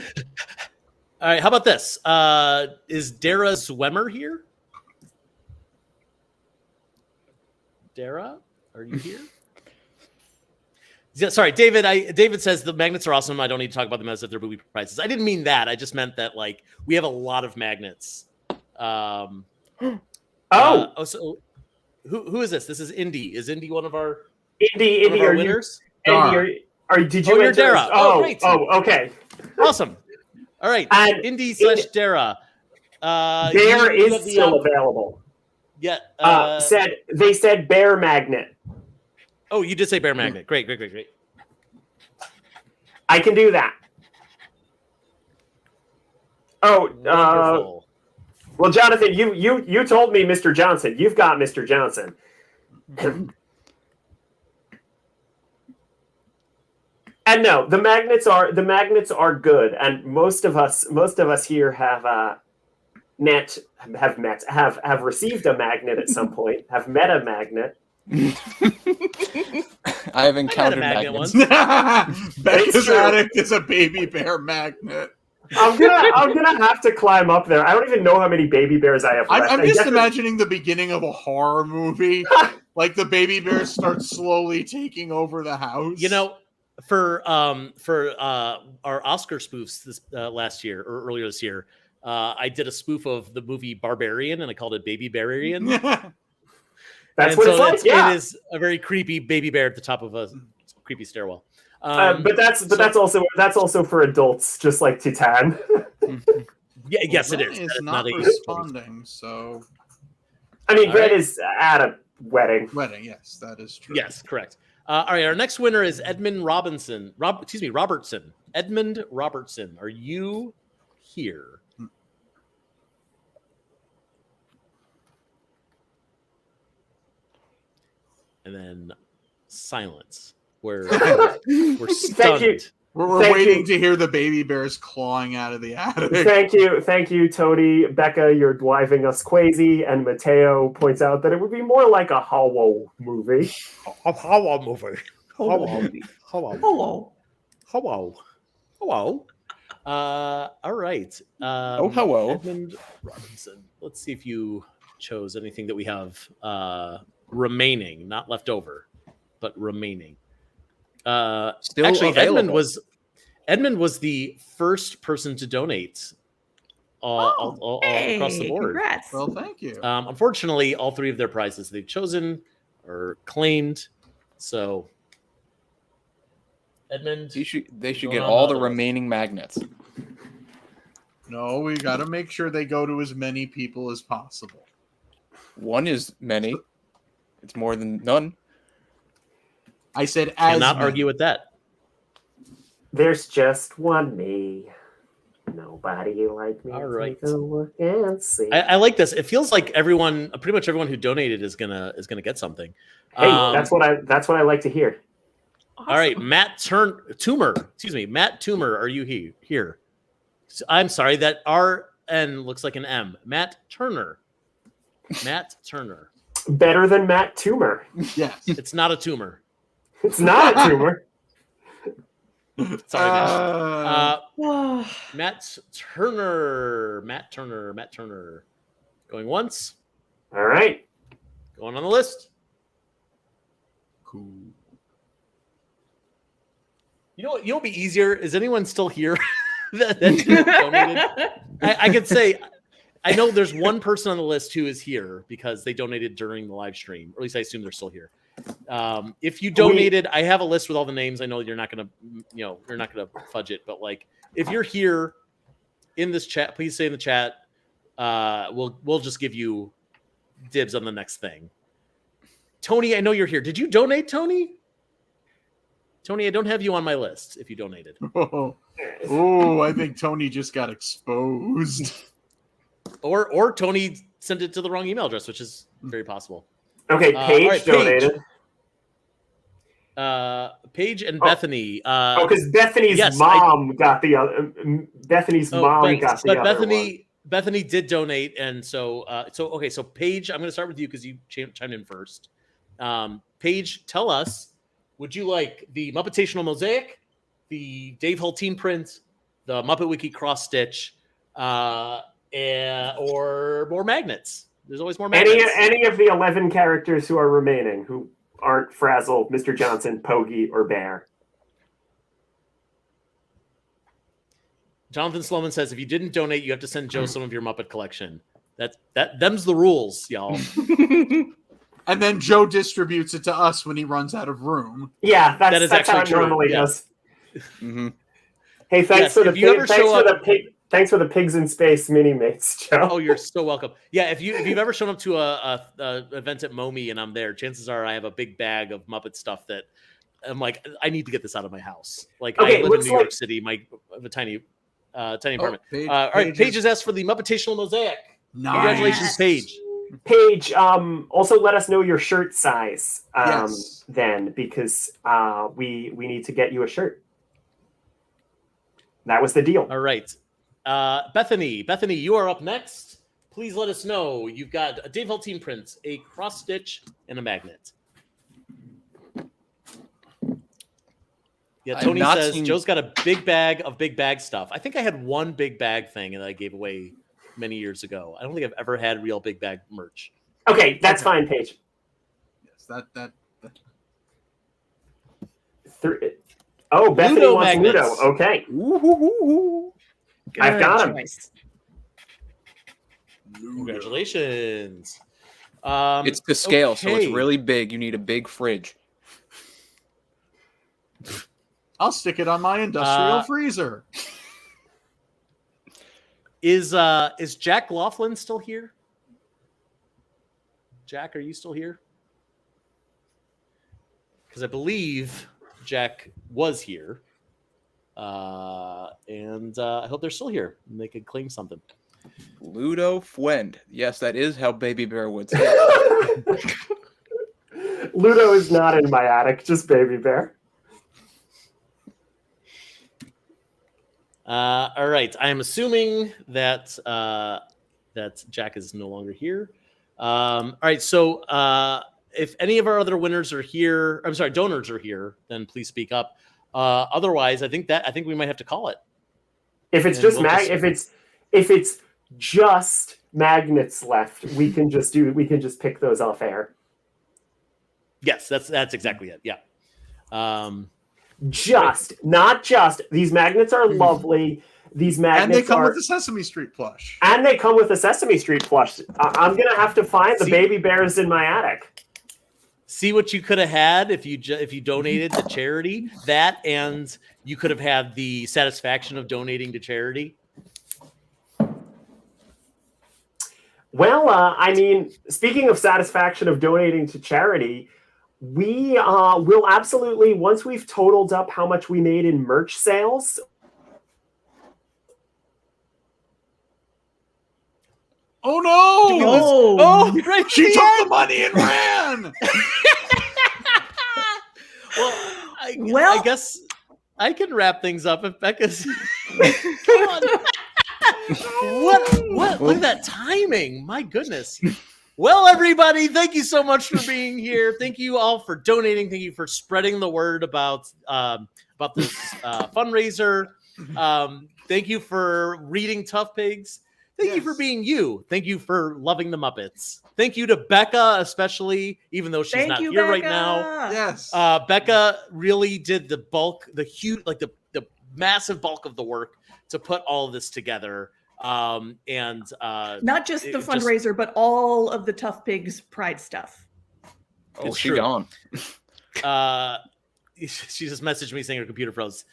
right. How about this? Is Dara Zwemmer here? Dara, are you here? Yeah, sorry, David. David says the magnets are awesome. I don't need to talk about them as if they're booby prices. I didn't mean that. I just meant that we have a lot of magnets. So Who is this? This is Indy. Is Indy one of our Indy, our winners? Indy, did you? You're Dara. Oh, great. Oh, okay. Awesome. All right. And Indy / Dara. Bear is still available. Yeah. They said bear magnet. Oh, you did say bear magnet. Great. I can do that. Oh, well, Jonathan, you told me Mr. Johnson. You've got Mr. Johnson. And no, the magnets are good, and most of us here have received a magnet at some point, have met a magnet. I have encountered magnets. Becca's attic is a baby bear magnet. I'm gonna have to climb up there. I don't even know how many baby bears I have left. I'm just imagining the beginning of a horror movie. Like the baby bears start slowly taking over the house. You know, for our Oscar spoofs this last year or earlier this year, I did a spoof of the movie Barbarian, and I called it Baby Bearian. That's what it's like. Yeah. It is a very creepy baby bear at the top of a creepy stairwell. But that's also for adults, just like Titan. Yeah, yes, it is. Is not responding. So, I mean, Red is at a wedding. Wedding, yes, that is true. Yes, correct. All right, our next winner is Edmund Robertson. Edmund Robertson, are you here? And then silence. We're stunned. We're waiting to hear the baby bears clawing out of the attic. Thank you, Tony. Becca, you're driving us crazy. And Mateo points out that it would be more like a horror movie. A horror movie. Hello. All right. Hello. Edmund Robinson. Let's see if you chose anything that we have remaining, not left over, but remaining. Still actually, available. Edmund was the first person to donate all across the board. Congrats. Well, thank you. Unfortunately, all three of their prizes they've chosen or claimed. So, Edmund, they should get all the remaining magnets. No, we got to make sure they go to as many people as possible. One is many. It's more than none. I said as cannot many. argue with that. There's just one me. Nobody like me. All right. Take a look and see. I like this. It feels like pretty much everyone who donated is gonna get something. Hey, that's what I like to hear. Awesome. All right, Matt Toomer. Matt Toomer, are you here? I'm sorry, that RN looks like an M. Matt Turner. Better than Matt Toomer. Yes. It's not a tumor. It's not a tumor. Sorry, Matt Turner. Going once. All right. Going on the list. Cool. You know what? You'll be easier. Is anyone still here? that donated? I could say I know there's one person on the list who is here because they donated during the live stream, or at least I assume they're still here. If you donated, I have a list with all the names. I know you're not gonna fudge it, but like if you're here in this chat, please say in the chat. We'll just give you dibs on the next thing. Tony, I know you're here. Did you donate, Tony? Tony, I don't have you on my list if you donated. Oh, I think Tony just got exposed. Or Tony sent it to the wrong email address, which is very possible. Okay, Paige donated. Paige and Bethany. Because Bethany's mom got the other. Bethany's mom got the other one. Bethany did donate, and so Paige, I'm going to start with you because you chimed in first. Paige, tell us, would you like the Muppetational Mosaic, the Dave Hull Teen Print, the Muppet Wiki cross stitch, or more magnets? There's always more magnets. Any of the 11 characters who are remaining who aren't Frazzle, Mr. Johnson, Pogie, or Bear. Jonathan Sloman says, if you didn't donate, you have to send Joe some of your Muppet collection. Them's the rules, y'all. And then Joe distributes it to us when he runs out of room. Yeah, That is that's how it actually true, normally yeah. does. Mm-hmm. Hey, thanks for the if you ever show up, thanks for the pigs in space mini mates, Joe. oh, you're so welcome. Yeah, if you've ever shown up to a event at Momi and I'm there, chances are I have a big bag of Muppet stuff that I'm like, I need to get this out of my house. Like, Okay, I live in looks New York like- City, I have a tiny apartment. Paige- All right, Paige Paige is- has asked for the Muppetational Mosaic. Nice. Congratulations, Paige. Paige, also let us know your shirt size Yes. then, because we need to get you a shirt. That was the deal. All right. Bethany, you are up next. Please let us know. You've got a Dave Heltine prints, a cross stitch, and a magnet. Yeah, Tony says Joe's got a big bag of big bag stuff. I think I had one big bag thing that I gave away many years ago. I don't think I've ever had real big bag merch. Okay, that's fine, Paige. Yes, that. Oh, Bethany Ludo wants magnets. Ludo. Okay. I've Good got him. choice. Congratulations. It's to scale, so it's okay. really big. You need a big fridge. I'll stick it on my industrial freezer. Is Jack Laughlin still here? Jack, are you still here? Because I believe Jack was here. And I hope they're still here and they could claim something. Ludo Fuend. Yes, that is how Baby Bear would say it. Ludo is not in my attic, just Baby Bear. All right. I am assuming that that Jack is no longer here. All right. So if any of our other winners are here, I'm sorry, donors are here, then please speak up. Otherwise, I think we might have to call it. If it's just if it's just magnets left, we can just pick those off air. Yes, that's exactly it. Yeah. Not just. These magnets are lovely. These magnets And they come with the Sesame Street plush. And they come with the Sesame Street plush. I'm gonna have to find the baby bears in my attic. See what you could have had if you donated to charity. That, and you could have had the satisfaction of donating to charity. Well, I mean, speaking of satisfaction of donating to charity, we will absolutely, once we've totaled up how much we made in merch sales. Oh no! Oh, right. She took the money and ran. Well, I guess I can wrap things up if Becca's. Come on. What? Look at that timing! My goodness. Well, everybody, thank you so much for being here. Thank you all for donating. Thank you for spreading the word about this fundraiser. Thank you for reading ToughPigs. Thank you for being you. Thank you for loving the Muppets. Thank you to Becca, especially, even though she's not here right now. Yes. Becca really did the bulk, the huge, like the massive bulk of the work to put all of this together. Not just the fundraiser, but all of the ToughPigs Pride stuff. Oh, she gone. She just messaged me saying her computer froze.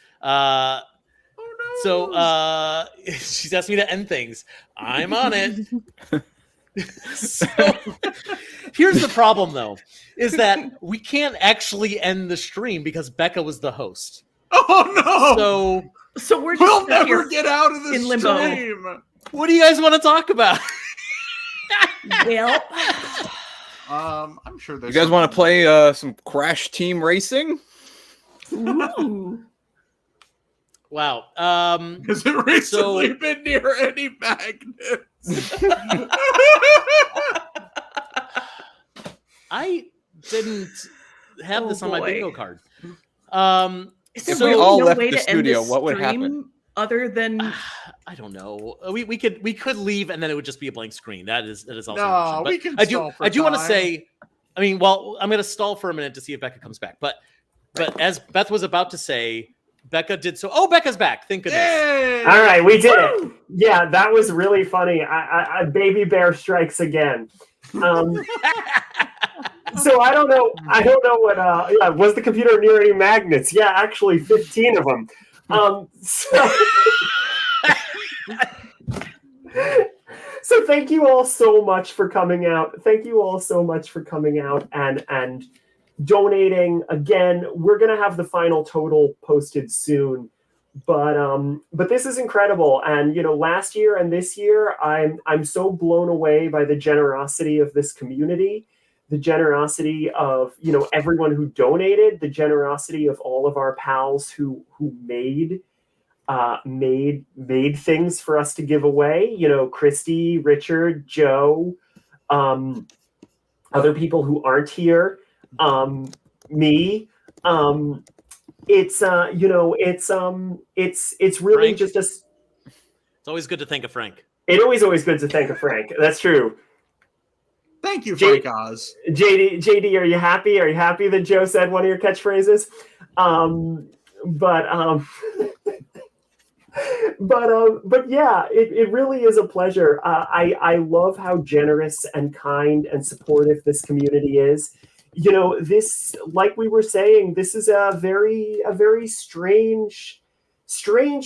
So she's asked me to end things. I'm on it. So here's the problem, though, is that we can't actually end the stream because Becca was the host. Oh no! So we'll never get out of this limbo. stream. What do you guys want to talk about? Well, I'm sure You guys want to play some Crash Team Racing? Ooh. Wow. Has it recently been near any magnets? I didn't have this on my bingo card. If we all left the studio, what would happen? Other than I don't know. We could leave and then it would just be a blank screen. That is also No, an option. But we can I stall for do want to time. say, I mean, well, I'm going to stall for a minute to see if Becca comes back. But as Beth was about to say, Becca did so. Oh, Becca's back! Thank goodness. All right, we did it. Yeah, that was really funny. I Baby Bear strikes again. So I don't know what. Yeah, was the computer near any magnets? Yeah, actually, 15 of them. So thank you all so much for coming out. Thank you all so much for coming out and donating. Again, we're gonna have the final total posted soon. But this is incredible. And last year and this year, I'm so blown away by the generosity of this community, the generosity of everyone who donated, the generosity of all of our pals who made things for us to give away. Christy, Richard, Joe, other people who aren't here, me. It's really Frank? just a. It's always good to think of Frank. It's always good to think of Frank. That's true. Thank you, Frank Oz. JD, are you happy? Are you happy that Joe said one of your catchphrases? But yeah, it really is a pleasure. I love how generous and kind and supportive this community is. This, like we were saying, this is a very strange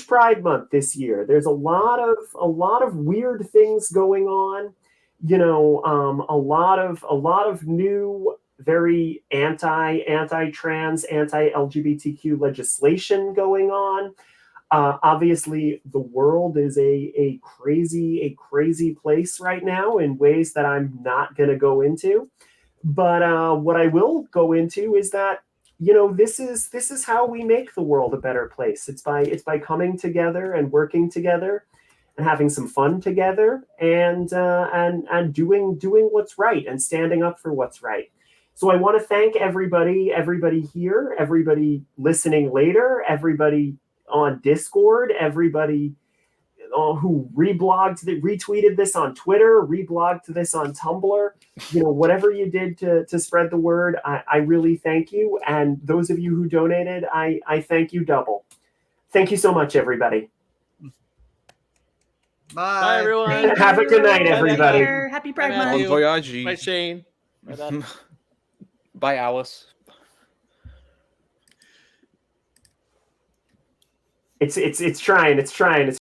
Pride Month this year. There's a lot of weird things going on. A lot of new, very anti-trans, anti-LGBTQ legislation going on. Obviously, the world is a crazy place right now in ways that I'm not going to go into. But what I will go into is that this is how we make the world a better place. It's by coming together and working together and having some fun together and doing what's right and standing up for what's right. So I want to thank everybody here, everybody listening later, everybody on Discord, everybody who retweeted this on Twitter, reblogged this on Tumblr, whatever you did to spread the word, I really thank you. And those of you who donated, I thank you double. Thank you so much, everybody. Bye. Bye, everyone. Have a good night, everybody. Happy Pride Bye, Month. Bon voyage. Bye, Shane. Bye, Beth. Bye, Alice. It's trying.